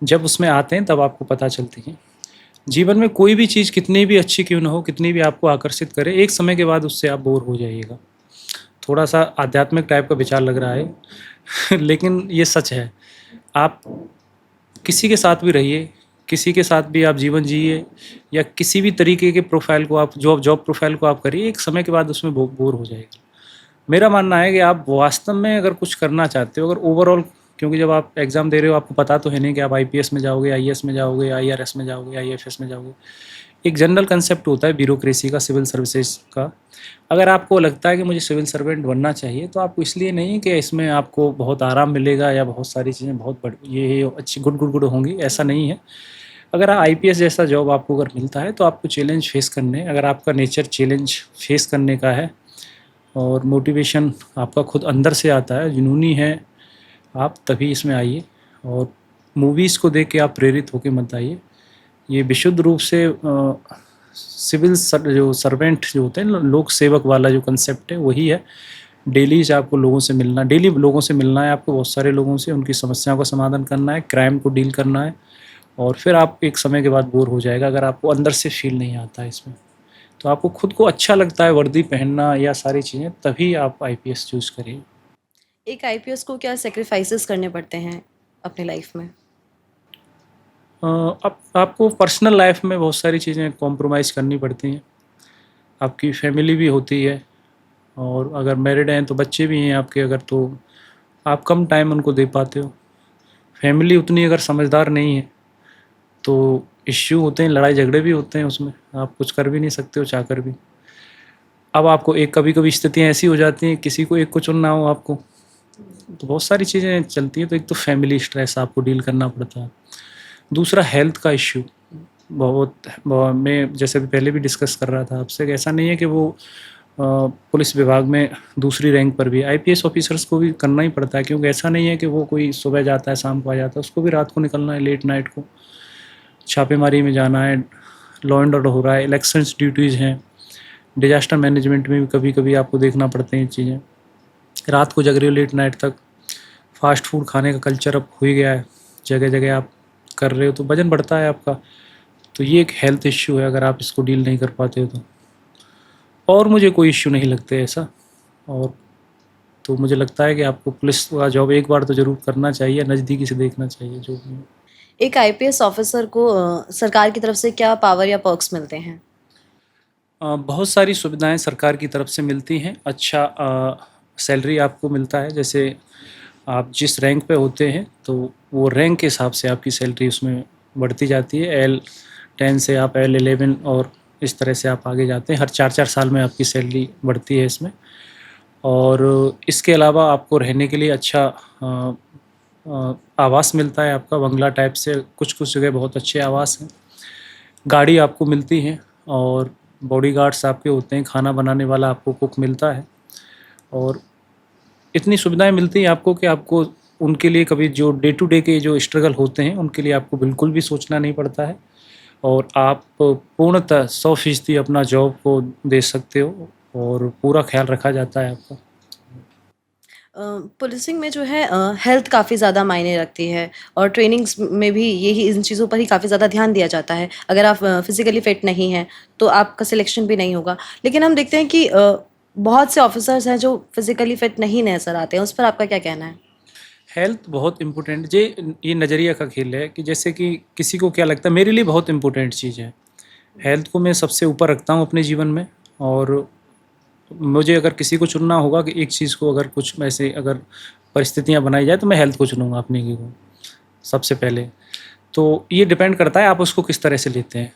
जब उसमें आते हैं तब आपको पता चलती हैं। जीवन में कोई भी चीज़ कितनी भी अच्छी क्यों ना हो, कितनी भी आपको आकर्षित करे, एक समय के बाद उससे आप बोर हो जाइएगा। थोड़ा सा आध्यात्मिक टाइप का विचार लग रहा है लेकिन ये सच है। आप किसी के साथ भी रहिए, किसी के साथ भी आप जीवन जिए, या किसी भी तरीके के प्रोफाइल को आप जॉब प्रोफाइल को आप करिए, एक समय के बाद उसमें बोर हो जाएगा। मेरा मानना है कि आप वास्तव में अगर कुछ करना चाहते हो, अगर ओवरऑल, क्योंकि जब आप एग्ज़ाम दे रहे हो आपको पता तो है नहीं कि आप आईपीएस में जाओगे, आईएएस में जाओगे, आईआरएस में जाओगे, आईएफएस में जाओगे। एक जनरल कंसेप्ट होता है ब्यूरोक्रेसी का, सिविल सर्विसेज का। अगर आपको लगता है कि मुझे सिविल सर्वेंट बनना चाहिए, तो आपको इसलिए नहीं कि इसमें आपको बहुत आराम मिलेगा या बहुत सारी चीज़ें बहुत ये अच्छी गुड गुड गुड होंगी, ऐसा नहीं है। अगर आईपीएस जैसा जॉब आपको अगर मिलता है तो आपको चैलेंज फेस करने, अगर आपका नेचर चैलेंज फेस करने का है और मोटिवेशन आपका खुद अंदर से आता है, जुनूनी है आप, तभी इसमें आइए। और मूवीज़ को देख के आप प्रेरित होकर मत आइए। ये विशुद्ध रूप से जो सर्वेंट जो होते हैं, लोक सेवक वाला जो कंसेप्ट है वही है। डेली से आपको लोगों से मिलना, डेली लोगों से मिलना है आपको, बहुत सारे लोगों से, उनकी समस्याओं का समाधान करना है, क्राइम को डील करना है। और फिर आप एक समय के बाद बोर हो जाएगा अगर आपको अंदर से फील नहीं आता है इसमें। तो आपको खुद को अच्छा लगता है वर्दी पहनना या सारी चीज़ें, तभी आप आईपीएस चूज़ करिए। एक आईपीएस को क्या सैक्रिफाइसेस करने पड़ते हैं अपनी लाइफ में? अब आपको पर्सनल लाइफ में बहुत सारी चीज़ें कॉम्प्रोमाइज़ करनी पड़ती हैं। आपकी फैमिली भी होती है, और अगर मैरिड हैं तो बच्चे भी हैं आपके, अगर तो आप कम टाइम उनको दे पाते हो। फैमिली उतनी अगर समझदार नहीं है तो इश्यू होते हैं, लड़ाई झगड़े भी होते हैं, उसमें आप कुछ कर भी नहीं सकते हो चाहकर भी। अब आपको एक कभी कभी स्थितियाँ ऐसी हो जाती हैं, किसी को एक को चुनना हो आपको, तो बहुत सारी चीज़ें चलती हैं। तो एक तो फैमिली स्ट्रेस आपको डील करना पड़ता है, दूसरा हेल्थ का इश्यू मैं जैसे भी पहले भी डिस्कस कर रहा था आपसे, कि ऐसा नहीं है कि वो पुलिस विभाग में दूसरी रैंक पर भी आईपीएस ऑफिसर्स को भी करना ही पड़ता है, क्योंकि ऐसा नहीं है कि वो कोई सुबह जाता है शाम को आ जाता है, उसको भी रात को निकलना है, लेट नाइट को छापेमारी में जाना है, लॉ एंड ऑर्डर हो रहा है, इलेक्शंस ड्यूटीज़ हैं, डिजास्टर मैनेजमेंट में भी कभी कभी आपको देखना पड़ते हैं चीज़ें। रात को जग रहे हो लेट नाइट तक, फास्ट फूड खाने का कल्चर अब हो ही गया है, जगह जगह आप कर रहे हो तो वजन बढ़ता है आपका। तो ये एक हेल्थ इश्यू है अगर आप इसको डील नहीं कर पाते हो तो। और मुझे कोई इश्यू नहीं लगते ऐसा। और तो मुझे लगता है कि आपको पुलिस का जॉब एक बार तो ज़रूर करना चाहिए, नज़दीकी से देखना चाहिए जो भी है। एक आईपीएस ऑफिसर को सरकार की तरफ से क्या पावर या पर्क्स मिलते हैं? बहुत सारी सुविधाएं सरकार की तरफ से मिलती हैं। अच्छा सैलरी आपको मिलता है, जैसे आप जिस रैंक पे होते हैं तो वो रैंक के हिसाब से आपकी सैलरी उसमें बढ़ती जाती है। L10 से आप L11 और इस तरह से आप आगे जाते हैं। हर 4-4 साल में आपकी सैलरी बढ़ती है इसमें। और इसके अलावा आपको रहने के लिए अच्छा आवास मिलता है आपका, बंगला टाइप से, कुछ कुछ जगह बहुत अच्छे आवास हैं। गाड़ी आपको मिलती है, और बॉडीगार्ड्स आपके होते हैं, खाना बनाने वाला आपको कुक मिलता है। और इतनी सुविधाएं मिलती हैं आपको कि आपको उनके लिए कभी जो डे टू डे के जो स्ट्रगल होते हैं उनके लिए आपको बिल्कुल भी सोचना नहीं पड़ता है, और आप पूर्णतः 100% अपना जॉब को दे सकते हो, और पूरा ख्याल रखा जाता है आपका। पुलिसिंग में जो है हेल्थ काफ़ी ज़्यादा मायने रखती है, और ट्रेनिंग्स में भी यही इन चीज़ों पर ही काफ़ी ज़्यादा ध्यान दिया जाता है। अगर आप फिजिकली फिट नहीं हैं तो आपका सिलेक्शन भी नहीं होगा। लेकिन हम देखते हैं कि बहुत से ऑफिसर्स हैं जो फिजिकली फिट नहीं नजर आते हैं, उस पर आपका क्या कहना है? हेल्थ बहुत इम्पोर्टेंट, ये नज़रिया का खेल है कि जैसे कि किसी को क्या लगता है, मेरे लिए बहुत इम्पोर्टेंट चीज़ है। हेल्थ को मैं सबसे ऊपर रखता हूँ अपने जीवन में। और मुझे अगर किसी को चुनना होगा कि एक चीज़ को, अगर कुछ ऐसे अगर परिस्थितियाँ बनाई जाए तो मैं हेल्थ को चुनूँगा अपने की को सबसे पहले। तो ये डिपेंड करता है आप उसको किस तरह से लेते हैं।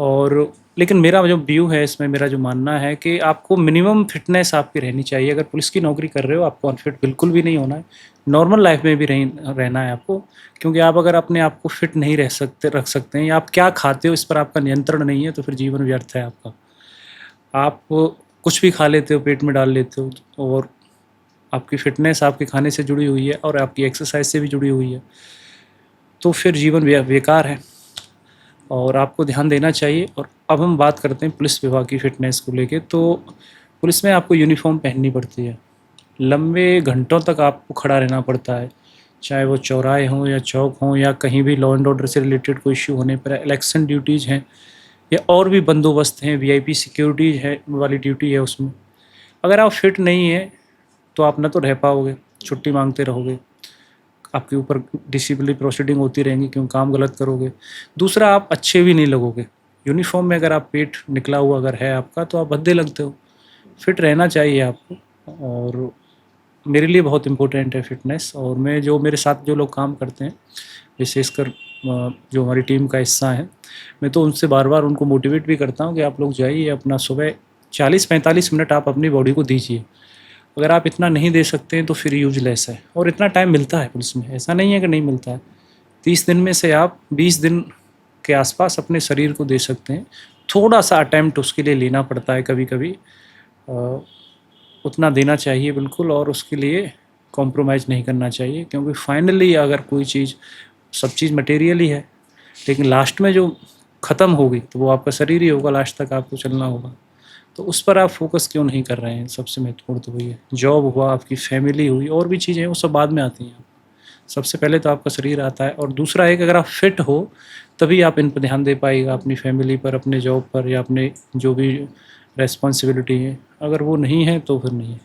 और लेकिन मेरा जो व्यू है इसमें, मेरा जो मानना है कि आपको मिनिमम फिटनेस आपकी रहनी चाहिए। अगर पुलिस की नौकरी कर रहे हो, आपको अनफिट बिल्कुल भी नहीं होना है। नॉर्मल लाइफ में भी रहना है आपको, क्योंकि आप अगर अपने आप को फिट नहीं रख सकते हैं, या आप क्या खाते हो इस पर आपका नियंत्रण नहीं है, तो फिर जीवन व्यर्थ है आपका। आप कुछ भी खा लेते हो, पेट में डाल लेते हो, और आपकी फ़िटनेस आपके खाने से जुड़ी हुई है और आपकी एक्सरसाइज से भी जुड़ी हुई है, तो फिर जीवन बेकार है और आपको ध्यान देना चाहिए। और अब हम बात करते हैं पुलिस विभाग की फ़िटनेस को लेके। तो पुलिस में आपको यूनिफ़ॉर्म पहननी पड़ती है, लंबे घंटों तक आपको खड़ा रहना पड़ता है, चाहे वो चौराहे हों या चौक हों, या कहीं भी लॉ एंड ऑर्डर से रिलेटेड कोई इश्यू होने पर, इलेक्शन ड्यूटीज़ हैं या और भी बंदोबस्त हैं, वीआईपी सिक्योरिटी है वाली ड्यूटी है उसमें। अगर आप फिट नहीं हैं तो आप ना तो रह पाओगे, छुट्टी मांगते रहोगे, आपके ऊपर डिसिप्लिनरी प्रोसीडिंग होती रहेंगी क्यों काम गलत करोगे। दूसरा, आप अच्छे भी नहीं लगोगे। यूनिफॉर्म में अगर आप पेट निकला हुआ अगर है आपका, तो आप भद्दे लगते हो। फिट रहना चाहिए आपको, और मेरे लिए बहुत इम्पोर्टेंट है फिटनेस। और मैं जो मेरे साथ जो लोग काम करते हैं, विशेषकर जो हमारी टीम का हिस्सा है, मैं तो उनसे बार बार उनको मोटिवेट भी करता हूँ कि आप लोग जाइए, अपना सुबह 40-45 मिनट आप अपनी बॉडी को दीजिए। अगर आप इतना नहीं दे सकते हैं तो फिर यूजलेस है। और इतना टाइम मिलता है पुलिस में, ऐसा नहीं है कि नहीं मिलता है। 30 दिन में से आप 20 दिन के आसपास अपने शरीर को दे सकते हैं। थोड़ा सा अटैम्प्ट उसके लिए लेना पड़ता है कभी कभी, उतना देना चाहिए बिल्कुल, और उसके लिए कॉम्प्रोमाइज़ नहीं करना चाहिए, क्योंकि फाइनली अगर कोई चीज़, सब चीज़ मटेरियल ही है, लेकिन लास्ट में जो ख़त्म होगी तो वो आपका शरीर ही होगा, लास्ट तक आपको चलना होगा। तो उस पर आप फोकस क्यों नहीं कर रहे हैं? सबसे महत्वपूर्ण तो वही है। जॉब हुआ, आपकी फैमिली हुई, और भी चीज़ें हैं वो सब बाद में आती हैं। सबसे पहले तो आपका शरीर आता है, और दूसरा है कि अगर आप फिट हो तभी आप इन पर ध्यान दे पाइएगा, अपनी फैमिली पर, अपने जॉब पर, या अपने जो भी रिस्पॉन्सिबिलिटी है। अगर वो नहीं है तो फिर नहीं है।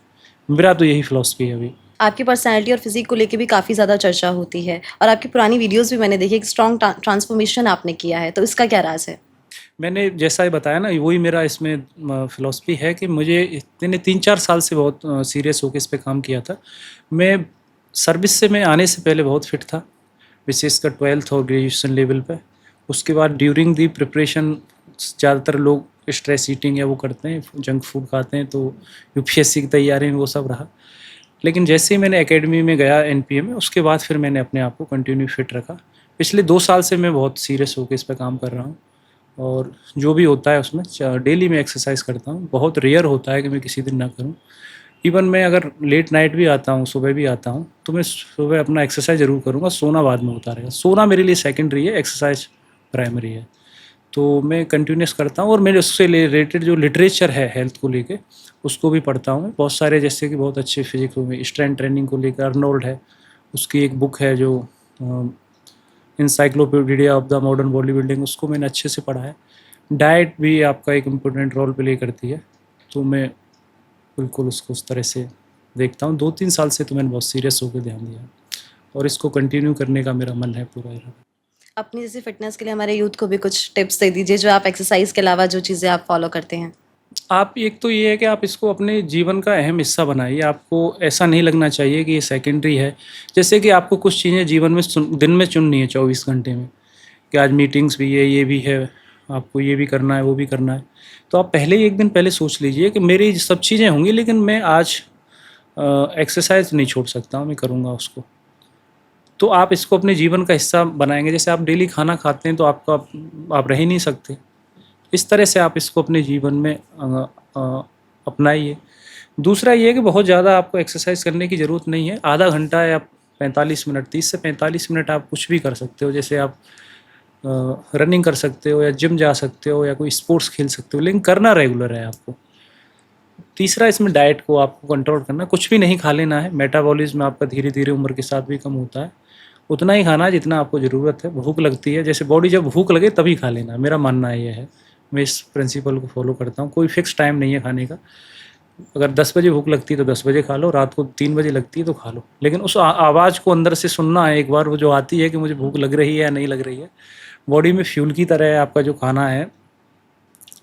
मेरा तो यही फ़िलॉसफ़ी है अभी। आपकी पर्सनैलिटी और फिजिक को लेके भी काफ़ी ज़्यादा चर्चा होती है, और आपकी पुरानी वीडियोस भी मैंने देखी, एक स्ट्रॉन्ग ट्रांसफॉर्मेशन आपने किया है, तो इसका क्या राज है? मैंने जैसा ही बताया ना, वही मेरा इसमें फ़िलॉसफ़ी है कि मुझे मैंने 3-4 साल से बहुत सीरियस होकर इस पे काम किया था। मैं सर्विस से मैं आने से पहले बहुत फिट था, विशेषकर 12th और ग्रेजुएशन लेवल पे। उसके बाद ड्यूरिंग दी प्रिपरेशन ज़्यादातर लोग स्ट्रेस ईटिंग या वो करते हैं, जंक फूड खाते हैं, तो यूपीएससी की तैयारी में वो सब रहा। लेकिन जैसे ही मैंने एकेडमी में गया एनपीए में, उसके बाद फिर मैंने अपने आप को कंटिन्यू फिट रखा। पिछले 2 साल से मैं बहुत सीरियस होकर इस पे काम कर रहा हूँ, और जो भी होता है उसमें डेली मैं एक्सरसाइज करता हूँ। बहुत रेयर होता है कि मैं किसी दिन ना करूँ। इवन मैं अगर लेट नाइट भी आता हूँ, सुबह भी आता हूँ, तो मैं सुबह अपना एक्सरसाइज ज़रूर करूँगा। सोना बाद में होता रहेगा। सोना मेरे लिए सेकेंडरी है, एक्सरसाइज प्राइमरी है। तो मैं कंटिन्यूस करता हूँ, और मेरे उससे रिलेटेड जो लिटरेचर है हेल्थ को लेके, उसको भी पढ़ता हूँ मैं बहुत सारे। जैसे कि बहुत अच्छे फिजिक्स में स्ट्रेंथ ट्रेनिंग को लेकर अर्नोल्ड है, उसकी एक बुक है जो encyclopedia of the modern body building, उसको मैंने अच्छे से पढ़ा है। डाइट भी आपका एक इम्पोर्टेंट रोल प्ले करती है, तो मैं बिल्कुल उसको उस तरह से देखता हूँ। 2-3 साल से तो मैंने बहुत सीरियस होकर ध्यान दिया है, और इसको कंटिन्यू करने का मेरा मन है पूरा इरादा। अपनी जैसे फिटनेस के लिए हमारे यूथ को भी कुछ टिप्स दे दीजिए, जो आप एक्सरसाइज के अलावा जो चीज़ें आप फॉलो करते हैं। आप, एक तो ये है कि आप इसको अपने जीवन का अहम हिस्सा बनाइए। आपको ऐसा नहीं लगना चाहिए कि ये सेकेंडरी है। जैसे कि आपको कुछ चीज़ें जीवन में दिन में चुननी है 24 घंटे में, कि आज मीटिंग्स भी है, ये भी है, आपको ये भी करना है, वो भी करना है। तो आप पहले ही एक दिन पहले सोच लीजिए कि मेरी सब चीज़ें होंगी, लेकिन मैं आज एक्सरसाइज नहीं छोड़ सकता हूँ, मैं करूँगा उसको। तो आप इसको अपने जीवन का हिस्सा बनाएंगे। जैसे आप डेली खाना खाते हैं, तो आप रह ही नहीं सकते। इस तरह से आप इसको अपने जीवन में अपनाइए। दूसरा ये है कि बहुत ज़्यादा आपको एक्सरसाइज करने की ज़रूरत नहीं है। आधा घंटा या 45 मिनट, 30 से 45 मिनट आप कुछ भी कर सकते हो। जैसे आप रनिंग कर सकते हो, या जिम जा सकते हो, या कोई स्पोर्ट्स खेल सकते हो, लेकिन करना रेगुलर है आपको। तीसरा, इसमें डाइट को आपको कंट्रोल करना, कुछ भी नहीं खा लेना है। मेटाबॉलिज्म आपका धीरे धीरे उम्र के साथ भी कम होता है। उतना ही खाना है जितना आपको ज़रूरत है। भूख लगती है, जैसे बॉडी जब भूख लगे तभी खा लेना, मेरा मानना ये है। मैं इस प्रिंसिपल को फॉलो करता हूँ। कोई फिक्स टाइम नहीं है खाने का। अगर 10 बजे भूख लगती है तो 10 बजे खा लो, रात को 3 बजे लगती है तो खा लो, लेकिन उस आवाज़ को अंदर से सुनना है एक बार, वो जो आती है कि मुझे भूख लग रही है या नहीं लग रही है। बॉडी में फ्यूल की तरह है आपका जो खाना है।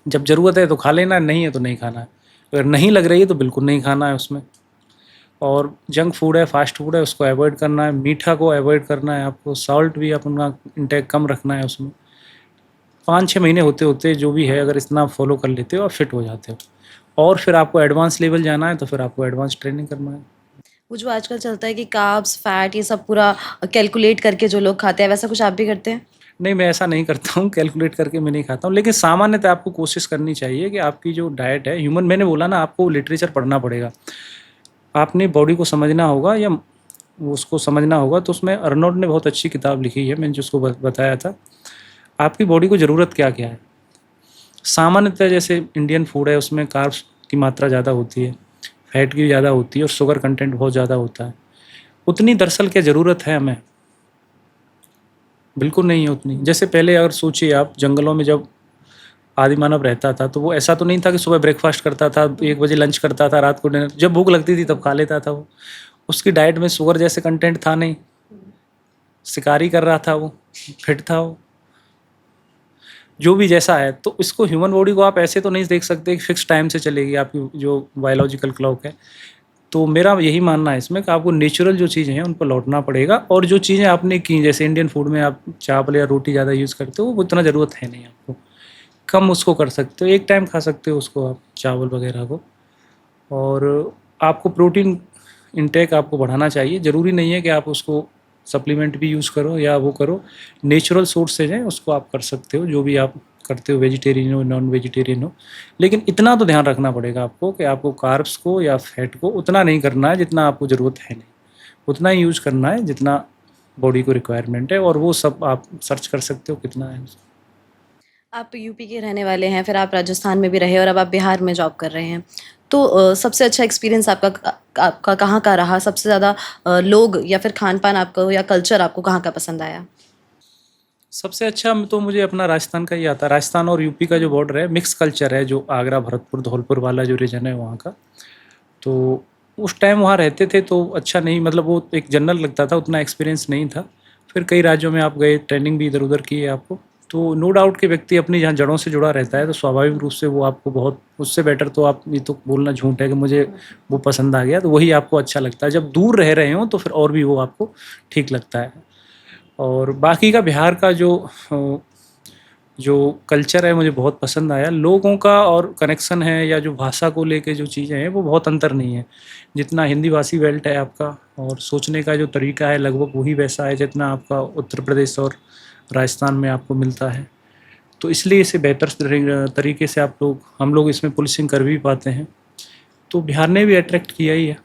जब ज़रूरत है तो खा लेना, नहीं है तो नहीं खाना है। अगर नहीं लग रही है तो बिल्कुल नहीं खाना है उसमें। और जंक फूड है, फास्ट फूड है, उसको अवॉइड करना है। मीठा को अवॉइड करना है आपको। सॉल्ट भी अपना इंटेक कम रखना है उसमें। 5-6 महीने होते होते जो भी है, अगर इतना फॉलो कर लेते हो आप फिट हो जाते हो। और फिर आपको एडवांस लेवल जाना है तो फिर आपको एडवांस ट्रेनिंग करना है। वो जो आजकल चलता है कि कार्ब्स, फैट ये सब पूरा कैलकुलेट करके जो लोग खाते हैं, वैसा कुछ आप भी करते हैं? नहीं, मैं ऐसा नहीं करता हूँ, कैलकुलेट करके मैं नहीं खाता हूँ, लेकिन सामान्यतः आपको कोशिश करनी चाहिए कि आपकी जो डाइट है ह्यूमन, मैंने बोला ना आपको लिटरेचर पढ़ना पड़ेगा। आपने बॉडी को समझना होगा या उसको समझना होगा, तो उसमें अर्नोल्ड ने बहुत अच्छी किताब लिखी है, मैंने जिसको बताया था, आपकी बॉडी को ज़रूरत क्या-क्या है। सामान्यतः जैसे इंडियन फूड है उसमें कार्ब्स की मात्रा ज़्यादा होती है, फैट की ज़्यादा होती है और शुगर कंटेंट बहुत ज़्यादा होता है। उतनी दरअसल क्या ज़रूरत है हमें? बिल्कुल नहीं है उतनी। जैसे पहले अगर सोचिए आप, जंगलों में जब आदि मानव रहता था तो वो ऐसा तो नहीं था कि सुबह ब्रेकफास्ट करता था, 1 बजे लंच करता था, रात को डिनर, जब भूख लगती थी तब खा लेता था वो। उसकी डाइट में शुगर जैसे कंटेंट था नहीं, शिकारी कर रहा था वो, फिट था वो, जो भी जैसा है। तो इसको ह्यूमन बॉडी को आप ऐसे तो नहीं देख सकते कि फिक्स टाइम से चलेगी आपकी जो बायोलॉजिकल क्लॉक है। तो मेरा यही मानना है इसमें कि आपको नेचुरल जो चीज़ें हैं उन पर लौटना पड़ेगा, और जो चीज़ें आपने की, जैसे इंडियन फूड में आप चावल या रोटी ज़्यादा यूज़ करते हो, वो उतना ज़रूरत है नहीं आपको, कम उसको कर सकते हो, एक टाइम खा सकते हो उसको आप, चावल वगैरह को। और आपको प्रोटीन इंटेक आपको बढ़ाना चाहिए, ज़रूरी नहीं है कि आप उसको सप्लीमेंट भी यूज़ करो या वो करो, नेचुरल सोर्सेज हैं उसको आप कर सकते हो, जो भी आप करते हो, वेजिटेरियन हो नॉन वेजिटेरियन हो। लेकिन इतना तो ध्यान रखना पड़ेगा आपको कि आपको कार्ब्स को या फैट को उतना नहीं करना है जितना आपको ज़रूरत है नहीं, उतना ही यूज़ करना है जितना बॉडी को रिक्वायरमेंट है, और वो सब आप सर्च कर सकते हो कितना है। आप यूपी के रहने वाले हैं, फिर आप राजस्थान में भी रहे और अब आप बिहार में जॉब कर रहे हैं। तो सबसे अच्छा एक्सपीरियंस आपका कहाँ का रहा? सबसे ज़्यादा लोग या फिर खान-पान आपको या कल्चर आपको कहाँ का पसंद आया? सबसे अच्छा तो मुझे अपना राजस्थान का ही आता है। राजस्थान और यूपी का जो बॉर्डर है, मिक्स कल्चर है, जो आगरा, भरतपुर, धौलपुर वाला जो रीजन है वहाँ का। तो उस टाइम वहाँ रहते थे तो अच्छा नहीं, मतलब वो एक जनरल लगता था, उतना एक्सपीरियंस नहीं था। फिर कई राज्यों में आप गए, ट्रेनिंग भी इधर-उधर की है आपको। तो नो डाउट कि व्यक्ति अपनी जहाँ जड़ों से जुड़ा रहता है तो स्वाभाविक रूप से वो आपको बहुत, उससे बेटर तो आप, ये तो बोलना झूठ है कि मुझे वो पसंद आ गया, तो वही आपको अच्छा लगता है। जब दूर रह रहे हों तो फिर और भी वो आपको ठीक लगता है। और बाकी का बिहार का जो कल्चर है मुझे बहुत पसंद आया। लोगों का और कनेक्शन है या जो भाषा को लेके जो चीज़ें हैं वो बहुत अंतर नहीं है। जितना हिंदी भाषी बेल्ट है आपका, और सोचने का जो तरीका है लगभग वही वैसा है जितना आपका उत्तर प्रदेश और राजस्थान में आपको मिलता है। तो इसलिए इसे बेहतर तरीके से हम लोग इसमें पुलिसिंग कर भी पाते हैं। तो बिहार ने भी अट्रैक्ट किया ही है।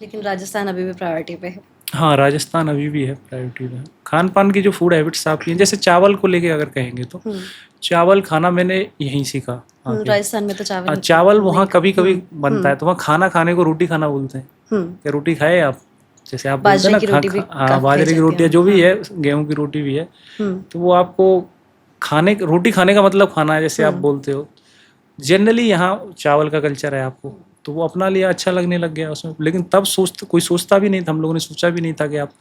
लेकिन राजस्थान अभी भी प्रायोरिटी पे है। हाँ, राजस्थान अभी भी है प्रायोरिटी में। खान-पान की जो फूड हैबिट्स आपकी हैं, जैसे चावल को लेके अगर कहेंगे तो हुँ। चावल खाना मैंने यहीं सीखा आके। राजस्थान में तो चावल चावल वहाँ नहीं कभी-कभी बनता हुँ, है, तो वहाँ खाना खाने को रोटी खाना बोलते हैं। हुँ। क्या रोटी खाए आप? जैसे आप बोलते हैं बाजरे ना की खा रोटी भी खा हाँ, काफ़ी खाई बाजरे की जाती रोटी है। है, जो भी हाँ। है, गेहूँ की रोटी भी है। हुँ, तो वो आपको रोटी खाने का मतलब खाना है, जैसे आप हुँ। बोलते हो। जनरली यहाँ चावल का कल्चर है आपको, तो वो अपना लिया, अच्छा लगने लग गया उसमें। लेकिन तब कोई सोचता भी नहीं था, हम लोगों ने सोचा भी नहीं था कि आप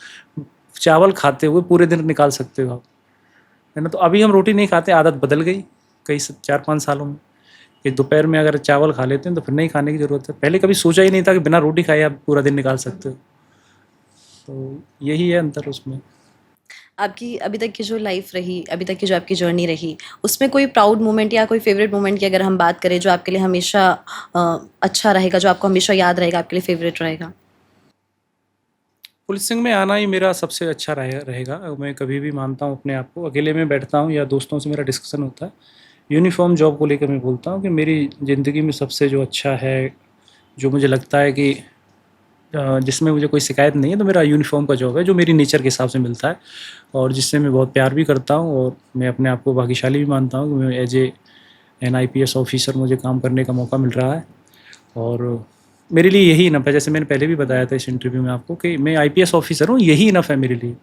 चावल खाते हुए पूरे दिन निकाल सकते हो आप, है ना? तो अभी हम रोटी नहीं खाते, आदत बदल गई कई 4-5 सालों में, कि दोपहर में अगर चावल खा लेते हैं तो फिर नहीं खाने की ज़रूरत है। पहले कभी सोचा ही नहीं था कि बिना रोटी खाए आप पूरा दिन निकाल सकते हो। तो यही है अंतर उसमें। आपकी अभी तक की जो लाइफ रही, अभी तक की जो आपकी जर्नी रही, उसमें कोई प्राउड मोमेंट या कोई फ़ेवरेट मोमेंट की अगर हम बात करें जो आपके लिए हमेशा अच्छा रहेगा, जो आपको हमेशा याद रहेगा, आपके लिए फ़ेवरेट रहेगा? पुलिसिंग में आना ही मेरा सबसे अच्छा रहेगा। मैं कभी भी मानता हूँ अपने आप को, अकेले में बैठता हूँ या दोस्तों से मेरा डिस्कशन होता है, यूनिफ़ॉर्म जॉब को लेकर मैं बोलता हूँ कि मेरी ज़िंदगी में सबसे जो अच्छा है, जो मुझे लगता है कि जिसमें मुझे कोई शिकायत नहीं है, तो मेरा यूनिफ़ॉर्म का जॉब है, जो मेरी नेचर के हिसाब से मिलता है, और जिससे मैं बहुत प्यार भी करता हूँ, और मैं अपने आप को भाग्यशाली भी मानता हूँ कि मैं एज एन IPS ऑफिसर मुझे काम करने का मौका मिल रहा है। और मेरे लिए यही इनफ है, जैसे मैंने पहले भी बताया था इस इंटरव्यू में आपको कि मैं IPS ऑफिसर हूँ, यही इनफ है मेरे लिए।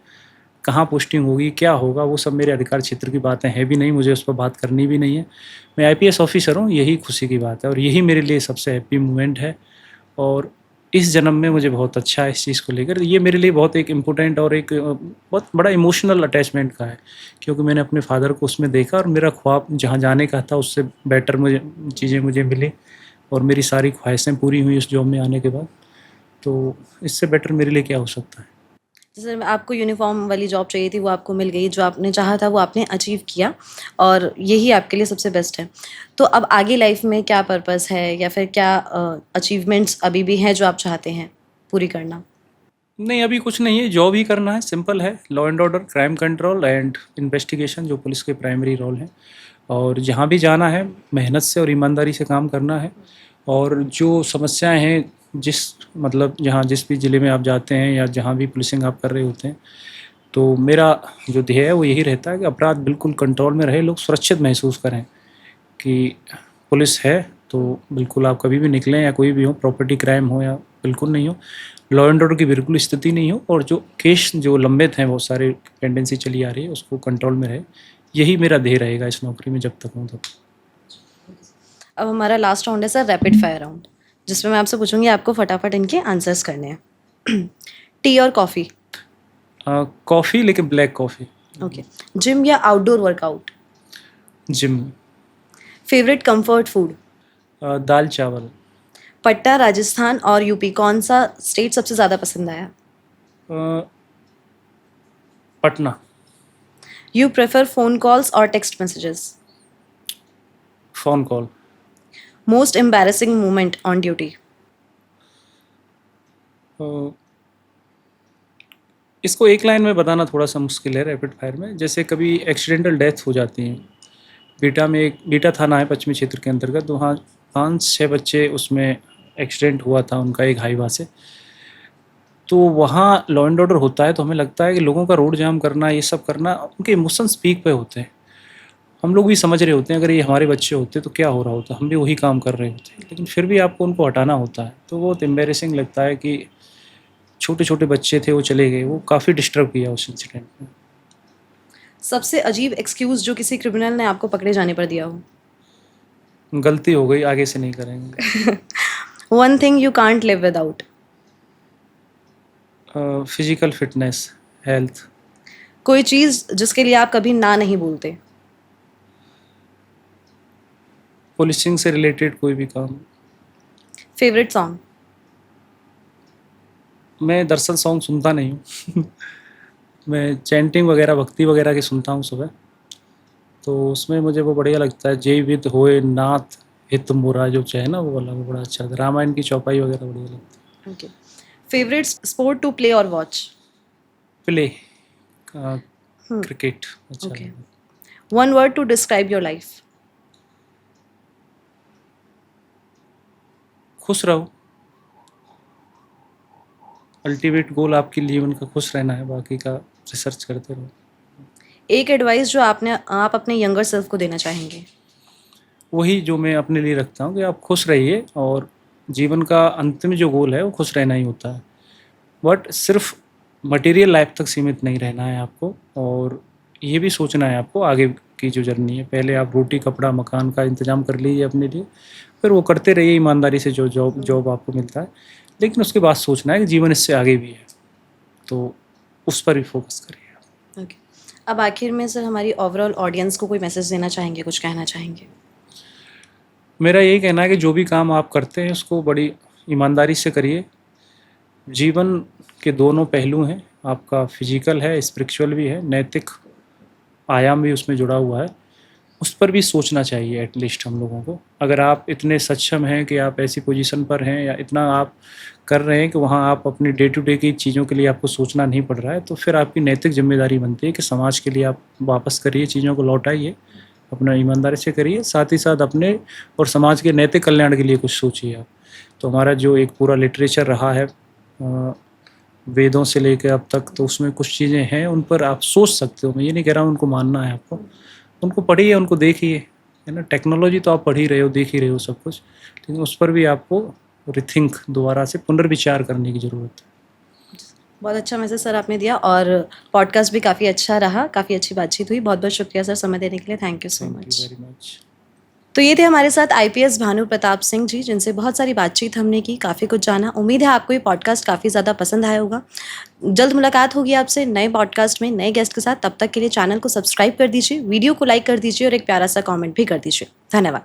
कहाँ पोस्टिंग होगी, क्या होगा, वो सब मेरे अधिकार क्षेत्र की बातें हैं भी नहीं, मुझे उस पर बात करनी भी नहीं है। मैं IPS ऑफिसर हूँ, यही खुशी की बात है, और यही मेरे लिए सबसे हैप्पी मोमेंट है। और इस जन्म में मुझे बहुत अच्छा है इस चीज़ को लेकर। ये मेरे लिए बहुत एक इम्पोर्टेंट और एक बहुत बड़ा इमोशनल अटैचमेंट का है, क्योंकि मैंने अपने फादर को उसमें देखा, और मेरा ख्वाब जहाँ जाने का था उससे बेटर मुझे चीज़ें मुझे मिली, और मेरी सारी ख्वाहिशें पूरी हुई इस जॉब में आने के बाद। तो इससे बेटर मेरे लिए क्या हो सकता है। जैसे आपको यूनिफॉर्म वाली जॉब चाहिए थी वो आपको मिल गई, जो आपने चाहा था वो आपने अचीव किया और यही आपके लिए सबसे बेस्ट है। तो अब आगे लाइफ में क्या पर्पस है या फिर क्या अचीवमेंट्स अभी भी हैं जो आप चाहते हैं पूरी करना? नहीं, अभी कुछ नहीं है, जॉब ही करना है, सिंपल है। Law and order, crime control and investigation जो पुलिस के प्राइमरी रोल हैं। और जहाँ भी जाना है मेहनत से और ईमानदारी से काम करना है। और जो समस्याएं हैं मतलब जहाँ जिस भी ज़िले में आप जाते हैं या जहाँ भी पुलिसिंग आप कर रहे होते हैं, तो मेरा जो ध्येय है वो यही रहता है कि अपराध बिल्कुल कंट्रोल में रहे, लोग सुरक्षित महसूस करें कि पुलिस है। तो बिल्कुल आप कभी भी निकलें या कोई भी हो, प्रॉपर्टी क्राइम हो या बिल्कुल नहीं हो, लॉ एंड ऑर्डर की बिल्कुल स्थिति नहीं हो, और जो केस जो लंबित हैं बहुत सारे पेंडेंसी चली आ रही है उसको कंट्रोल में रहे। यही मेरा ध्येय रहेगा इस नौकरी में जब तक हूँ तब। अब हमारा लास्ट राउंड है सर, रैपिड फायर राउंड, जिसमें मैं आपसे पूछूंगी, आपको फटाफट इनके आंसर्स करने हैं। टी और कॉफ़ी? कॉफ़ी, लेकिन ब्लैक कॉफ़ी। ओके। जिम या outdoor workout? Gym. Favourite comfort food? दाल चावल। पट्टा, राजस्थान और यूपी, कौन सा स्टेट सबसे ज़्यादा पसंद आया? अ, Patna. You prefer phone calls और text messages? Phone call. Most embarrassing moment on duty? इसको एक लाइन में बताना थोड़ा सा मुश्किल है रैपिड फायर में। जैसे कभी एक्सीडेंटल डेथ हो जाती हैं, बीटा थाना है पश्चिमी क्षेत्र के अंतर्गत, तो वहाँ 5-6 बच्चे उसमें एक्सीडेंट हुआ था उनका एक हाईवा से। तो वहाँ लॉ एंड ऑर्डर होता है तो हमें लगता है कि लोगों का रोड जाम करना, ये सब करना, उनके इमोशंस पीक पे होते हैं। हम लोग भी समझ रहे होते हैं अगर ये हमारे बच्चे होते तो क्या हो रहा होता, हम भी वही काम कर रहे होते हैं, लेकिन फिर भी आपको उनको हटाना होता है। तो बहुत एम्बेरेसिंग लगता है कि छोटे छोटे बच्चे थे वो चले गए, वो काफ़ी डिस्टर्ब किया उस इंसिडेंट में। सबसे अजीब एक्सक्यूज़ जो किसी क्रिमिनल ने आपको पकड़े जाने पर दिया हो? गलती हो गई, आगे से नहीं करेंगे। One thing you can't live without? Physical fitness, health. कोई चीज़ जिसके लिए आप कभी ना नहीं बोलते? पुलिसिंग से रिलेटेड कोई भी काम। Favourite song? मैं दरअसल सॉन्ग सुनता नहीं हूँ। मैं चैंटिंग वगैरह, भक्ति वगैरह की सुनता हूँ सुबह, तो उसमें मुझे वो बढ़िया लगता है। जय विद होए नाथ हित मुरा, जो है ना वो वाला, वो बड़ा अच्छा लगता है। रामायण की चौपाई वगैरह बढ़िया लगती है। Okay. Favourite sport to play और वॉच? प्ले, क्रिकेट अच्छा ओके। लगता है। One word to describe your life? खुश रहो, अल्टीमेट गोल आपके जीवन का खुश रहना है, बाकी का रिसर्च करते रहो। एक एडवाइस जो आप अपने यंगर सेल्फ को देना चाहेंगे? वही जो मैं अपने लिए रखता हूँ कि आप खुश रहिए, और जीवन का अंतिम जो गोल है वो खुश रहना ही होता है। बट सिर्फ मटेरियल लाइफ तक सीमित नहीं रहना है आपको, और ये भी सोचना है आपको आगे की जो जर्नी है। पहले आप रोटी कपड़ा मकान का इंतज़ाम कर लीजिए अपने लिए, फिर वो करते रहिए ईमानदारी से जो जॉब आपको मिलता है, लेकिन उसके बाद सोचना है कि जीवन इससे आगे भी है, तो उस पर भी फोकस करिए। ओके। अब आखिर में सर, हमारी ओवरऑल ऑडियंस को कोई मैसेज देना चाहेंगे, कुछ कहना चाहेंगे? मेरा यही कहना है कि जो भी काम आप करते हैं उसको बड़ी ईमानदारी से करिए। जीवन के दोनों पहलू हैं, आपका फिजिकल है, स्पिरिचुअल भी है, नैतिक आयाम भी उसमें जुड़ा हुआ है। उस पर भी सोचना चाहिए एटलीस्ट हम लोगों को। अगर आप इतने सक्षम हैं कि आप ऐसी पोजीशन पर हैं, या इतना आप कर रहे हैं कि वहाँ आप अपनी डे टू डे की चीज़ों के लिए आपको सोचना नहीं पड़ रहा है, तो फिर आपकी नैतिक जिम्मेदारी बनती है कि समाज के लिए आप वापस करिए, चीज़ों को लौटाइए, अपना ईमानदारी से करिए, साथ ही साथ अपने और समाज के नैतिक कल्याण के लिए कुछ सोचिए आप। तो हमारा जो एक पूरा लिटरेचर रहा है वेदों से लेकर अब तक, तो उसमें कुछ चीज़ें हैं उन पर आप सोच सकते हो। मैं ये नहीं कह रहा हूँ उनको मानना है आपको, उनको पढ़िए, उनको देखिए, है ना। टेक्नोलॉजी तो आप पढ़ ही रहे हो, देख ही रहे हो सब कुछ, लेकिन उस पर भी आपको रिथिंक, दोबारा से पुनर्विचार करने की ज़रूरत है। बहुत अच्छा मैसेज सर आपने दिया, और पॉडकास्ट भी काफ़ी अच्छा रहा, काफ़ी अच्छी बातचीत हुई। बहुत बहुत शुक्रिया सर समय देने के लिए। Thank you so thank much. You very much. तो ये थे हमारे साथ आईपीएस भानु प्रताप सिंह जी, जिनसे बहुत सारी बातचीत हमने की, काफ़ी कुछ जाना। उम्मीद है आपको ये पॉडकास्ट काफ़ी ज़्यादा पसंद आया होगा। जल्द मुलाकात होगी आपसे नए पॉडकास्ट में नए गेस्ट के साथ। तब तक के लिए चैनल को सब्सक्राइब कर दीजिए, वीडियो को लाइक कर दीजिए और एक प्यारा सा कमेंट भी कर दीजिए। धन्यवाद।